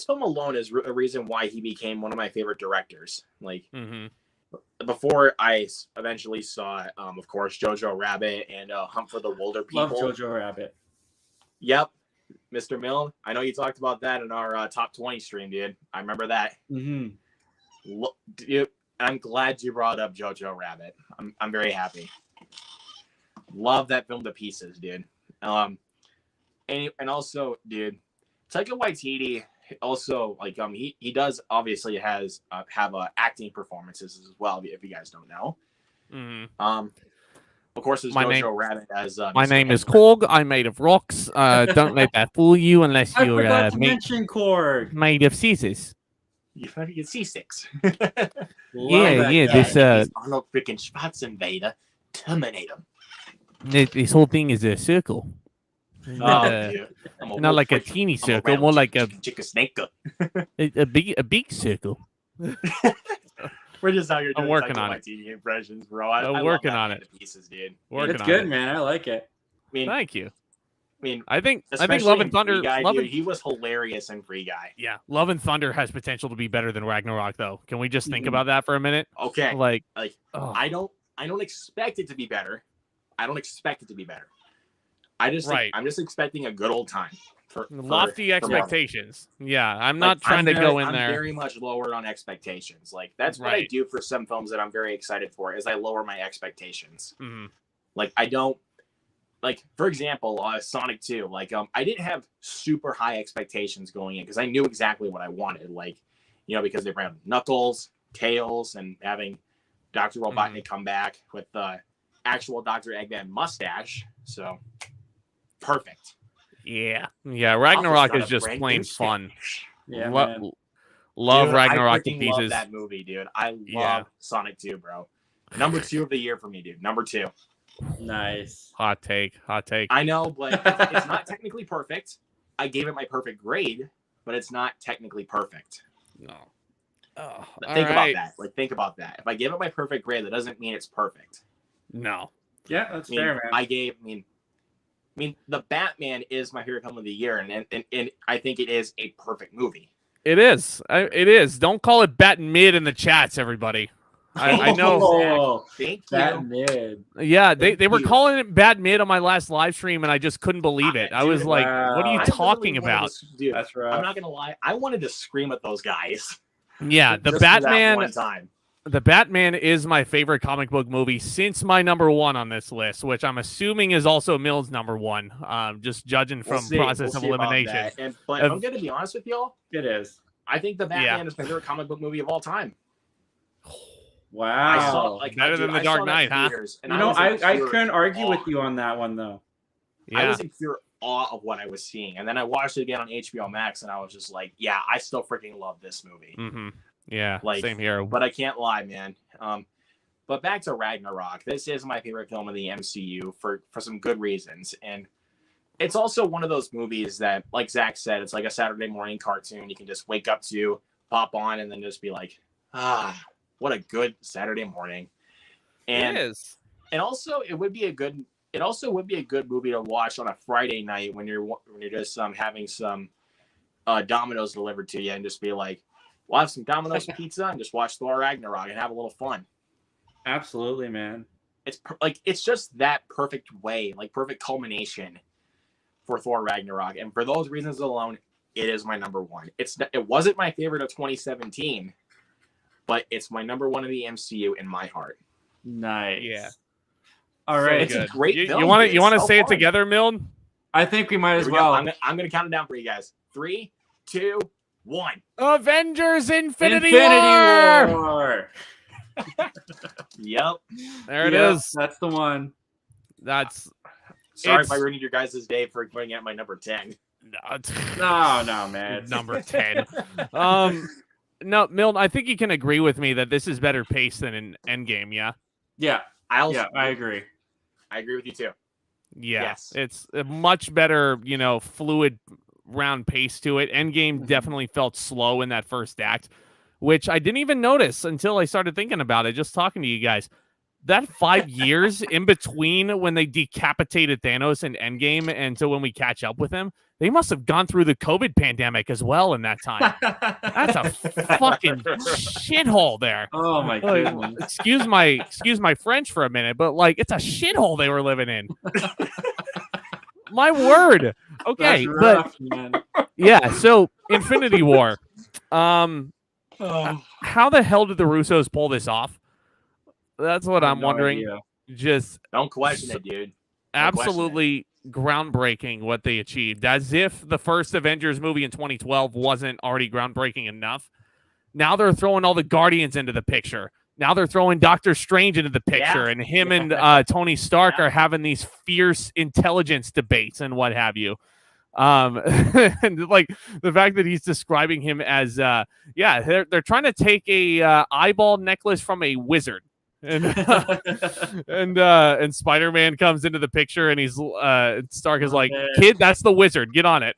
film alone is a reason why he became one of my favorite directors. Like, before I eventually saw of course, Jojo Rabbit and Hunt for the Wilder People.
Love Jojo Rabbit.
Yep. Mr. Milne, I know you talked about that in our top 20 stream, dude. I remember that. Dude, I'm glad you brought up Jojo Rabbit. I'm very happy. Love that film to pieces, dude. And also, dude, Taika Waititi also, like, he does obviously have acting performances as well, if you guys don't know. Of course, there's Jojo Rabbit as
my name is Korg. I'm made of rocks. Don't let that fool you unless you're
mention Korg.
Made of scissors.
You fucking C6.
This
Arnold freaking Schwarzenegger, terminate him.
This whole thing is a circle. Not like a teeny circle, more like a
snake.
a big circle.
We're just out here doing
working on it.
Impressions, bro. I'm
working on it.
Pieces, dude.
It's good, man. I like it.
I mean,
thank you.
I mean,
I think Love and Thunder.
He was hilarious in Free Guy.
Yeah, Love and Thunder has potential to be better than Ragnarok, though. Can we just think about that for a minute?
Okay.
Like,
I don't expect it to be better. I'm just expecting a good old time.
Lofty expectations. Yeah, I'm
Like,
not trying to go in
I'm
there.
very much lower on expectations. Like that's what I
Right.
do for some films that I'm very excited for. Is I lower my expectations.
Mhm.
Like I don't. Like for example, Sonic 2. Like I didn't have super high expectations going in because I knew exactly what I wanted. Like because they ran Knuckles, Tails, and having Dr. Robotnik come back with the actual Dr. Eggman mustache. So perfect.
Yeah. Ragnarok is just
brand
plain
new
fun.
Yeah, man.
Love
Dude,
Ragnarok
I
to
freaking
pieces.
love that movie, dude. I love
Yeah.
Sonic 2, bro. Number 2 of the year for me, dude. Number 2.
Nice.
Hot take.
I know, but it's not technically perfect. I gave it my perfect grade, but it's not technically perfect.
No.
Think about that. Like, think about that. If I give it my perfect grade, that doesn't mean it's perfect.
No.
Yeah, that's fair, man.
I mean, the Batman is my favorite film of the year, and I think it is a perfect movie.
It is. It is. Don't call it bat mid in the chats, everybody. I know.
Oh,
Thank
that
you.
mid.
Yeah, they were
you.
calling it bad mid on my last live stream, and I just couldn't believe it. I was like, "What are you
wow.
talking
I literally
about?"
wanted to- dude,
That's right.
I'm not gonna lie. I wanted to scream at those guys.
Yeah, the
Just for that
Batman.
one time.
The Batman is my favorite comic book movie since my number one on this list, which I'm assuming is also Milne's number one. Just judging from process of elimination.
But I'm gonna be honest with y'all.
It is.
I think the Batman is my favorite comic book movie of all time.
Wow.
I saw like
Better than The Dark Knight, huh?
And
I couldn't argue with you on that one though.
Yeah.
I was in pure awe of what I was seeing, and then I watched it again on HBO Max, and I was just like, "Yeah, I still freaking love this movie."
Mm-hmm. Yeah,
Like,
same here.
But I can't lie, man. But back to Ragnarok. This is my favorite film of the MCU for some good reasons, and it's also one of those movies that, like Zach said, it's like a Saturday morning cartoon. You can just wake up to, pop on, and then just be like, what a good Saturday morning. And
it is.
And also, it would be a good movie to watch on a Friday night when you're just having some Domino's delivered to you, and just be like, we'll have some Domino's pizza and just watch Thor Ragnarok and have a little fun.
Absolutely, man.
It's just that perfect way, like perfect culmination for Thor Ragnarok, and for those reasons alone, it is my number one. It wasn't my favorite of 2017, but it's my number one of the MCU in my heart.
Nice.
Yeah.
All right.
It's a great film.
You want to
so
say
fun.
it together, Milne?
I think we might as
Here we go.
well.
I'm gonna count it down for you guys. 3, 2, 1.
Avengers Infinity War!
War.
Yep.
There it is.
That's the one.
That's
Sorry if I ruined your guys' day for going at my number 10.
No, man.
Number 10. No, Milne, I think you can agree with me that this is better paced than an Endgame, yeah?
Yeah.
I
agree.
I agree with you too.
Yeah.
Yes.
It's a much better, fluid round pace to it. Endgame definitely felt slow in that first act, which I didn't even notice until I started thinking about it, just talking to you guys. That 5 years in between when they decapitated Thanos in Endgame and so when we catch up with him, they must have gone through the COVID pandemic as well in that time. That's a fucking shithole there.
Oh my goodness.
Excuse my French for a minute, but it's a shithole they were living in. My word. Okay,
That's rough, man.
yeah. So Infinity War. How the hell did the Russos pull this off? That's what I'm wondering.
Idea.
Just
don't question it, dude.
Absolutely groundbreaking what they achieved. As if the first Avengers movie in 2012 wasn't already groundbreaking enough. Now they're throwing all the Guardians into the picture. Now they're throwing Doctor Strange into the picture, and him and Tony Stark are having these fierce intelligence debates and what have you. And the fact that he's describing him as they're trying to take a eyeball necklace from a wizard. And and Spider-Man comes into the picture, and he's Stark is like, "Kid, that's the wizard. Get on it."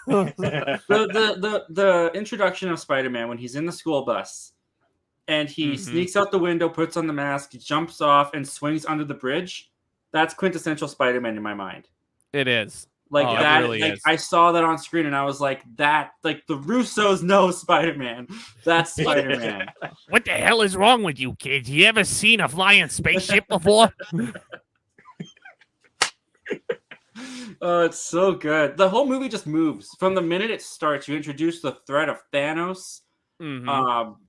the introduction of Spider-Man when he's in the school bus and he sneaks out the window, puts on the mask, jumps off, and swings under the bridge. That's quintessential Spider-Man in my mind.
It is.
That
really is.
I saw that on screen and I was like, the Russos know Spider-Man. That's Spider-Man.
What the hell is wrong with you kids? You ever seen a flying spaceship before?
Oh, it's so good. The whole movie just moves from the minute it starts. You introduce the threat of Thanos.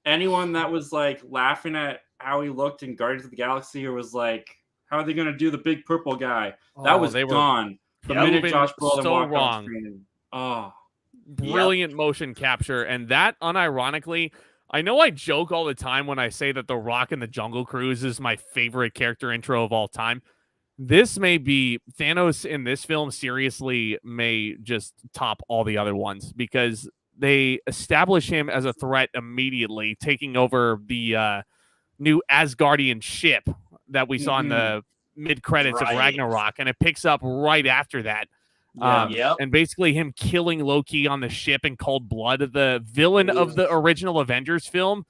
Anyone that was like laughing at how he looked in Guardians of the Galaxy or was like, how are they going to do the big purple guy? That was gone. The minute Josh Brolin walked on screen. Oh,
brilliant motion capture. And that, unironically, I know I joke all the time when I say that The Rock and the Jungle Cruise is my favorite character intro of all time. This may be Thanos in this film, seriously, may just top all the other ones because they establish him as a threat immediately, taking over the new Asgardian ship that we saw in the mid-credits of Ragnarok, and it picks up right after that. And basically him killing Loki on the ship in cold blood, the villain of the original Avengers film.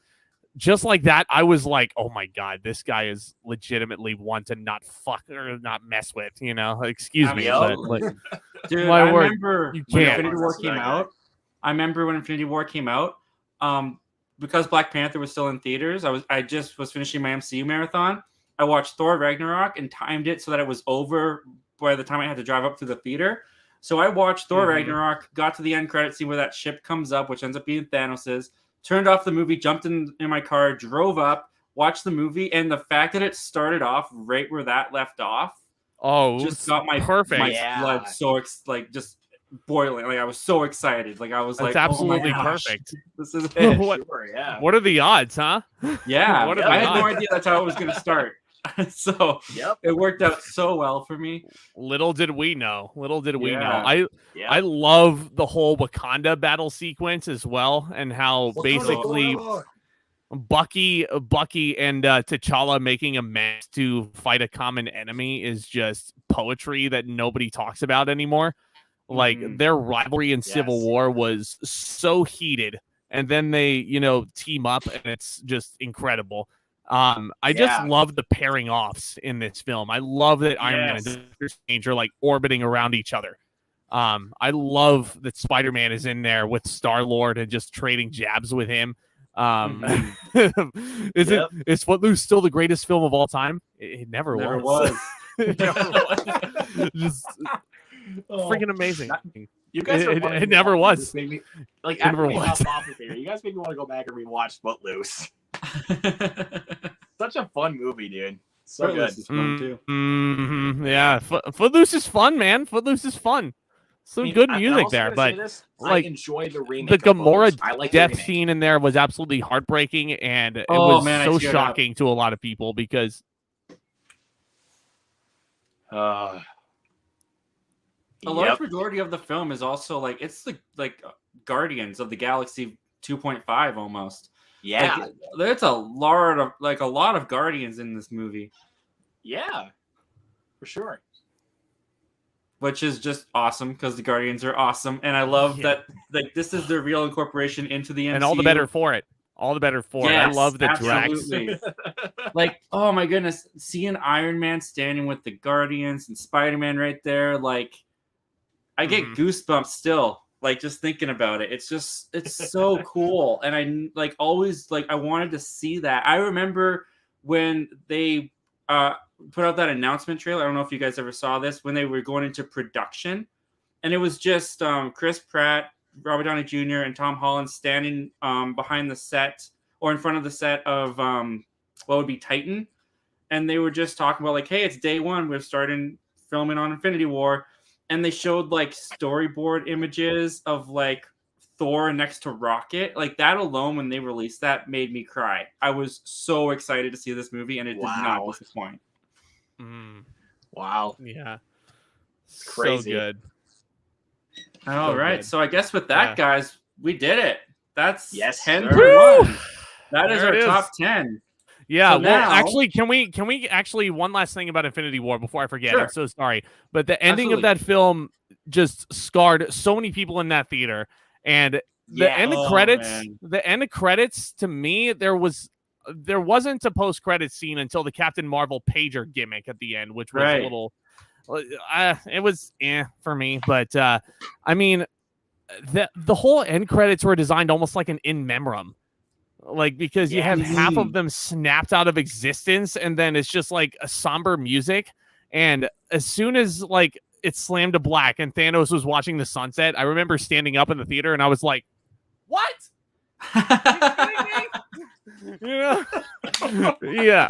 Just like that, I was like, oh my God, this guy is legitimately one to not fuck or not mess with, you know? Excuse me. But, like,
dude, I remember when Infinity War came out. Because Black Panther was still in theaters, I just was finishing my MCU marathon. I watched Thor Ragnarok and timed it so that it was over by the time I had to drive up to the theater. So I watched Thor Ragnarok, got to the end credit scene where that ship comes up, which ends up being Thanos's, turned off the movie, jumped in my car, drove up, watched the movie, and the fact that it started off right where that left off just got my blood so just boiling. Like I was so excited. Like I was
That's absolutely perfect.
This is it.
What are the odds, huh?
Yeah. I had no idea that's how it was going to start. So it worked out so well for me.
Little did we know. I love the whole Wakanda battle sequence as well, and how basically Bucky and T'Challa making a mess to fight a common enemy is just poetry that nobody talks about anymore. Like their rivalry in Civil War was so heated, and then they, team up, and it's just incredible. I just love the pairing offs in this film. I love that Iron Man and Doctor Strange are like orbiting around each other. I love that Spider-Man is in there with Star-Lord and just trading jabs with him. Is Footloose still the greatest film of all time? It never was. It never was. Just freaking amazing.
You guys
it never was.
You guys made me want to go back and rewatch Footloose. Such a fun movie, dude. So
Footloose
good.
is fun too.
Yeah, Footloose is fun, man. Footloose is fun. Some good music there, but
I enjoy the remake.
The Gamora death scene in there was absolutely heartbreaking, and it was so shocking to a lot of people because.
A large majority of the film is also it's like Guardians of the Galaxy 2.5 almost.
Yeah,
there's a lot of Guardians in this movie.
Yeah, for sure.
Which is just awesome because the Guardians are awesome, and I love that this is their real incorporation into the MCU.
And all the better for it. All the better for it. I love the
absolutely. Oh my goodness, seeing Iron Man standing with the Guardians and Spider-Man right there, I get goosebumps still. Just thinking about it, it's so cool, and I always I wanted to see that. I remember when they put out that announcement trailer. I don't know if you guys ever saw this when they were going into production, and it was just Chris Pratt, Robert Downey Jr., and Tom Holland standing behind the set or in front of the set of what would be Titan, and they were just talking about hey, it's day one, we're starting filming on Infinity War. And they showed storyboard images of Thor next to Rocket. That alone, when they released that, made me cry. I was so excited to see this movie, and it did not disappoint.
Wow.
Yeah.
It's crazy.
So good.
All right. So I guess with that, guys, we did it. That's 10
to
1. That is our top 10.
Yeah, so actually, can we actually one last thing about Infinity War before I forget? Sure. I'm so sorry, but the ending of that film just scarred so many people in that theater. And the end of credits, to me, there wasn't a post credit scene until the Captain Marvel pager gimmick at the end, which was a little, it was for me. But I mean, the whole end credits were designed almost like an in memoriam. Because you have half of them snapped out of existence, and then it's just a somber music. And as soon as it slammed to black and Thanos was watching the sunset, I remember standing up in the theater and I was like, "What? You know? Yeah,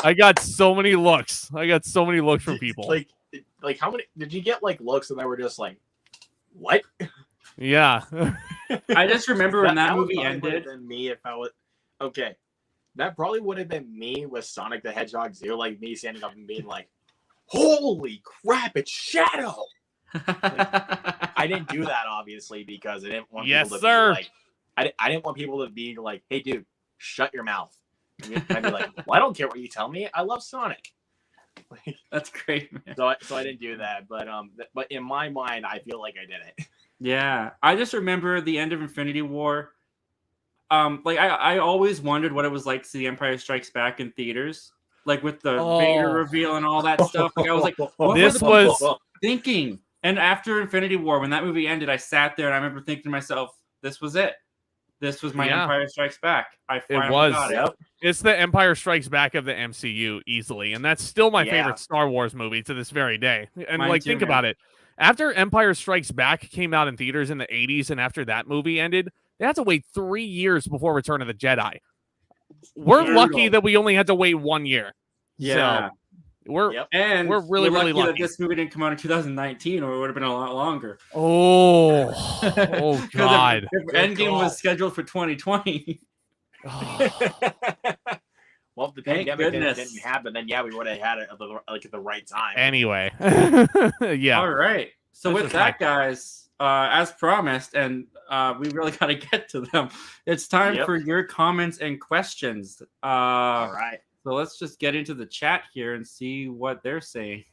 I got so many looks. I got so many looks from people.
Like how many did you get? Like looks, and they were just like, "What?"
Yeah.
I just remember when that movie ended.
Than me if I was okay. That probably would have been me with Sonic the Hedgehog 2, like me standing up and being like, "Holy crap, it's Shadow!" I didn't do that obviously because I didn't want people to be like, I didn't want people to be like, "Hey, dude, shut your mouth." I'd be like, "Well, I don't care what you tell me. I love Sonic."
That's great, man.
So I didn't do that, but in my mind, I feel like I did it.
Yeah, I just remember the end of Infinity War. Like I always wondered what it was like to see Empire Strikes Back in theaters, like with the Vader reveal and all that stuff. Like I was like, what
this
were the
was
people thinking. And after Infinity War, when that movie ended, I sat there and I remember thinking to myself, this was it. This was my Empire Strikes Back. I finally got it.
It's the Empire Strikes Back of the MCU easily, and that's still my favorite Star Wars movie to this very day. And mine think about it. After Empire Strikes Back came out in theaters in the 80s, and after that movie ended, they had to wait 3 years before Return of the Jedi. We're lucky that we only had to wait 1 year.
Yeah.
So we're really lucky
that this movie didn't come out in 2019, or it would have been a lot longer.
Oh God!
If Endgame was scheduled for 2020.
Well, if the pandemic didn't happen, then we would have had it at the right time.
Anyway, yeah.
All right. So with that, guys, as promised, and we really got to get to them. It's time for your comments and questions.
All right.
So let's just get into the chat here and see what they're saying.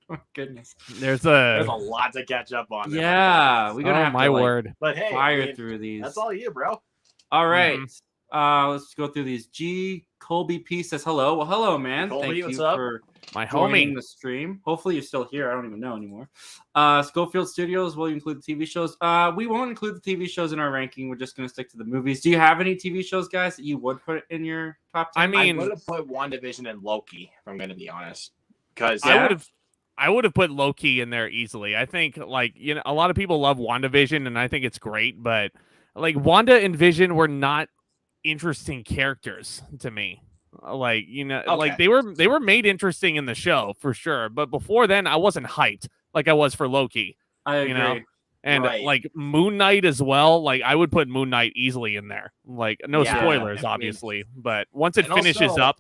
Oh goodness,
there's a
lot to catch up on.
Yeah, we're gonna have
my
to,
word.
But hey,
fire through these.
That's all you, bro.
All right. Let's go through these. G Colby P says hello. Well, hello, man.
Colby,
thank you for
my
joining
homie
the stream. Hopefully you're still here. I don't even know anymore. Schofield Studios, will you include the TV shows? We won't include the TV shows in our ranking. We're just going to stick to the movies. Do you have any TV shows, guys, that you would put in your top 10?
I mean,
I would have put WandaVision and Loki, if I'm going to be honest. Because
I would have put Loki in there easily. I think, like, you know, a lot of people love WandaVision, and I think it's great, but like Wanda and Vision were not interesting characters to me. Like, you know, like they were made interesting in the show for sure, but before then I wasn't hyped like I was for Loki.
I agree.
You know? And like Moon Knight as well, like I would put Moon Knight easily in there. Like no spoilers, obviously, but once it finishes up,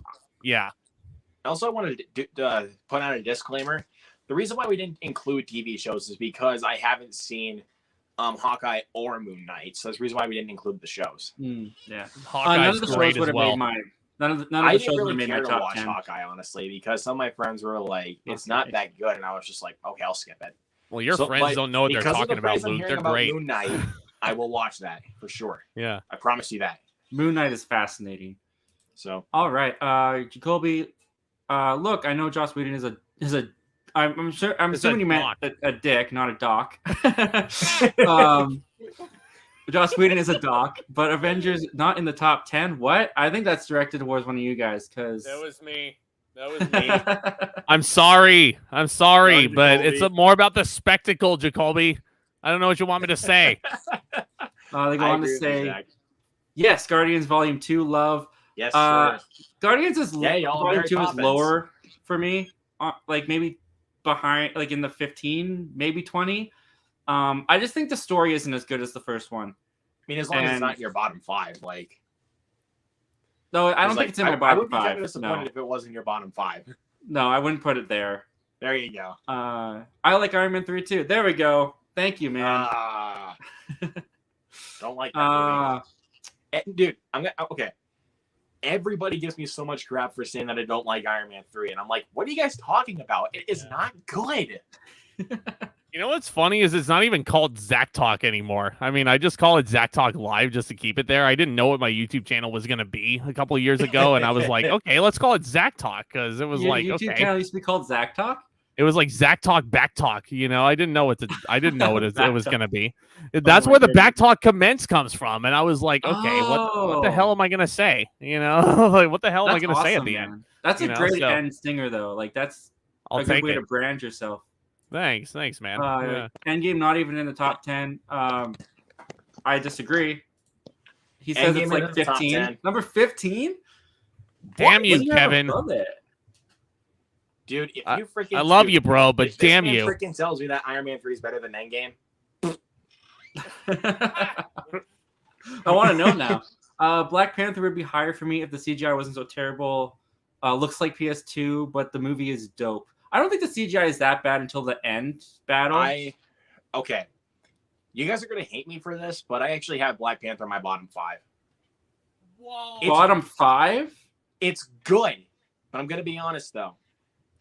Also, I wanted to put out a disclaimer. The reason why we didn't include TV shows is because I haven't seen Hawkeye or Moon Knight, so that's the reason why we didn't include the shows.
Yeah,
Hawkeye's
none of the
great
shows
as well.
None of the shows would have made my top 10. I didn't really care to watch
Hawkeye, honestly, because some of my friends were like, "It's not that good," and I was just like, "Okay, I'll skip it."
Well, your friends don't know what they're talking about, Luke. They're great.
Moon Knight, I will watch that for sure.
Yeah,
I promise you that.
Moon Knight is fascinating.
So,
all right, Jacoby. Look, I know Joss Whedon is a. I'm assuming you meant a dick, not a doc. Joss Whedon is a doc, but Avengers not in the top 10. What? I think that's directed towards one of you guys, because
that was me. I'm sorry, but it's more about the spectacle, Jacoby. I don't know what you want me to say.
They go on to say, yes, Guardians Volume 2, love.
Yes,
Guardians is Volume 2 is lower for me. Like maybe behind, like in the 15, maybe 20. I just think the story isn't as good as the first one.
I mean, as long as it's not in your bottom 5, like.
No, I don't think it's in my bottom 5.
I would be kind of disappointed if it wasn't your bottom 5.
No, I wouldn't put it there.
There you go.
I like Iron Man 3 too. There we go. Thank you, man.
Don't like that movie. Dude, okay. Everybody gives me so much crap for saying that I don't like Iron Man 3, and I'm like, what are you guys talking about? It is not good.
You know what's funny is it's not even called Zack Talk anymore. I mean, I just call it Zack Talk Live just to keep it there. I didn't know what my YouTube channel was going to be a couple of years ago, and I was like, okay, let's call it Zack Talk, because it was
Your YouTube channel used to be called Zack Talk?
It was like Zack Talk Back Talk, you know. I didn't know what it was going to be. That's where the back talk commence comes from, and I was like, okay, what the hell am I going to say? You know, like what the hell am I going to say at the end?
That's a great end stinger, though. Like that's
I'll
a good
take
way
it.
to brand yourself.
Thanks, man. Yeah.
Endgame not even in the top 10. I disagree. He says
Endgame
it's like
in the top
15.
10.
Number 15?
Damn you,
What do have
Kevin.
above it?
Dude, if you freaking
I love you, bro, but
if
damn
this man
you.
freaking tells me that Iron Man 3 is better than Endgame.
I want to know now. Black Panther would be higher for me if the CGI wasn't so terrible. Looks like PS2, but the movie is dope. I don't think the CGI is that bad until the end battle.
Okay. You guys are gonna hate me for this, but I actually have Black Panther in my bottom 5.
Whoa.
Bottom 5?
It's good, but I'm gonna be honest though.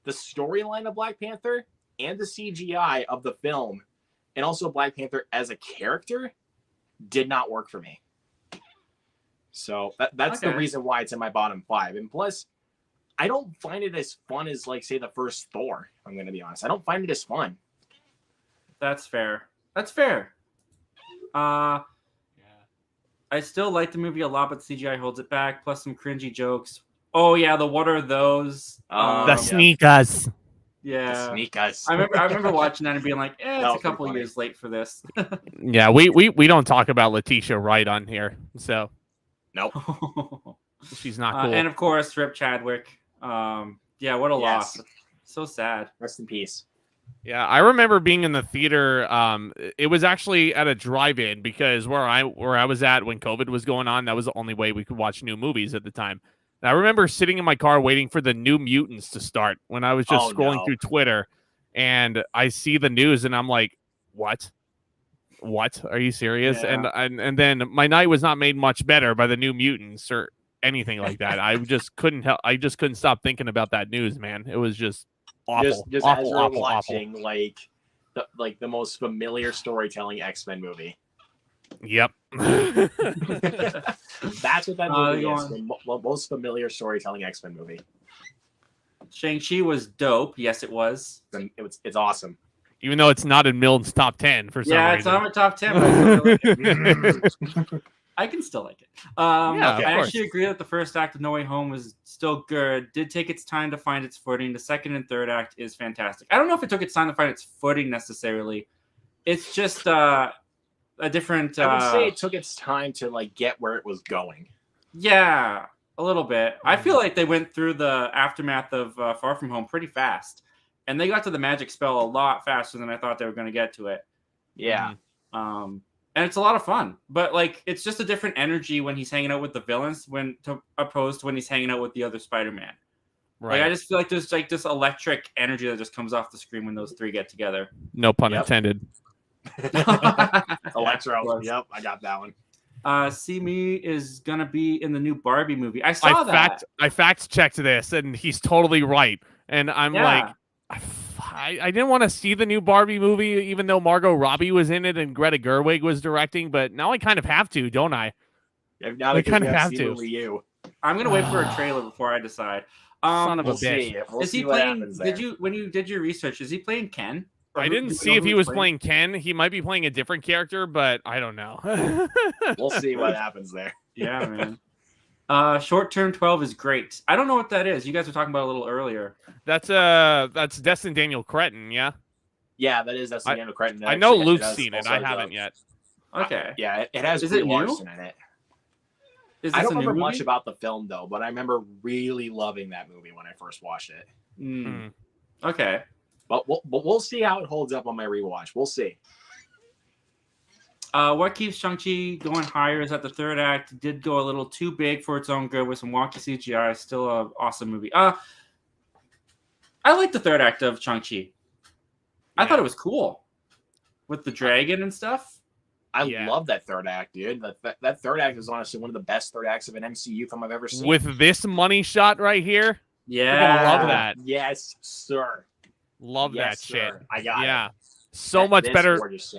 The storyline of Black Panther and the CGI of the film, and also Black Panther as a character, did not work for me. So that's the reason why it's in my bottom 5. And plus, I don't find it as fun as, like, say, the first Thor. I'm going to be honest. I don't find it as fun.
That's fair. I still like the movie a lot, but the CGI holds it back. Plus some cringy jokes. Oh yeah, the what are those?
The sneakers.
Yeah,
the sneakers.
I remember watching that and being like,
That
it's a
was
couple
funny.
years late for this.
Yeah, we don't talk about Letitia Wright on here, so
Nope.
she's not cool.
And of course, Rip Chadwick. Yeah, what a loss. So sad.
Rest in peace.
Yeah, I remember being in the theater. It was actually at a drive-in because where I was at when COVID was going on, that was the only way we could watch new movies at the time. And I remember sitting in my car waiting for the New Mutants to start when I was just scrolling through Twitter, and I see the news, and I'm like, "What? What? Are you serious?"
Yeah.
And then my night was not made much better by the New Mutants or anything like that. I just couldn't help. I just couldn't stop thinking about that news, man. It was just awful.
Just
awful,
as we're
awful,
watching the most familiar storytelling X-Men movie.
Yep.
That's what that movie is.
on.
The most familiar storytelling X-Men movie.
Shang-Chi was dope. Yes, it was.
It's awesome.
Even though it's not in Milne's top 10 for some reason.
It's on my top 10, but I still like it. I can still like it.
Yeah,
I actually agree that the first act of No Way Home was still good. Did take its time to find its footing. The second and third act is fantastic. I don't know if it took its time to find its footing necessarily. It's just a different.
I would say it took its time to get where it was going.
Yeah, a little bit. I feel like they went through the aftermath of Far From Home pretty fast, and they got to the magic spell a lot faster than I thought they were going to get to it.
Yeah.
And it's a lot of fun, but it's just a different energy when he's hanging out with the villains opposed to when he's hanging out with the other Spider-Man.
Right.
I just feel like there's this electric energy that just comes off the screen when those three get together.
No pun intended.
Electro. Yep, I got that one.
See Me is gonna be in the new Barbie movie. I saw that.
I fact checked this, and he's totally right. And I'm like, I didn't want to see the new Barbie movie, even though Margot Robbie was in it and Greta Gerwig was directing. But now I kind of have to, don't I?
Yeah, now
I kind of have to.
I'm gonna wait for a trailer before I decide.
Son of a
We'll
bitch.
see. We'll
is
see
he
what
playing?
happens there.
When you did your research? Is he playing Ken?
I didn't see if he was playing Ken. He might be playing a different character, but I don't know.
We'll see what happens there.
Yeah, man. Short Term 12 is great. I don't know what that is. You guys were talking about it a little earlier.
That's Destin Daniel Cretton, yeah?
Yeah, that is Destin Daniel Cretton.
I know Luke's seen it. I haven't yet.
Okay.
Yeah, it has
Brie
Larson in it.
Is
I
this
don't
a new
remember much
movie?
about the film though, but I remember really loving that movie when I first watched it.
Okay.
But we'll see how it holds up on my rewatch. We'll see.
What keeps Shang-Chi going higher is that the third act did go a little too big for its own good with some wonky CGI. Still an awesome movie. I like the third act of Shang-Chi. I thought it was cool with the dragon and stuff.
I love that third act, dude. That third act is honestly one of the best third acts of an MCU film I've ever seen.
With this money shot right here,
Yeah,
love that.
Yes, sir.
Love
Yes,
that shit.
sir. I got it.
So much better.
Gorgeous.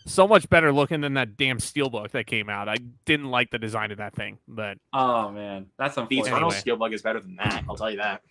So much better looking than that damn Steelbook that came out. I didn't like the design of that thing, but
oh man, that's
the
unfortunate.
Eternal
Anyway.
Steelbook is better than that. I'll tell you that.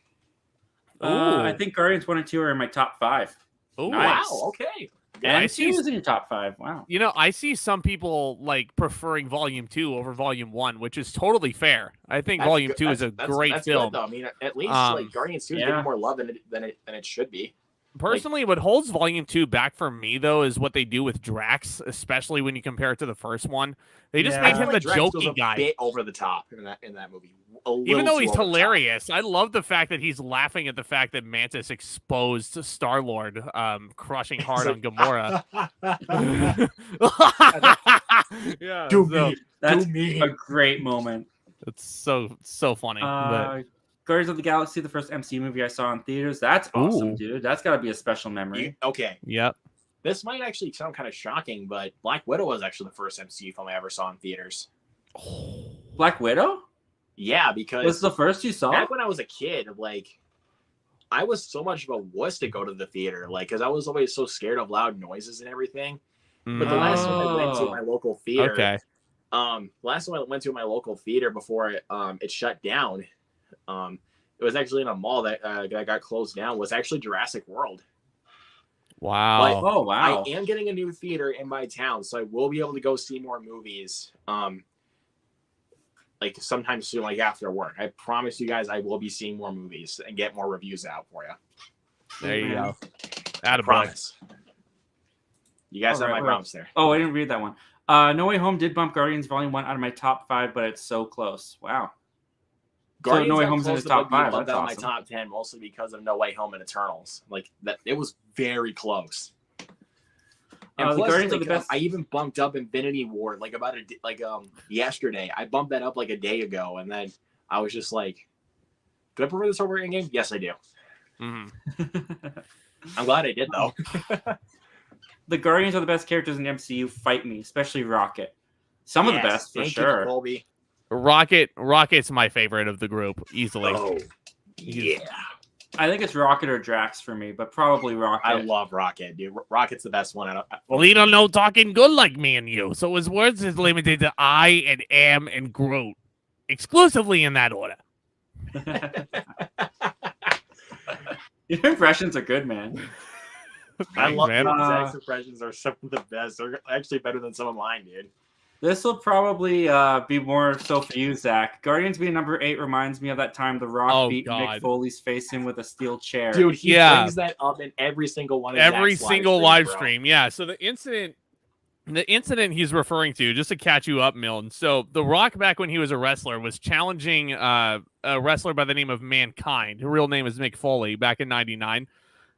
I think Guardians 1 and 2 are in my top 5.
Ooh,
Nice.
Wow. Okay.
And
I
two
see.
is in your top 5. Wow.
You know, I see some people like preferring Volume 2 over Volume 1, which is totally fair. I think
That's
Volume
good.
2 is a great
that's
film.
good, though. I mean, at least like Guardians 2 is
yeah.
getting more love than it should be.
Personally, what holds Volume 2 back for me, though, is what they do with Drax, especially when you compare it to the first one. They just
Yeah.
made
I
him
feel like
the
Drax goes
jokey
a
guy.
bit over the top in that movie.
Even though he's
too over the top.
hilarious, I love the fact that he's laughing at the fact that Mantis exposed Star-Lord crushing hard on Gamora. Yeah,
Do
so
me.
That's
Do me.
a great moment.
it's so funny. But
Guardians of the Galaxy, the first MCU movie I saw in theaters. That's awesome,
Ooh.
dude. That's got to be a special memory.
Okay.
yep.
This might actually sound kind of shocking, but Black Widow was actually the first MCU film I ever saw in theaters.
Black Widow?
Yeah,
Was
because
the first you saw?
back when I was a kid, like, I was so much of a wuss to go to the theater, like, because I was always so scared of loud noises and everything. But the last time I went to my local theater,
Okay.
last time I went to my local theater before it shut down, it was actually in a mall that got closed down. Was actually Jurassic World.
Wow.
Oh, wow.
I am getting a new theater in my town, so I will be able to go see more movies. Like sometime soon, like after work. I promise you guys, I will be seeing more movies and get more reviews out for you.
There you go.
I
Attaboy.
promise. You guys have
All right,
my
well,
promise there.
Oh, I didn't read that one. No Way Home did bump Guardians Volume 1 out of my top 5, but it's so close. Wow.
Guardians
No Way
got
Home's in
close
the
to
top
being
5.
bumped
That's
out of
awesome.
my top 10, mostly because of No Way Home and Eternals. Like that, it was very close. And
The
plus,
Guardians
like,
of the best.
I even bumped up Infinity War like yesterday. I bumped that up like a day ago, and then I was just like, "Do I prefer this over Endgame?" Yes, I do.
Mhm.
I'm glad I did though.
The Guardians are the best characters in the MCU. Fight me, especially Rocket. Some of the best for
Thank
sure.
you, Colby.
Rocket's my favorite of the group, easily.
Oh, yeah.
I think it's Rocket or Drax for me, but probably Rocket.
I love Rocket, dude. Rocket's the best one.
Well, he don't know talking good like me and you, so his words is limited to I and am and Groot, exclusively in that order.
Your impressions are good, man.
I love
man.
Zack's impressions are some of the best. They're actually better than some of mine, dude.
This will probably be more so for you, Zach. Guardians being number 8 reminds me of that time The Rock beat Mick Foley's face in with a steel chair.
Dude, he
Yeah.
brings that up in every single one of
Every
Zack's
single
live
live
streams,
stream, yeah. So the incident he's referring to, just to catch you up, Milne. So The Rock, back when he was a wrestler, was challenging a wrestler by the name of Mankind. Her real name is Mick Foley, back in '99.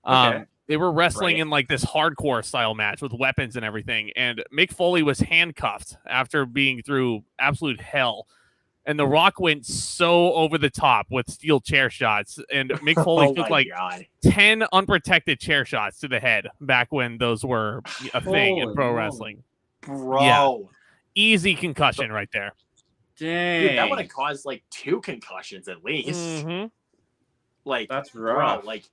Okay.
They were wrestling in like this hardcore style match with weapons and everything. And Mick Foley was handcuffed after being through absolute hell. And The Rock went so over the top with steel chair shots. And Mick Foley took like 10 unprotected chair shots to the head back when those were a thing in pro wrestling.
Bro.
Yeah. Easy concussion right there.
Dang.
Dude, that would have caused like 2 concussions at least.
Mm-hmm.
Like,
That's rough.
bro, like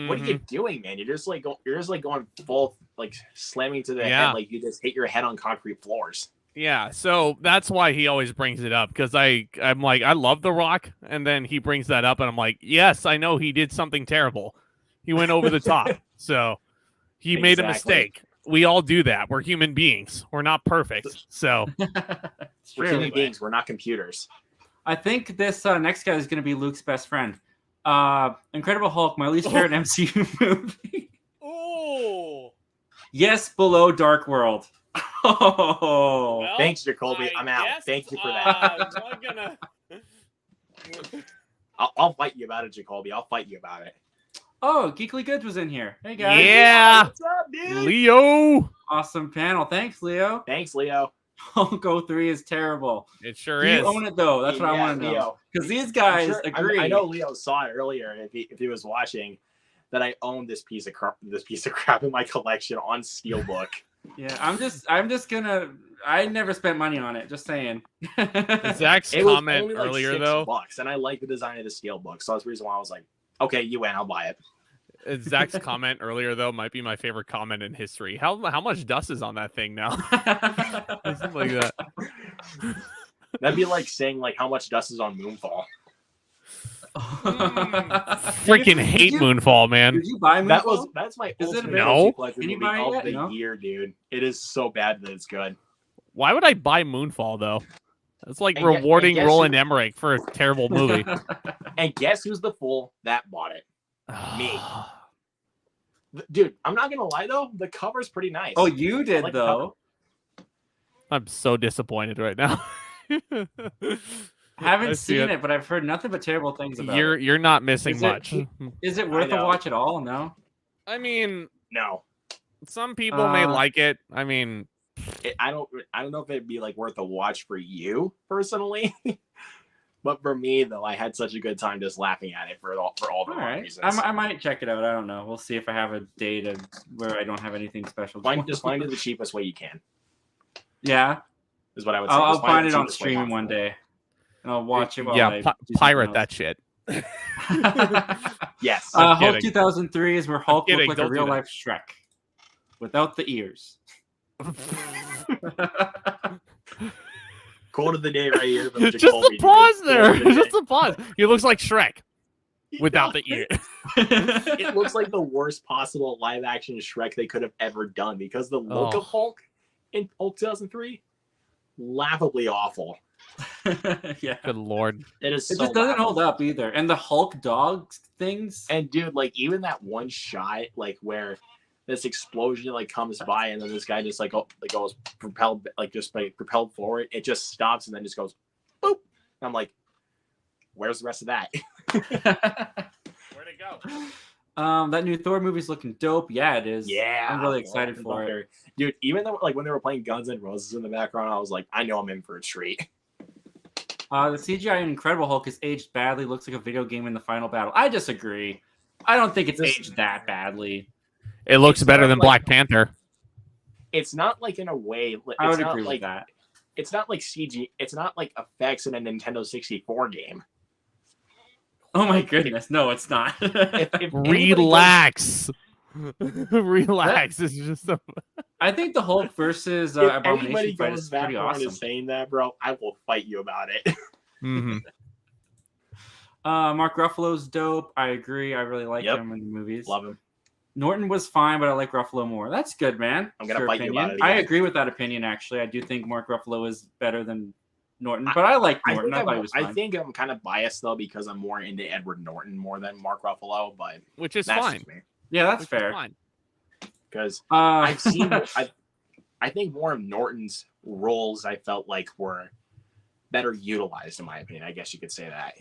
what are you doing, man? You're just like going full, like slamming to the head, like you just hit your head on concrete floors.
Yeah, so that's why he always brings it up, because I'm like, I love The Rock, and then he brings that up, and I'm like, yes, I know he did something terrible. He went over the top, so he made a mistake. We all do that. We're human beings. We're not perfect, so
we're human beings. We're not computers.
I think this next guy is going to be Luke's best friend. Incredible Hulk, my least favorite MCU movie.
Oh,
Yes,
Below Dark World. Oh,
well,
thanks, Jacoby. I'm out. Thank you for that. I'll fight you about it, Jacoby. I'll fight you about it.
Oh, Geekly Goods was in here. Hey guys.
Yeah.
What's up, dude?
Leo.
Awesome panel. Thanks, Leo.
Thanks, Leo.
Hulk 03 is terrible.
It sure
Do
is.
you own it though? That's what I want to know. Because these guys agree.
I know Leo saw it earlier. If he was watching, that I own this piece of crap in my collection on Steelbook.
Yeah, I'm just gonna. I never spent money on it. Just saying.
Zach's
It was
comment
only like
earlier,
$6,
though.
and I like the design of the Steelbook, so that's the reason why I was like, okay, you win, I'll buy it.
Zach's comment earlier, though, might be my favorite comment in history. How much dust is on that thing now? Something like that.
That'd be like saying like how much dust is on Moonfall.
Freaking hate Moonfall, man.
Did you buy Moonfall?
That's my
Is it
ultimate
No?
guilty pleasure
Can you
movie
buy it
of
yet?
the
No?
year, dude. It is so bad that it's good.
Why would I buy Moonfall though? It's like
And
rewarding
guess
Roland
who-
Emmerich for a terrible movie.
And guess who's the fool that bought it? Me. Dude, I'm not gonna lie though, the cover's pretty nice.
Oh, you did
like
though.
I'm so disappointed right now.
Haven't seen it, but I've heard nothing but terrible things about it.
You're not missing
Is it-
much.
Is it worth a
know.
watch at all? No.
I mean,
No.
some people may
Uh,
like it. I mean,
I don't know if it'd be like worth a watch for you personally. But for me though, I had such a good time just laughing at it for all the
All
wrong
right.
reasons.
I might check it out. I don't know. We'll see if I have a date where I don't have anything special.
Just find it the cheapest way you can.
Yeah.
Is what I would say.
I'll
Just
find
the
it on
cheapest way
streaming one
possible.
day. And I'll watch it while
yeah,
I do something
pirate
else.
that shit.
Yes.
I'm
Hulk
kidding.
2003 is where Hulk
kidding,
looked like a
don't do
real
that.
life Shrek. Without the ears.
Quote of the day right here. From
Just
Jacoby,
the pause
dude.
there.
Quote of the
Just
day.
the pause. He looks like Shrek
He
without
does.
the ear.
It looks like the worst possible live action Shrek they could have ever done because the look
Oh.
of Hulk in Hulk 2003, laughably awful.
Yeah.
Good lord.
It is
It
so
just doesn't
laughable.
hold up either. And the Hulk dog things.
And dude, like even that one shot, like where this explosion like comes by and then this guy just goes propelled propelled forward. It just stops and then just goes boop. And I'm like, where's the rest of that?
Where'd it go?
That new Thor movie's looking dope. Yeah, it is.
Yeah,
I'm really excited for it.
Dude, even though like when they were playing Guns N' Roses in the background, I was like, I know I'm in for a treat.
The CGI in Incredible Hulk is aged badly. Looks like a video game in the final battle. I disagree. I don't think it's aged that badly.
It looks
It's
better
not
than
like-
Black Panther.
It's not like in a way. It's
I would
not
agree
like
with that.
it's not like CG. It's not like effects in a Nintendo 64 game.
Oh my goodness. No, it's not.
If anybody goes-
Relax. Relax. It's just a...
I think the Hulk versus
if anybody
Abomination fight
goes
is
that
pretty
far
awesome.
into saying that, bro, I will fight you about it.
Mhm.
Mark Ruffalo's dope. I agree. I really like
Yep.
him in the movies.
Love him.
Norton was fine, but I like Ruffalo more. That's good, man.
I'm gonna
Your
fight you
opinion.
about it
I
again.
agree with that opinion. Actually, I do think Mark Ruffalo is better than Norton, but I like Norton. I thought he was fine.
I think I'm kind of biased though because I'm more into Edward Norton more than Mark Ruffalo, but
Which is
that's
fine.
just me.
Yeah, that's
Which is
fair.
fine.
Because
Uh,
I've seen, I think more of Norton's roles I felt like were better utilized in my opinion. I guess you could say that.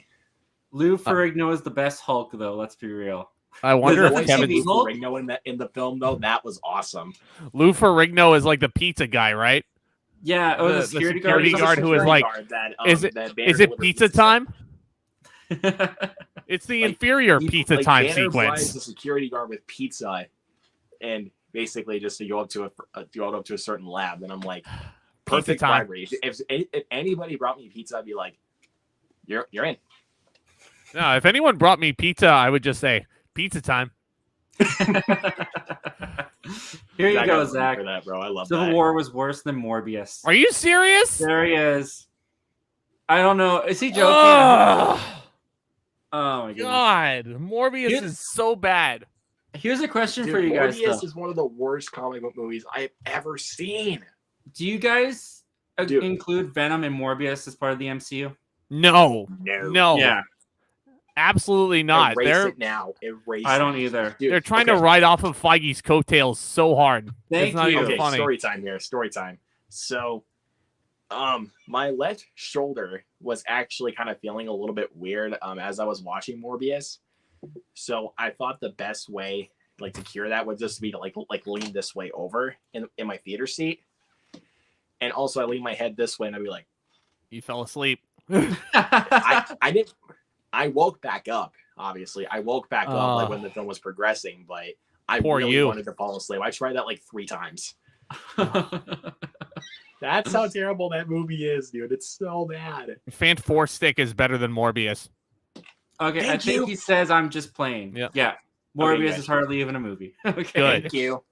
Lou Ferrigno is the best Hulk, though. Let's be real.
I wonder
Does
if
that
Kevin
make
Lou
Hulk?
Ferrigno in the film though, that was awesome.
Lou Ferrigno is like the pizza guy, right?
Yeah, oh, the security guard.
security guard who is like, is it pizza time? It's the
Like,
inferior pizza time
Banner provides
sequence.
the security guard with pizza, and basically just to go up to a certain lab. And I'm like, perfect
time.
bribery. If anybody brought me pizza, I'd be like, you're in.
No, if anyone brought me pizza, I would just say pizza time.
Here you
Zach,
go,
I'm
Zach.
for that, bro. I love
Civil
that.
War was worse than Morbius.
Are you serious?
There he is. I don't know. Is he joking?
Ugh.
Oh my goodness.
God, Morbius is so bad.
Here's a question
Dude,
for you guys.
Morbius
Though.
is one of the worst comic book movies I have ever seen.
Do you guys
Dude.
include Venom and Morbius as part of the MCU?
No,
No.
no,
Yeah,
absolutely not.
Erase
They're
it now. Erase
I don't
it.
either.
Dude,
they're trying
okay.
to ride off of Feige's coattails so hard.
Thank
it's not
you.
even
Okay,
funny.
story time here. Story time. So, my left shoulder was actually kind of feeling a little bit weird as I was watching Morbius. So I thought the best way like to cure that would just be to like lean this way over in my theater seat, and also I lean my head this way and I'd be like,
You fell asleep.
I didn't. I woke back up. Obviously, I woke back up like when the film was progressing, but I
Poor
really
you.
wanted to fall asleep. I tried that like 3 times. That's how terrible that movie is, dude. It's so bad.
Fant Four Stick is better than Morbius.
Okay, I
Thank
think
you.
he says I'm just playing.
Yeah.
Yeah. Morbius
good.
is hardly even a movie. Okay.
Good.
Thank you.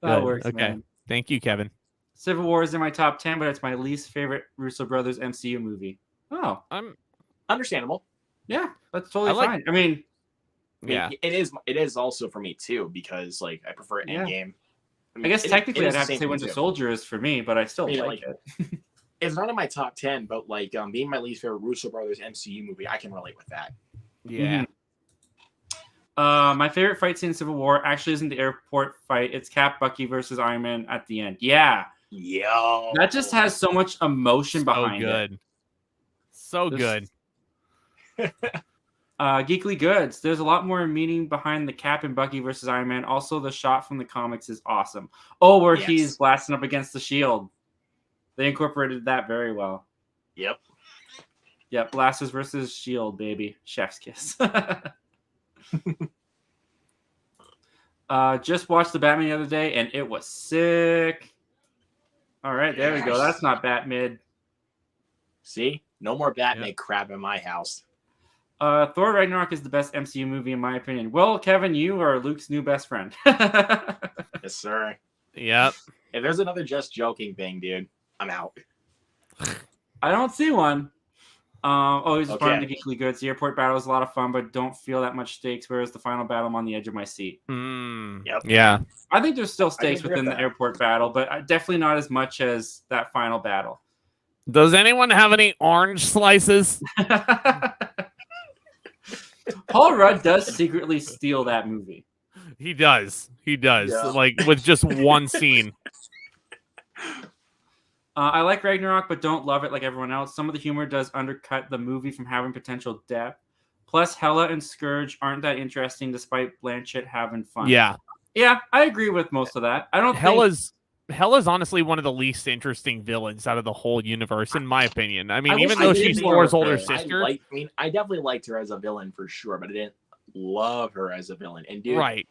That
Good.
works,
Okay.
man.
Thank you, Kevin.
Civil War is in my top 10, but it's my least favorite Russo Brothers MCU movie. Oh,
Understandable.
Yeah, that's totally
I like-
fine. I mean,
Yeah.
it is also for me too, because like I prefer
Yeah.
Endgame.
I guess technically
it
I'd
is the
have to
same
say
thing,
Winter
too.
Soldier is for me, but I still
Yeah,
like
like-
it.
It's not in my top 10, but like being my least favorite Russo Brothers MCU movie, I can relate with that.
Yeah.
My favorite fight scene in Civil War actually isn't the airport fight. It's Cap, Bucky versus Iron Man at the end. Yeah,
Yo,
that just has so much emotion
So
behind it.
good. So
There's-
good.
Geekly Goods. There's a lot more meaning behind the Cap and Bucky versus Iron Man. Also, the shot from the comics is awesome. Oh, where
Yes.
he's blasting up against the shield. They incorporated that very well.
Yep.
Yep, blasters versus shield, baby. Chef's kiss. Just watched the Batman the other day, and it was sick. All right, there we go.
Yes.
That's not Batmid.
See, no more Batman crap in my house.
Thor Ragnarok is the best MCU movie in my opinion. Well, Kevin, you are Luke's new best friend.
Yes, sir.
Yep.
If there's another just joking thing, dude, I'm out.
I don't see one. Always
Okay.
fun to Geekly Goods. The airport battle is a lot of fun, but don't feel that much stakes. Whereas the final battle, I'm on the edge of my seat.
Yep.
Yeah.
I think there's still stakes
agree with
within the
that.
airport battle, but definitely not as much as that final battle.
Does anyone have any orange slices?
Paul Rudd does secretly steal that movie.
He does. He does.
Yeah.
Like with just one scene.
I like Ragnarok, but don't love it like everyone else. Some of the humor does undercut the movie from having potential depth. Plus, Hela and Scourge aren't that interesting, despite Blanchett having fun.
Yeah.
Yeah, I agree with most of that. I don't think...
Hela's honestly one of the least interesting villains out of the whole universe, in my opinion. I mean,
I
even
wish
though
I did
she's
more
Thor's
of
older
her.
sister.
I definitely liked her as a villain for sure, but I didn't love her as a villain. And dude,
Right.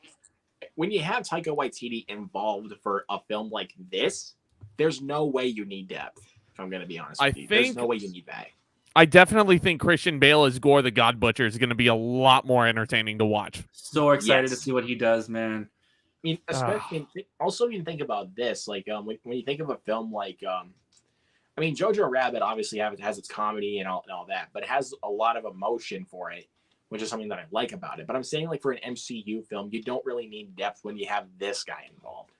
when you have Taika Waititi involved for a film like this, there's no way you need depth. If I'm going to be honest with you, there's no way you need that.
I definitely think Christian Bale as Gore the God Butcher is going to be a lot more entertaining to watch.
So excited to
Yes.
see what he does, man.
I mean, especially also you think about this, like when you think of a film like, I mean, Jojo Rabbit obviously has its comedy and all that, but it has a lot of emotion for it, which is something that I like about it. But I'm saying, like, for an MCU film, you don't really need depth when you have this guy involved.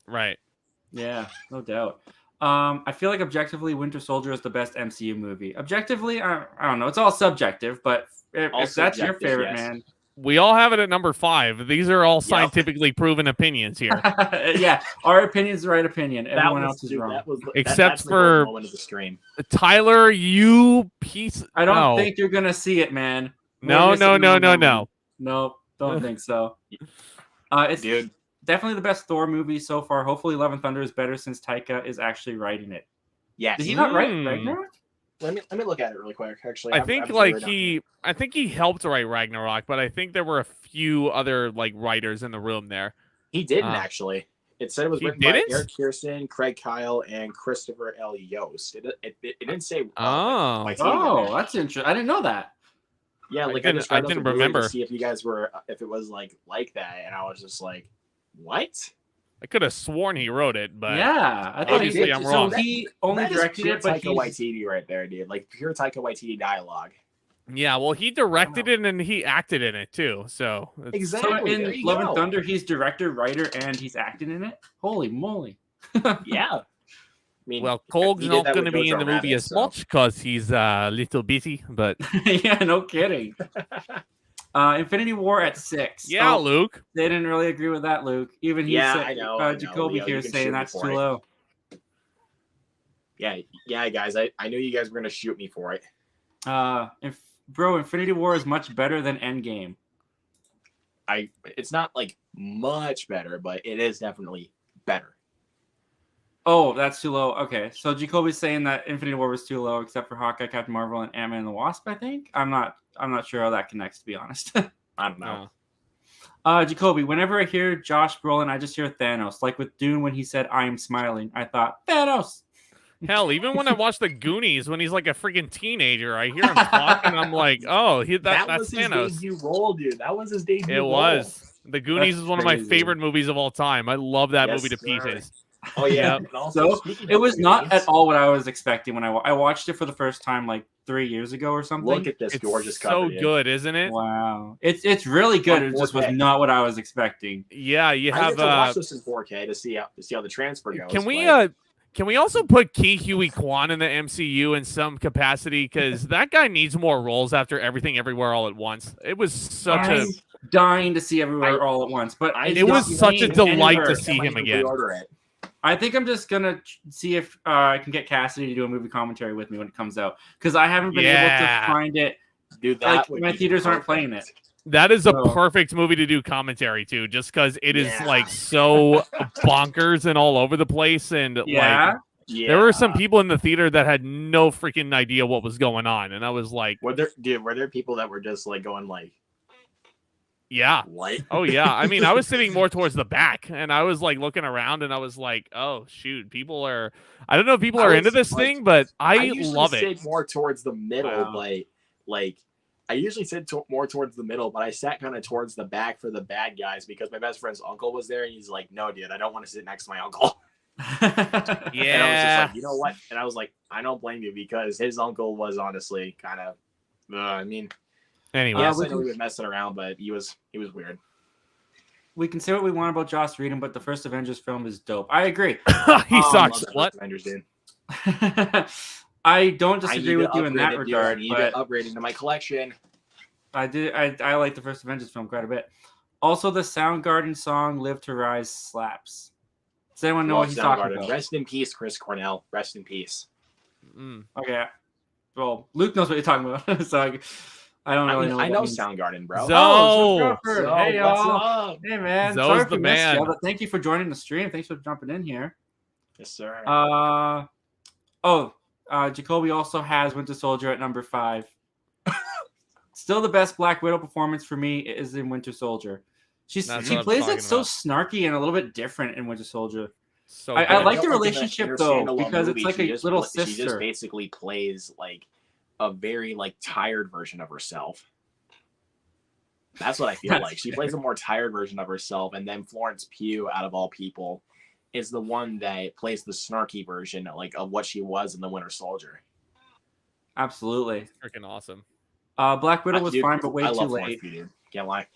Right.
Yeah, no doubt. I feel like objectively, Winter Soldier is the best MCU movie. Objectively, I don't know. It's all subjective, but if that's your
subjective,
favorite,
yes.
man.
We all have it at number 5. These are all scientifically proven opinions here.
Yeah, our opinion's the right opinion. Everyone else is wrong.
Except
that's the
for-
moment of the stream.
Tyler, you piece.
I don't
no.
think you're gonna see it, man.
No,
We're
no,
missing
no,
the
no,
moment.
no.
Nope, don't think so. It's
Dude,
definitely the best Thor movie so far. Hopefully, Love and Thunder is better since Taika is actually writing it.
yes.
Did he not write
Hmm.
Ragnarok?
Let me look at it really quick. Actually,
I
I'm
think
really
like
not-
I think he helped write Ragnarok, but I think there were a few other like writers in the room there.
He didn't
Ah.
actually. It said it was
He
written
didn't?
by Eric Kirsten, Craig Kyle, and Christopher L. Yost. It didn't say.
Oh.
Waititi in
Oh,
there.
that's interesting. I didn't know that.
Yeah,
I
like
didn't-
just read
I
up
didn't
the movie
remember.
to see if you guys were, if it was like that, and I was just like, what?
I could have sworn he wrote it, but
Yeah, I thought
obviously
he,
I'm
so
wrong.
he only
That is
directed
pure
it, but
Taika
he's,
Waititi right there, dude. Like pure Taika Waititi dialogue.
yeah, well, he directed it and he acted in it too. So it's-
Exactly.
so
there
in
you
Love
go.
and Thunder, he's director, writer, and he's acting in it. Holy moly!
Yeah. I mean,
well, Colg's
he did
not
that
going to
with
be in
Jojo
the movie
Rabbit,
as
so-
much because he's a little busy. But
Yeah, no kidding. Infinity War at 6.
yeah,
Oh,
Luke.
they didn't really agree with that, Luke. Even he
Yeah,
said,
I know,
Jacoby
Leo,
here
you can
saying
shoot me
that's
for
too
it.
low.
yeah, guys. I knew you guys were gonna shoot me for it.
Bro, Infinity War is much better than Endgame.
It's not like much better, but it is definitely better.
Oh, that's too low. Okay, so Jacoby's saying that Infinity War was too low, except for Hawkeye, Captain Marvel, and Ant-Man and the Wasp. I think I'm not sure how that connects, to be honest.
I don't know.
Jacoby, whenever I hear Josh Brolin, I just hear Thanos. Like with Dune when he said, "I am smiling," I thought Thanos.
Hell, even when I watch the Goonies, when he's like a freaking teenager, I hear him talk and I'm like, oh, that's
was his
Thanos.
debut role, dude. That was his debut
It
role.
was. The Goonies
That's
is one of my
crazy.
favorite movies of all time. I love that
Yes,
movie to
sir.
pieces.
Oh yeah.
Yep.
And also,
So
speaking
it
of
was not
movies,
at all what I was expecting when I watched it for the first time like 3 years ago or something.
look at this
It's
gorgeous
so
cover, dude.
good, isn't it?
Wow, it's really good.
On
It just was
4K.
not what I was expecting.
Yeah, you
I
have
get to watch this in 4K to see how the transfer goes.
Can we also put Ki Huey Kwan in the MCU in some capacity? Because that guy needs more roles after Everything Everywhere All at Once. It was such
I'm dying to see Everywhere all at once, but
I
it's
it was
not
such a
playing
delight
anywhere.
to see him
I
again.
Pre-order it.
I think I'm just gonna see if I can get Cassidy to do a movie commentary with me when it comes out, because I haven't been able
Yeah.
to find it.
Dude, that
Like
would
my
be
theaters aren't
perfect.
playing it.
That is a
So-
perfect movie to do commentary to, just because it is
Yeah.
like so bonkers and all over the place, and
Yeah,
like
Yeah.
there were some people in the theater that had no freaking idea what was going on, and I was like,
Were there people that were just like going like
yeah.
what?
Oh yeah, I mean, I was sitting more towards the back, and I was like looking around, and I was like, "Oh shoot, people are." I don't know if people
I
are
was,
into this
like,
thing, but I
usually
love it.
sit more towards the middle,
Wow.
but like I usually sit more towards the middle, but I sat kind of towards the back for the bad guys because my best friend's uncle was there, and he's like, "No, dude, I don't want to sit next to my uncle." And I was just
Yeah,
like, you know what? And I was like, I don't blame you because his uncle was honestly kind of. I mean,
anyway,
yes,
we
I know
can-
he was messing around, but he was weird.
we can say what we want about Joss Whedon, but the first Avengers film is dope. I agree.
he sucks.
Love the
What?
first Avengers, dude.
I don't
I
disagree
need
with
to
you in
upgrade
that
it, dude.
regard,
I need
but
to upgrade into my collection.
I like the first Avengers film quite a bit. Also, the Soundgarden song "Live to Rise" slaps. Does anyone know what he's talking
Soundgarden.
about?
Rest in peace, Chris Cornell. Rest in peace.
Mm.
Okay, well, Luke knows what you're talking about, so I don't really know.
I
what
know
that means.
Soundgarden, bro.
Zo-
Oh,
Oh,
Crawford.
So,
Hey,
what's
y'all.
up?
Hey, man.
Zo's
Sorry if
the
we missed
man.
you, but thank you for joining the stream. Thanks for jumping in here.
Yes, sir.
Jacoby also has Winter Soldier at number 5. Still the best Black Widow performance for me is in Winter Soldier. She
That's
she
what I'm
plays
talking
it so
about.
snarky and a little bit different in Winter Soldier.
So
I
good.
like the
in
relationship,
her
though,
standalone
because it's like
she
a
just
little
She just
sister.
basically plays like a very like tired version of herself. That's what I feel like. She plays a more tired version of herself, and then Florence Pugh, out of all people, is the one that plays the snarky version like of what she was in the Winter Soldier.
Absolutely.
freaking awesome.
Black Widow was
Dude,
fine, but way
I
too
love
late.
Florence Pugh, dude. Can't lie.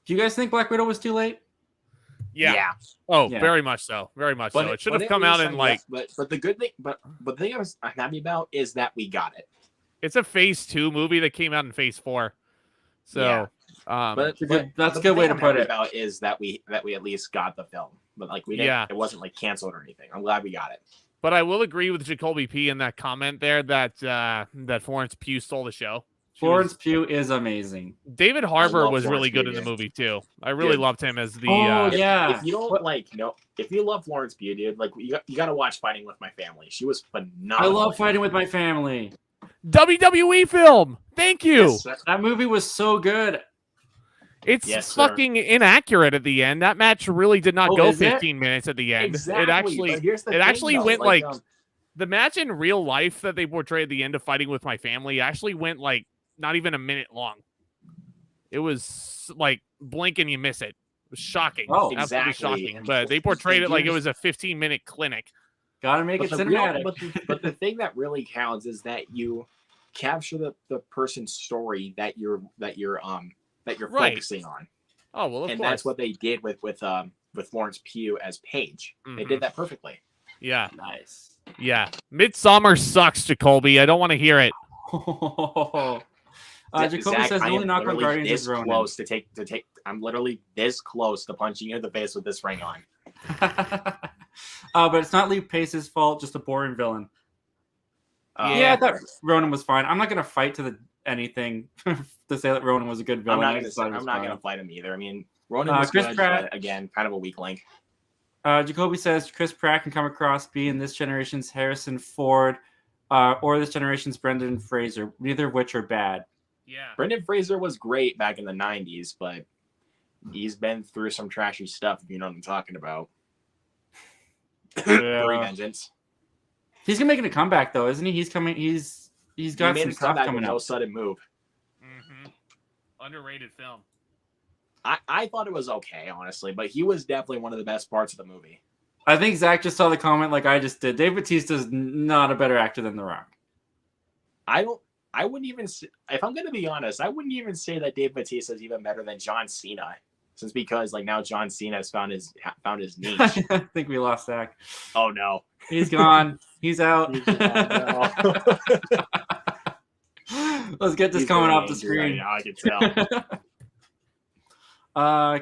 Do you guys think Black Widow was too late?
Yeah. Oh,
Yeah.
very much so. Very much so. It should have
but
come
at
out
least
in
I'm
like
yes, but the good thing, but the thing I'm happy about is that we got it.
it's a Phase 2 movie that came out in Phase 4. So,
Yeah.
That's a
But
good
the
way
thing
to
I'm
put
happy
it.
about is that we at least got the film, but like we didn't.
Yeah.
It wasn't like canceled or anything. I'm glad we got it.
but I will agree with Jacoby P in that comment there that that Florence Pugh stole the show. She
Florence
was-
Pugh is amazing.
David Harbour
love
was
Florence
really good
Pugh,
in the
dude.
movie too. I really
Dude.
loved him as the.
Yeah.
If you don't
What-
if you love Florence Pugh, dude, like you got to watch Fighting with My Family. She was
I
phenomenal.
love Fighting with My Family.
WWE film. Thank you.
Yes, sir.
That movie was so good.
It's
Yes, sir.
fucking inaccurate at the end. That match really did not
Oh,
go
is it?
15 minutes at the end.
Exactly.
It actually
but here's the
it
thing,
actually
though,
went like the match in real life that they portrayed at the end of Fighting with My Family actually went like not even a minute long. It was like blink and you miss it. It was shocking.
Oh,
absolutely
exactly.
shocking.
And-
But they portrayed it like it
here's-
was a 15-minute clinic.
Gotta make it cinematic.
but the thing that really counts is that you capture the person's story that you're
Right.
focusing on,
Oh well, of
and
course.
that's what they did with Florence Pugh as Paige. They
Mhm.
did that perfectly.
Yeah,
Nice.
yeah. Midsummer sucks, Jacoby. I don't want to hear it.
Jacoby
Zach,
says the
I
only
am
knock on
literally
Guardians
this
is Ronan.
close to take. I'm literally this close to punching you in the face with this ring on.
But it's not Lee Pace's fault, just a boring villain.
Yeah.
I thought Ronan was fine. I'm not gonna fight to anything to say that Ronan was a good
I'm
villain.
not
I
gonna.
just thought it
I'm
was
not
fine.
gonna fight him either. I mean, Ronan was
Chris
good,
Pratt-
but again, kind of a weak link.
Jacoby says Chris Pratt can come across being this generation's Harrison Ford or this generation's Brendan Fraser, neither of which are bad.
Yeah.
Brendan Fraser was great back in the '90s, but he's been through some trashy stuff. If you know what I'm talking about. Furry Vengeance.
He's gonna make a comeback though, isn't he? He's coming. He's got
He made
some
a
stuff
comeback
coming
with No
out.
Sudden Move.
Mm-hmm. Underrated film.
I thought it was okay, honestly, but he was definitely one of the best parts of the movie.
I think Zach just saw the comment like I just did. Dave Bautista's not a better actor than The Rock.
I wouldn't even say, if I'm going to be honest, I wouldn't even say that Dave Bautista is even better than John Cena, since because like now John Cena has found his niche.
I think we lost Zach.
Oh no,
he's gone. He's out. Let's get this comment off the screen.
Right now, I can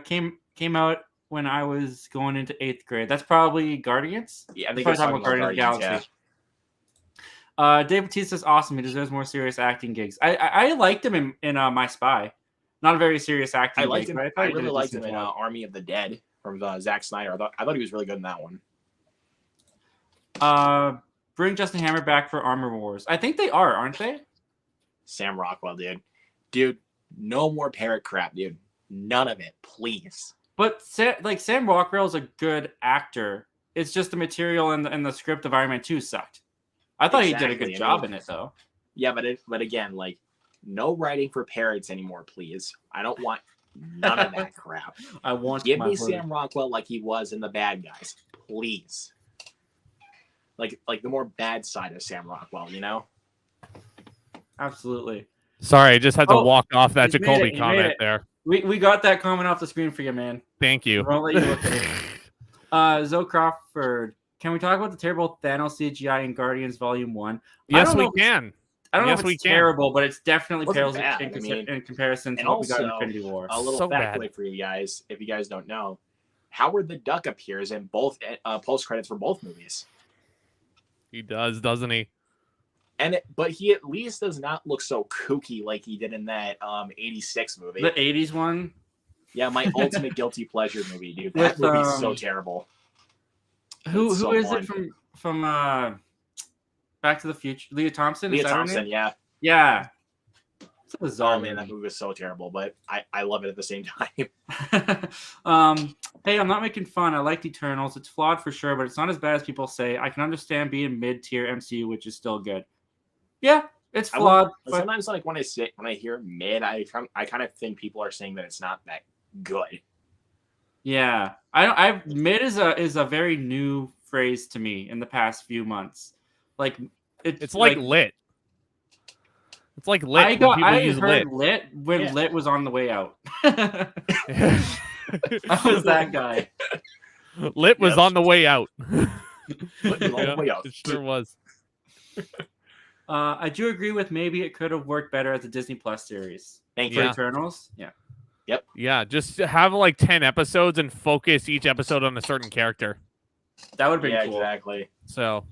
tell.
Came out when I was going into 8th grade. That's probably Guardians.
Yeah, I think
we're talking about Guardians of the Galaxy. Yeah. Dave Bautista's awesome. He deserves more serious acting gigs. I liked him in My Spy. Not a very serious acting.
I liked
gig,
him.
but
I really liked him in Army of the Dead from Zack Snyder. I thought he was really good in that one.
Bring Justin Hammer back for Armor Wars. I think they are, aren't they?
Sam Rockwell, dude, no more parrot crap, dude. None of it, please.
But Sam Rockwell is a good actor. It's just the material and the script of Iron Man 2 sucked. I thought he did a good job in it, though.
Yeah, but again, like, no writing for parrots anymore, please. I don't want none of that crap. Give me Sam Rockwell like he was in The Bad Guys, please. Like the more bad side of Sam Rockwell, you know?
Absolutely.
Sorry, I just had to walk off that Jacoby comment there.
We got that comment off the screen for you, man.
Thank you.
I'll let you look at it. Zoe Crawford, can we talk about the terrible Thanos CGI in Guardians Volume 1?
Yes, we can.
I don't know if it's terrible, but it's definitely pales in comparison to what we got in Infinity War.
A little factoid for you guys, if you guys don't know. Howard the Duck appears in both post-credits for both movies.
He does, doesn't he?
But he at least does not look so kooky like he did in that 86 movie.
The 80s one?
Yeah, my ultimate guilty pleasure movie, dude. That movie's so terrible.
Who is it from Back to the Future? Leah Thompson?
Leah Thompson, yeah.
Yeah. It's a bizarre
man, that movie was so terrible, but I love it at the same time.
Hey, I'm not making fun. I like Eternals. It's flawed for sure, but it's not as bad as people say. I can understand being mid-tier MCU, which is still good. Yeah, it's flawed.
But sometimes, like when I hear mid, I kind of think people are saying that it's not that good.
Yeah, mid is a very new phrase to me in the past few months. Like
it's like lit. It's like lit.
I heard lit when lit was on the way out. I was that guy.
Lit was on the way out.
Lit was on the way out.
It sure was.
I do agree with maybe it could have worked better as a Disney Plus series.
Thank you.
Eternals. Yeah.
Yep.
Yeah, just have like 10 episodes and focus each episode on a certain character.
That would be cool.
Exactly.
So.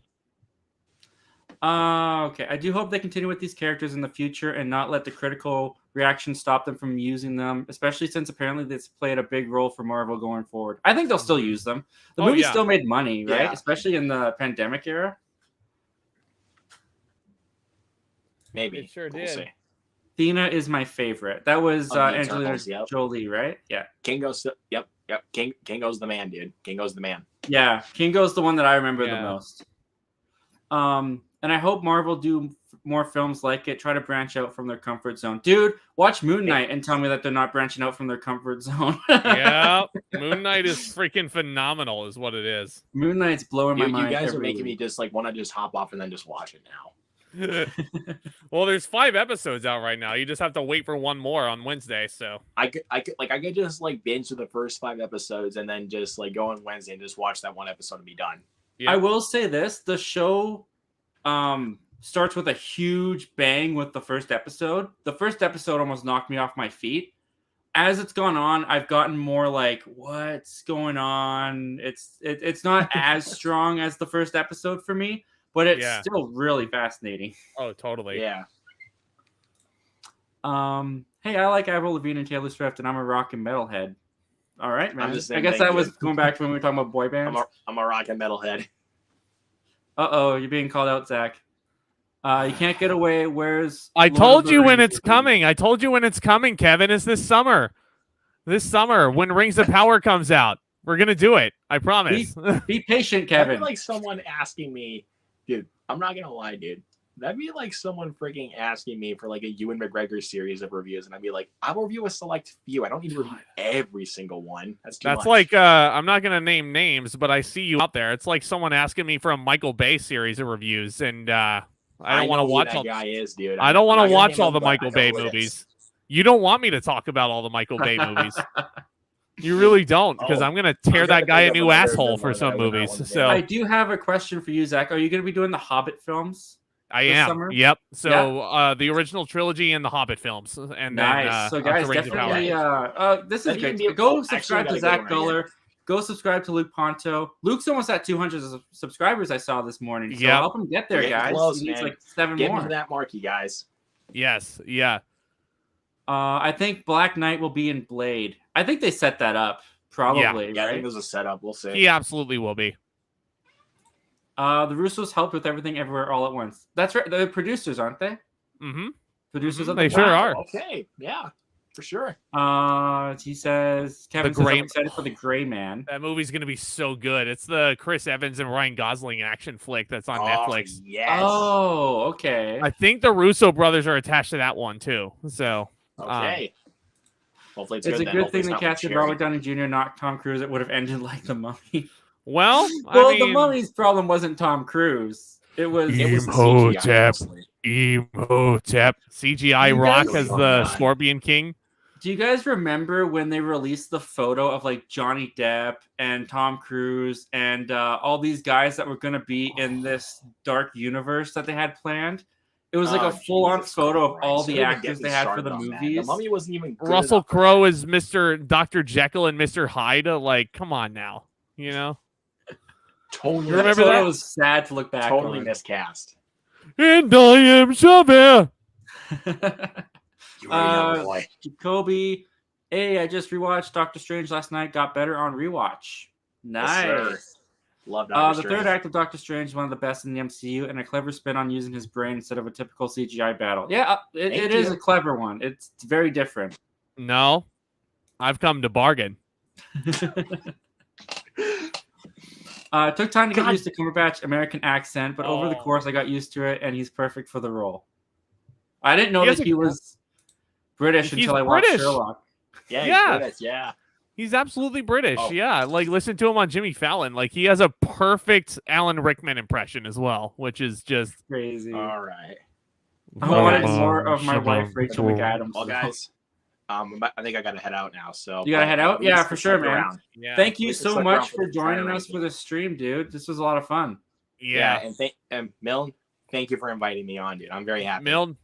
Okay. I do hope they continue with these characters in the future and not let the critical reaction stop them from using them, especially since apparently this played a big role for Marvel going forward. I think they'll still use them. The movie still made money, right? Yeah. Especially in the pandemic era.
Maybe. It sure did.
Athena is my favorite. That was Angelina Jolie, right? Yeah.
Kingo's Kingo's the man, dude. Kingo's the man.
Yeah, Kingo's the one that I remember the most. And I hope Marvel do more films like it. Try to branch out from their comfort zone. Dude, watch Moon Knight and tell me that they're not branching out from their comfort zone.
Yeah, Moon Knight is freaking phenomenal is what it is.
Moon Knight's blowing my mind.
You guys are making me just like want to just hop off and then just watch it now.
Well, there's 5 episodes out right now. You just have to wait for one more on Wednesday. So
I could just like binge the first 5 episodes and then just like go on Wednesday and just watch that one episode and be done.
Yeah. I will say this: the show starts with a huge bang with the first episode. The first episode almost knocked me off my feet. As it's gone on, I've gotten more like, what's going on? It's not as strong as the first episode for me. But it's still really fascinating.
Oh, totally.
Yeah.
Hey, I like Avril Lavigne and Taylor Swift, and I'm a rock and metal head. All right, man. I guess that was going back to when we were talking about boy bands.
I'm a rock and metal head.
Uh-oh, you're being called out, Zach. You can't get away. Where's...
I told you when it's coming. I told you when it's coming, Kevin. It's this summer. This summer, when Rings of Power comes out. We're going to do it. I promise.
Be patient, Kevin.
I feel like someone asking me... Dude, I'm not going to lie, dude. That'd be like someone freaking asking me for like a Ewan McGregor series of reviews, and I'd be like, I'll review a select few. I don't need to review every single one. That's too much.
like I'm not gonna name names, but I see you out there. It's like someone asking me for a Michael Bay series of reviews, and I don't want to watch
that guy is, dude.
I don't want to watch all
him,
the Michael Bay movies. You don't want me to talk about all the Michael Bay movies. You really don't, because I'm gonna tear that guy a new asshole for some movies. So
I do have a question for you, Zach. Are you gonna be doing the Hobbit films?
I am.
Summer?
Yep. So the original trilogy and the Hobbit films, and
nice.
then
So guys, definitely. This is great. Go subscribe to Zack Goller. Go subscribe to Luke Ponto. Luke's almost at 200 subscribers. I saw this morning. So help him get there, guys.
Close,
he needs
man.
like 7
Get
more.
into that mark, you guys.
Yes. Yeah.
I think Black Knight will be in Blade. I think they set that up. Probably.
Yeah,
right?
I think there's a setup. We'll see.
He absolutely will be.
The Russos helped with Everything Everywhere All at Once. That's right. They're producers, aren't they?
Mm-hmm.
Producers of
They
the
sure are.
Okay. Yeah. For sure.
He says Kevin says I'm excited for the Gray Man.
That movie's gonna be so good. It's the Chris Evans and Ryan Gosling action flick that's on Netflix.
Yes.
Oh, okay.
I think the Russo brothers are attached to that one too. So
okay. Hopefully
it's a good thing they casted Robert Downey Jr., not Tom Cruise. It would have ended like The Mummy.
Well,
The Mummy's problem wasn't Tom Cruise. It was
Imhotep. CGI Rock as the Scorpion King.
Do you guys remember when they released the photo of like Johnny Depp and Tom Cruise and all these guys that were going to be in this dark universe that they had planned? It was like a full-on photo of all the actors they had for the movies.
The Mummy wasn't even good
Russell
enough.
Crowe is Dr. Jekyll and Mr. Hyde. Like, come on now, you know.
Totally.
Remember that? It was sad to look back.
Totally miscast.
And I am Javert.
Jacoby, hey, I just rewatched Doctor Strange last night. Got better on rewatch. Nice.
Yes, love Doctor
the
Strange.
third act of Doctor Strange is one of the best in the MCU, and a clever spin on using his brain instead of a typical CGI battle. Yeah, it is a clever one. It's very different.
No, I've come to bargain.
It took time to get used to Cumberbatch's American accent, but over the course, I got used to it, and he's perfect for the role. I didn't know that he was British until I watched Sherlock.
Yeah, British, yeah.
He's absolutely British. Yeah, like listen to him on Jimmy Fallon. Like he has a perfect Alan Rickman impression as well, which is just
crazy.
All right.
I wanted more of my wife, Rachel McAdams.
Well, guys, I think I got to head out now. So
you got to head out? Yeah, for sure, man.
Yeah.
Thank you so much for joining us for this stream, dude. This was a lot of fun.
Yeah,
and Milne, thank you for inviting me on, dude. I'm very happy.
Milne,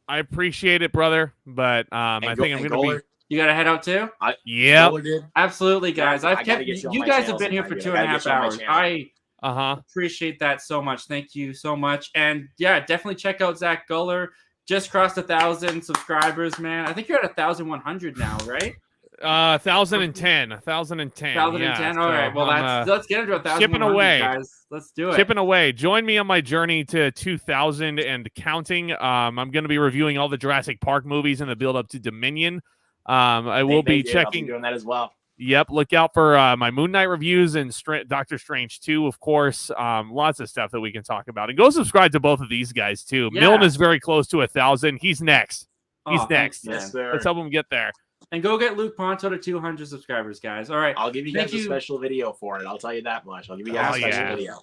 I appreciate it, brother. But I think I'm going to be.
You got to head out too?
Yeah.
Absolutely, guys. I've kept you guys have been here for 2.5 hours. I appreciate that so much. Thank you so much. And yeah, definitely check out Zack Goller. Just crossed 1,000 subscribers, man. I think you're at 1,100 now, right?
1,010. 1,010.
All right. Well, let's get into 1,000.
Chipping away,
guys. Let's do it.
Chipping away. Join me on my journey to 2,000 and counting. I'm going to be reviewing all the Jurassic Park movies in the build up to Dominion. I will be checking.
I'll be doing that as well.
Yep. Look out for my Moon Knight reviews and Doctor Strange 2, of course. Lots of stuff that we can talk about. And go subscribe to both of these guys, too. Yeah. Milne is very close to 1,000. He's next. He's next.
Yes,
let's help him get there.
And go get Luke Ponto to 200 subscribers, guys. All right.
I'll give you guys a special video for it. I'll tell you that much. I'll give you guys a special video.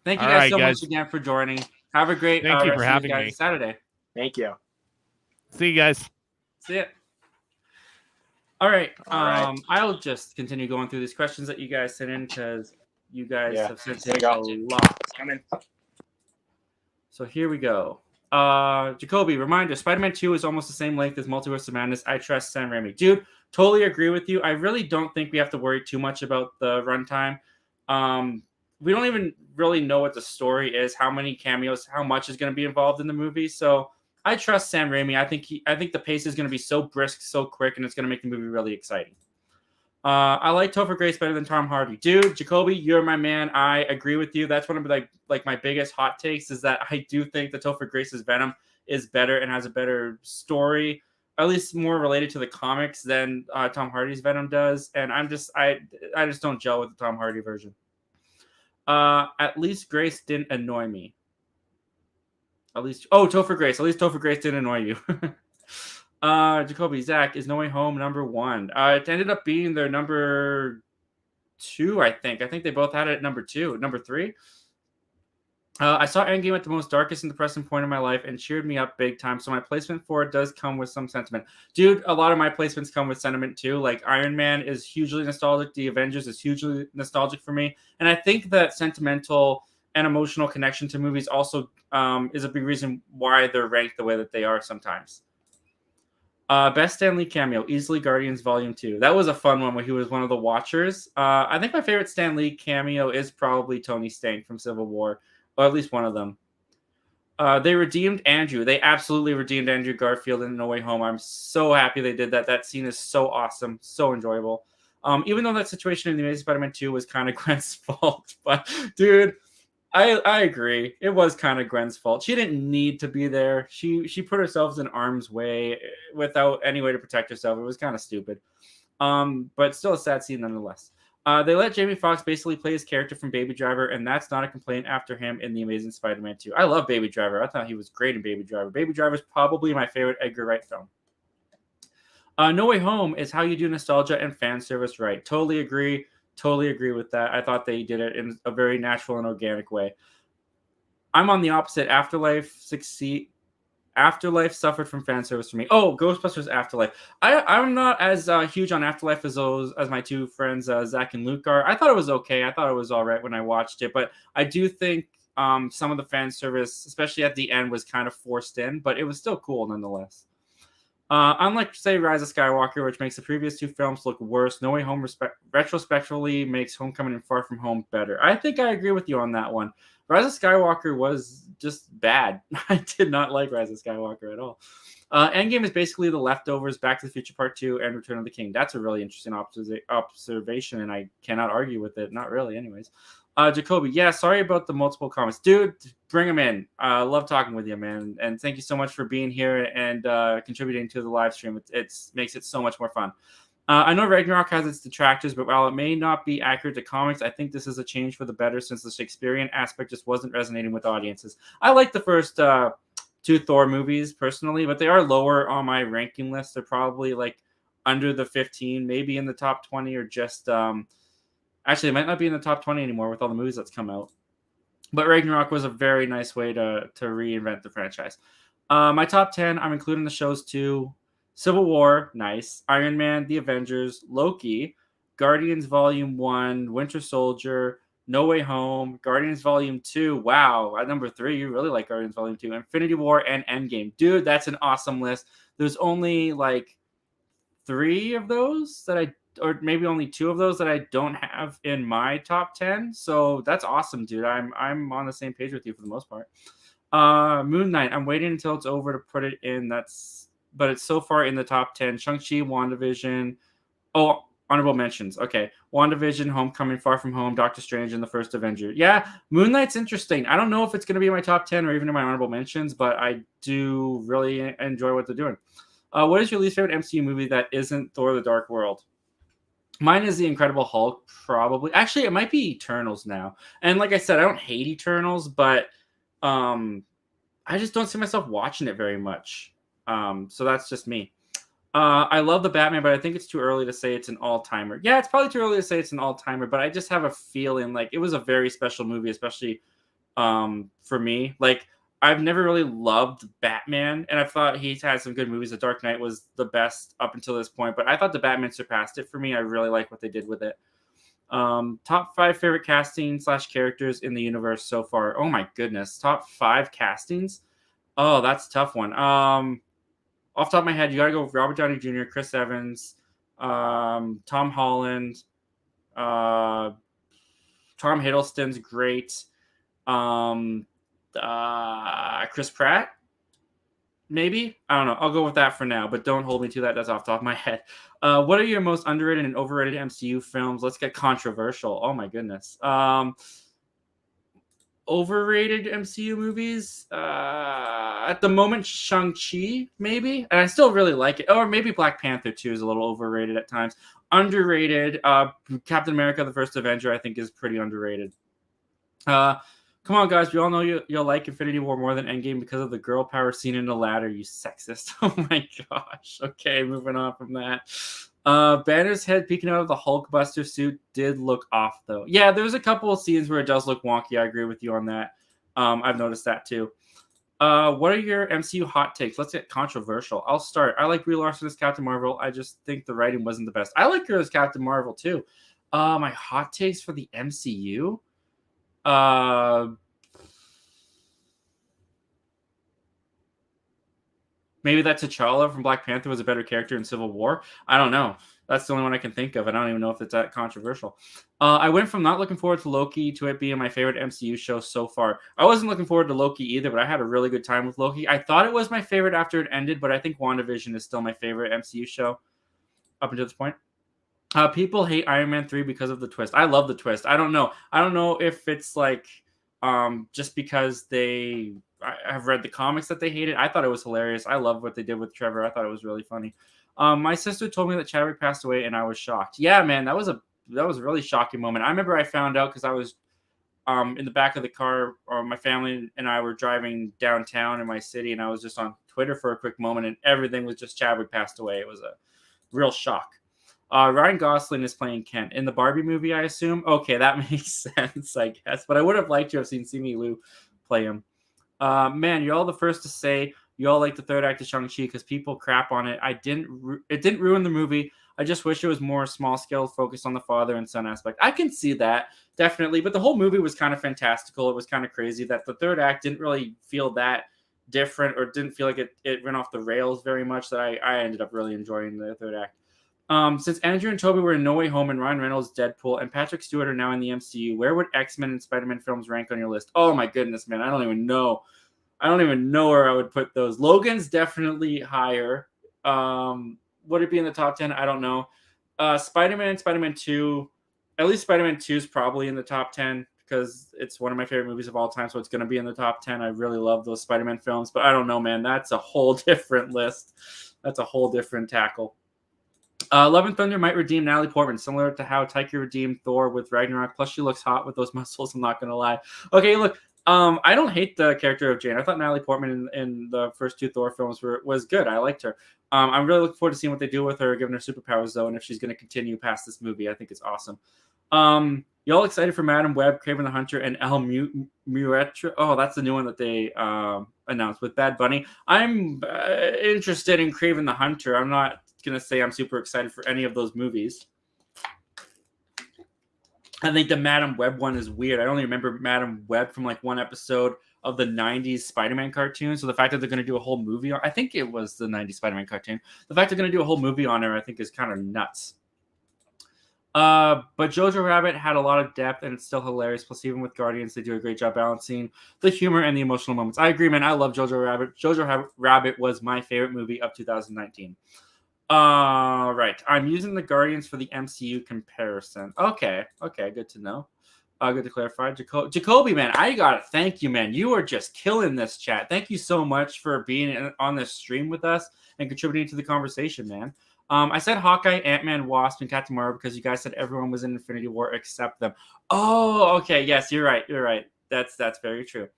Thank you guys so much again for joining. Have a great
Thank you for having me.
Saturday.
Thank you.
See you guys.
See ya. All right. I'll just continue going through these questions that you guys sent in because you guys have sent in a lot. So here we go. Jacoby, reminder, Spider-Man 2 is almost the same length as Multiverse of Madness. I trust Sam Raimi. Dude, totally agree with you. I really don't think we have to worry too much about the runtime. We don't even really know what the story is, how many cameos, how much is going to be involved in the movie. So I trust Sam Raimi. I think the pace is going to be so brisk, so quick, and it's going to make the movie really exciting. I like Topher Grace better than Tom Hardy. Dude, Jacoby, you're my man. I agree with you. That's one of like my biggest hot takes is that I do think that Topher Grace's Venom is better and has a better story, at least more related to the comics than Tom Hardy's Venom does. And I just don't gel with the Tom Hardy version. At least Grace didn't annoy me. At least, oh, Topher Grace. At least Topher Grace didn't annoy you. Jacoby, Zach, is No Way Home number 1? It ended up being their number 2, I think. I think they both had it at number 2. Number 3? I saw Endgame at the most darkest and depressing point in my life and cheered me up big time. So my placement for it does come with some sentiment. Dude, a lot of my placements come with sentiment too. Like Iron Man is hugely nostalgic. The Avengers is hugely nostalgic for me. And I think that sentimental and emotional connection to movies also is a big reason why they're ranked the way that they are sometimes. Best Stan Lee cameo, easily Guardians Volume 2. That was a fun one where he was one of the Watchers. I think my favorite Stan Lee cameo is probably Tony Stank from Civil War. Or at least one of them. They redeemed Andrew. They absolutely redeemed Andrew Garfield in No Way Home. I'm so happy they did that. That scene is so awesome, so enjoyable. Even though that situation in The Amazing Spider-Man 2 was kind of Gwen's fault. But, dude, I agree. It was kind of Gwen's fault. She didn't need to be there. She put herself in harm's way without any way to protect herself. It was kind of stupid. But still a sad scene nonetheless. They let Jamie Foxx basically play his character from Baby Driver, and that's not a complaint after him in The Amazing Spider-Man 2. I love Baby Driver. I thought he was great in Baby Driver. Baby Driver is probably my favorite Edgar Wright film. No Way Home is how you do nostalgia and fan service right. Totally agree with that. I thought they did it in a very natural and organic way. I'm on the opposite. Afterlife suffered from fan service for me. Oh, Ghostbusters Afterlife. I'm not as huge on Afterlife as my two friends, Zach and Luke are. I thought it was okay. I thought it was all right when I watched it. But I do think some of the fan service, especially at the end, was kind of forced in. But it was still cool nonetheless. Unlike, say, Rise of Skywalker, which makes the previous 2 films look worse, No Way Home retrospectively makes Homecoming and Far From Home better. I think I agree with you on that one. Rise of Skywalker was just bad. I did not like Rise of Skywalker at all. Endgame is basically the leftovers, Back to the Future Part 2, and Return of the King. That's a really interesting observation, and I cannot argue with it. Not really, anyways. Jacoby, yeah, sorry about the multiple comments. Dude, bring them in. Love talking with you, man. And thank you so much for being here and contributing to the live stream. It makes it so much more fun. I know Ragnarok has its detractors, but while it may not be accurate to comics, I think this is a change for the better since the Shakespearean aspect just wasn't resonating with audiences. I like the first 2 Thor movies personally, but they are lower on my ranking list. They're probably like under the 15, maybe in the top 20 or just... actually, it might not be in the top 20 anymore with all the movies that's come out. But Ragnarok was a very nice way to reinvent the franchise. My top 10, I'm including the shows too. Civil War, nice. Iron Man, The Avengers, Loki, Guardians Volume 1, Winter Soldier, No Way Home, Guardians Volume 2. Wow, at number 3, you really like Guardians Volume 2. Infinity War and Endgame. Dude, that's an awesome list. There's only like 3 of those or maybe only 2 of those that I don't have in my top 10. So that's awesome, dude. I'm on the same page with you for the most part. Moon Knight, I'm waiting until it's over to put it in. But it's so far in the top 10. Shang-Chi, WandaVision. Oh, honorable mentions. Okay. WandaVision, Homecoming, Far From Home, Doctor Strange, and The First Avenger. Yeah, Moon Knight's interesting. I don't know if it's going to be in my top 10 or even in my honorable mentions, but I do really enjoy what they're doing. What is your least favorite MCU movie that isn't Thor: The Dark World? Mine is The Incredible Hulk, probably. Actually, it might be Eternals now. And like I said, I don't hate Eternals, but I just don't see myself watching it very much. So that's just me. I love the Batman, but I think it's too early to say it's an all-timer. Yeah, it's probably too early to say it's an all-timer, but I just have a feeling like it was a very special movie, especially for me. Like, I've never really loved Batman, and I thought he's had some good movies. The Dark Knight was the best up until this point, but I thought the Batman surpassed it for me. I really like what they did with it. Top 5 favorite casting / characters in the universe so far. Oh my goodness. Top 5 castings? Oh, that's a tough one. Off the top of my head, you got to go Robert Downey Jr., Chris Evans, Tom Holland, Tom Hiddleston's great. Chris Pratt, maybe. I don't know. I'll go with that for now, but don't hold me to that. That's off the top of my head. What are your most underrated and overrated MCU films? Let's get controversial. Oh my goodness. Overrated MCU movies? At the moment, Shang-Chi, maybe. And I still really like it. Or maybe Black Panther 2 is a little overrated at times. Underrated. Captain America, The First Avenger, I think is pretty underrated. Come on, guys. We all know you'll like Infinity War more than Endgame because of the girl power scene in the ladder, you sexist. Oh my gosh. Okay, moving on from that. Banner's head peeking out of the Hulkbuster suit did look off, though. Yeah, there's a couple of scenes where it does look wonky. I agree with you on that. I've noticed that too. What are your MCU hot takes? Let's get controversial. I'll start. I like Brie Larson as Captain Marvel. I just think the writing wasn't the best. I like her as Captain Marvel too. My hot takes for the MCU. Maybe that T'Challa from Black Panther was a better character in Civil War. I don't know. That's the only one I can think of. I don't even know if it's that controversial. I went from not looking forward to Loki to it being my favorite MCU show so far. I wasn't looking forward to Loki either, but I had a really good time with Loki. I thought it was my favorite after it ended, but I think WandaVision is still my favorite MCU show up until this point. People hate Iron Man 3 because of the twist. I love the twist. I don't know. I don't know if it's like just because I have read the comics that they hate it. I thought it was hilarious. I love what they did with Trevor. I thought it was really funny. My sister told me that Chadwick passed away, and I was shocked. Yeah, man, that was a really shocking moment. I remember I found out because I was in the back of the car, or my family and I were driving downtown in my city, and I was just on Twitter for a quick moment, and everything was just Chadwick passed away. It was a real shock. Ryan Gosling is playing Kent in the Barbie movie, I assume. Okay, that makes sense, I guess. But I would have liked to have seen Simu Liu play him. Man, you're all the first to say you all like the third act of Shang-Chi because people crap on it. It didn't ruin the movie. I just wish it was more small-scale, focused on the father and son aspect. I can see that, definitely. But the whole movie was kind of fantastical. It was kind of crazy that the third act didn't really feel that different, or didn't feel like it went off the rails very much, that I ended up really enjoying the third act. Since Andrew and Toby were in No Way Home and Ryan Reynolds Deadpool and Patrick Stewart are now in the MCU, where would X-Men and Spider-Man films rank on your list? Oh my goodness, man. I don't even know where I would put those. Logan's definitely higher. Would it be in the top 10? I don't know. Spider-Man 2, at least Spider-Man 2 is probably in the top 10 because it's one of my favorite movies of all time, so it's going to be in the top 10. I really love those Spider-Man films, but I don't know, man. That's a whole different list. That's a whole different tackle. Love and Thunder might redeem Natalie Portman, similar to how Taika redeemed Thor with Ragnarok. Plus, she looks hot with those muscles. I'm not going to lie. Okay, look, I don't hate the character of Jane. I thought Natalie Portman in the first two Thor films was good. I liked her. I'm really looking forward to seeing what they do with her, given her superpowers, though, and if she's going to continue past this movie. I think it's awesome. Y'all excited for Madam Web, Kraven the Hunter, and El Muerto? Oh, that's the new one that they announced with Bad Bunny. I'm interested in Kraven the Hunter. I'm not going to say I'm super excited for any of those movies. I think the Madam Web one is weird. I only remember Madam Web from like one episode of the 90s Spider-Man cartoon. So the fact that they're going to do a whole movie I think it was the 90s Spider-Man cartoon. The fact they're going to do a whole movie on her, I think, is kind of nuts. But Jojo Rabbit had a lot of depth, and it's still hilarious. Plus, even with Guardians, they do a great job balancing the humor and the emotional moments. I agree, man. I love Jojo Rabbit. Jojo Rabbit was my favorite movie of 2019. Right. I'm using the Guardians for the MCU comparison. Okay, good to know. Good to clarify. Jacoby, man, I gotta thank you, man. You are just killing this chat. Thank you so much for being on this stream with us and contributing to the conversation, man. I said Hawkeye, Ant-Man, Wasp, and Captain Marvel because you guys said everyone was in Infinity War except them. Oh, okay. Yes, you're right. That's very true.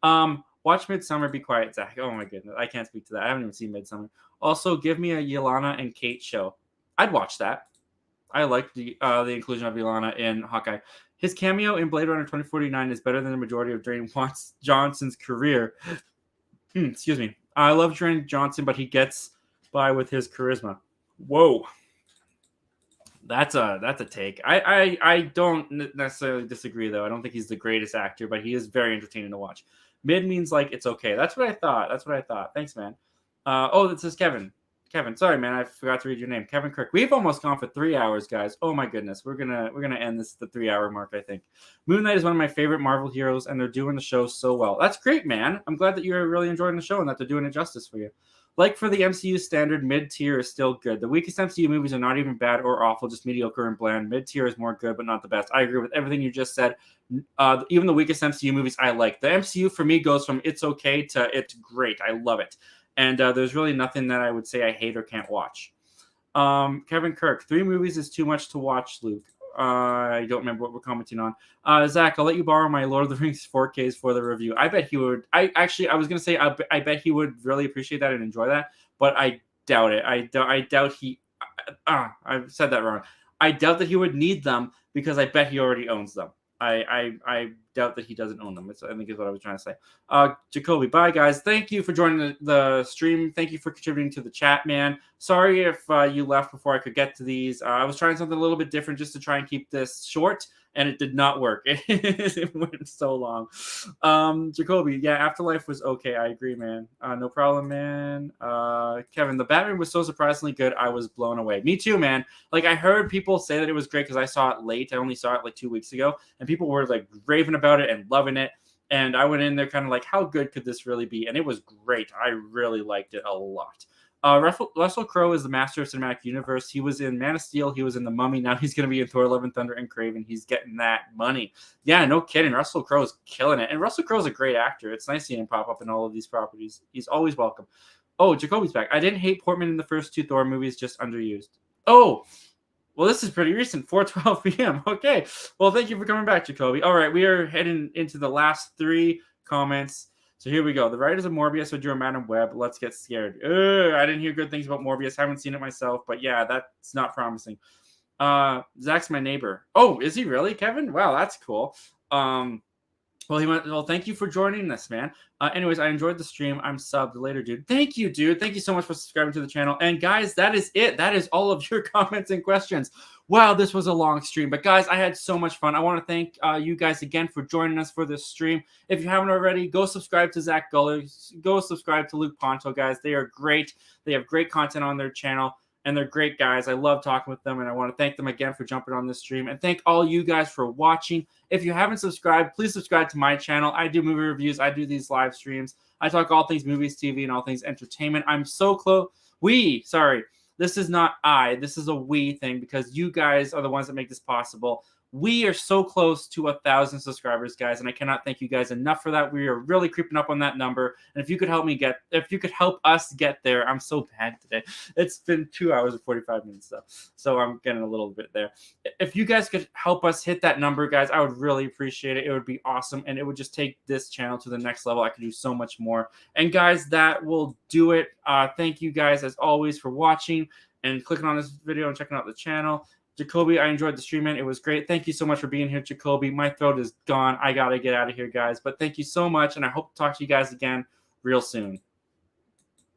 Watch Midsummer, be quiet, Zach. Oh my goodness, I can't speak to that. I haven't even seen Midsummer. Also, give me a Yelena and Kate show. I'd watch that. I like the inclusion of Yelena in Hawkeye. His cameo in Blade Runner 2049 is better than the majority of Dwayne Johnson's career. Excuse me. I love Dwayne Johnson, but he gets by with his charisma. Whoa. That's a take. I don't necessarily disagree, though. I don't think he's the greatest actor, but he is very entertaining to watch. Mid means like it's okay. That's what I thought. Thanks, man. This is Kevin. Sorry, man. I forgot to read your name. Kevin Kirk. We've almost gone for 3 hours, guys. Oh my goodness. We're gonna end this at the 3 hour mark, I think. Moon Knight is one of my favorite Marvel heroes, and they're doing the show so well. That's great, man. I'm glad that you're really enjoying the show and that they're doing it justice for you. Like for the MCU standard, mid-tier is still good. The weakest MCU movies are not even bad or awful, just mediocre and bland. Mid-tier is more good, but not the best. I agree with everything you just said. Even the weakest MCU movies I like. The MCU for me goes from it's okay to it's great. I love it. And there's really nothing that I would say I hate or can't watch. Kevin Kirk, 3 movies is too much to watch, Luke. I don't remember what we're commenting on. Zach, I'll let you borrow my Lord of the Rings 4Ks for the review. I bet he would. I was gonna say I bet he would really appreciate that and enjoy that, but I doubt it. I doubt he. I said that wrong. I doubt that he would need them because I bet he already owns them. I doubt that he doesn't own them. I think is what I was trying to say. Jacoby, bye guys. Thank you for joining the stream. Thank you for contributing to the chat, man. Sorry if you left before I could get to these. I was trying something a little bit different just to try and keep this short, and it did not work. It went so long. Jacoby, yeah, Afterlife was okay. I agree, man. No problem, man. Kevin, the Batman was so surprisingly good. I was blown away. Me too, man. Like, I heard people say that it was great because I saw it late. I only saw it like 2 weeks ago, and people were like raving about it and loving it. And I went in there kind of like, how good could this really be? And it was great. I really liked it a lot. Russell Crowe is the master of cinematic universe. He was in Man of Steel. He was in The Mummy. Now he's going to be in Thor: Love and Thunder and Kraven. He's getting that money. Yeah, no kidding. Russell Crowe is killing it. And Russell Crowe is a great actor. It's nice seeing him pop up in all of these properties. He's always welcome. Oh, Jacoby's back. I didn't hate Portman in the first 2 Thor movies, just underused. Oh, well, this is pretty recent, 4:12 p.m. Okay. Well, thank you for coming back, Jacoby. All right, we are heading into the last 3 comments. So here we go. The writers of Morbius would draw Madam Web. Let's get scared. I didn't hear good things about Morbius. Haven't seen it myself, but yeah, that's not promising. Zach's my neighbor. Oh, is he really, Kevin? Wow, that's cool. Well, thank you for joining us, man. Anyways, I enjoyed the stream. I'm subbed later, dude. Thank you, dude. Thank you so much for subscribing to the channel. And guys, that is it. That is all of your comments and questions. Wow, this was a long stream. But guys, I had so much fun. I want to thank you guys again for joining us for this stream. If you haven't already, go subscribe to Zack Goller. Go subscribe to Luke Ponto, guys. They are great. They have great content on their channel. And they're great guys. I love talking with them, and I want to thank them again for jumping on this stream. And thank all you guys for watching. If you haven't subscribed, please subscribe to my channel. I do movie reviews. I do these live streams. I talk all things movies, TV, and all things entertainment. I'm so close. This is not I. This is a we thing because you guys are the ones that make this possible. We are so close to 1,000 subscribers, guys, and I cannot thank you guys enough for that. We are really creeping up on that number, and if you could help us get there, I'm so bad today. It's been 2 hours and 45 minutes though, so I'm getting a little bit there. If you guys could help us hit that number, guys, I would really appreciate it. It would be awesome, and it would just take this channel to the next level. I could do so much more. And guys, that will do it. Thank you guys as always for watching and clicking on this video and checking out the channel. Jacoby, I enjoyed the stream, man. It was great. Thank you so much for being here, Jacoby. My throat is gone. I got to get out of here, guys. But thank you so much, and I hope to talk to you guys again real soon.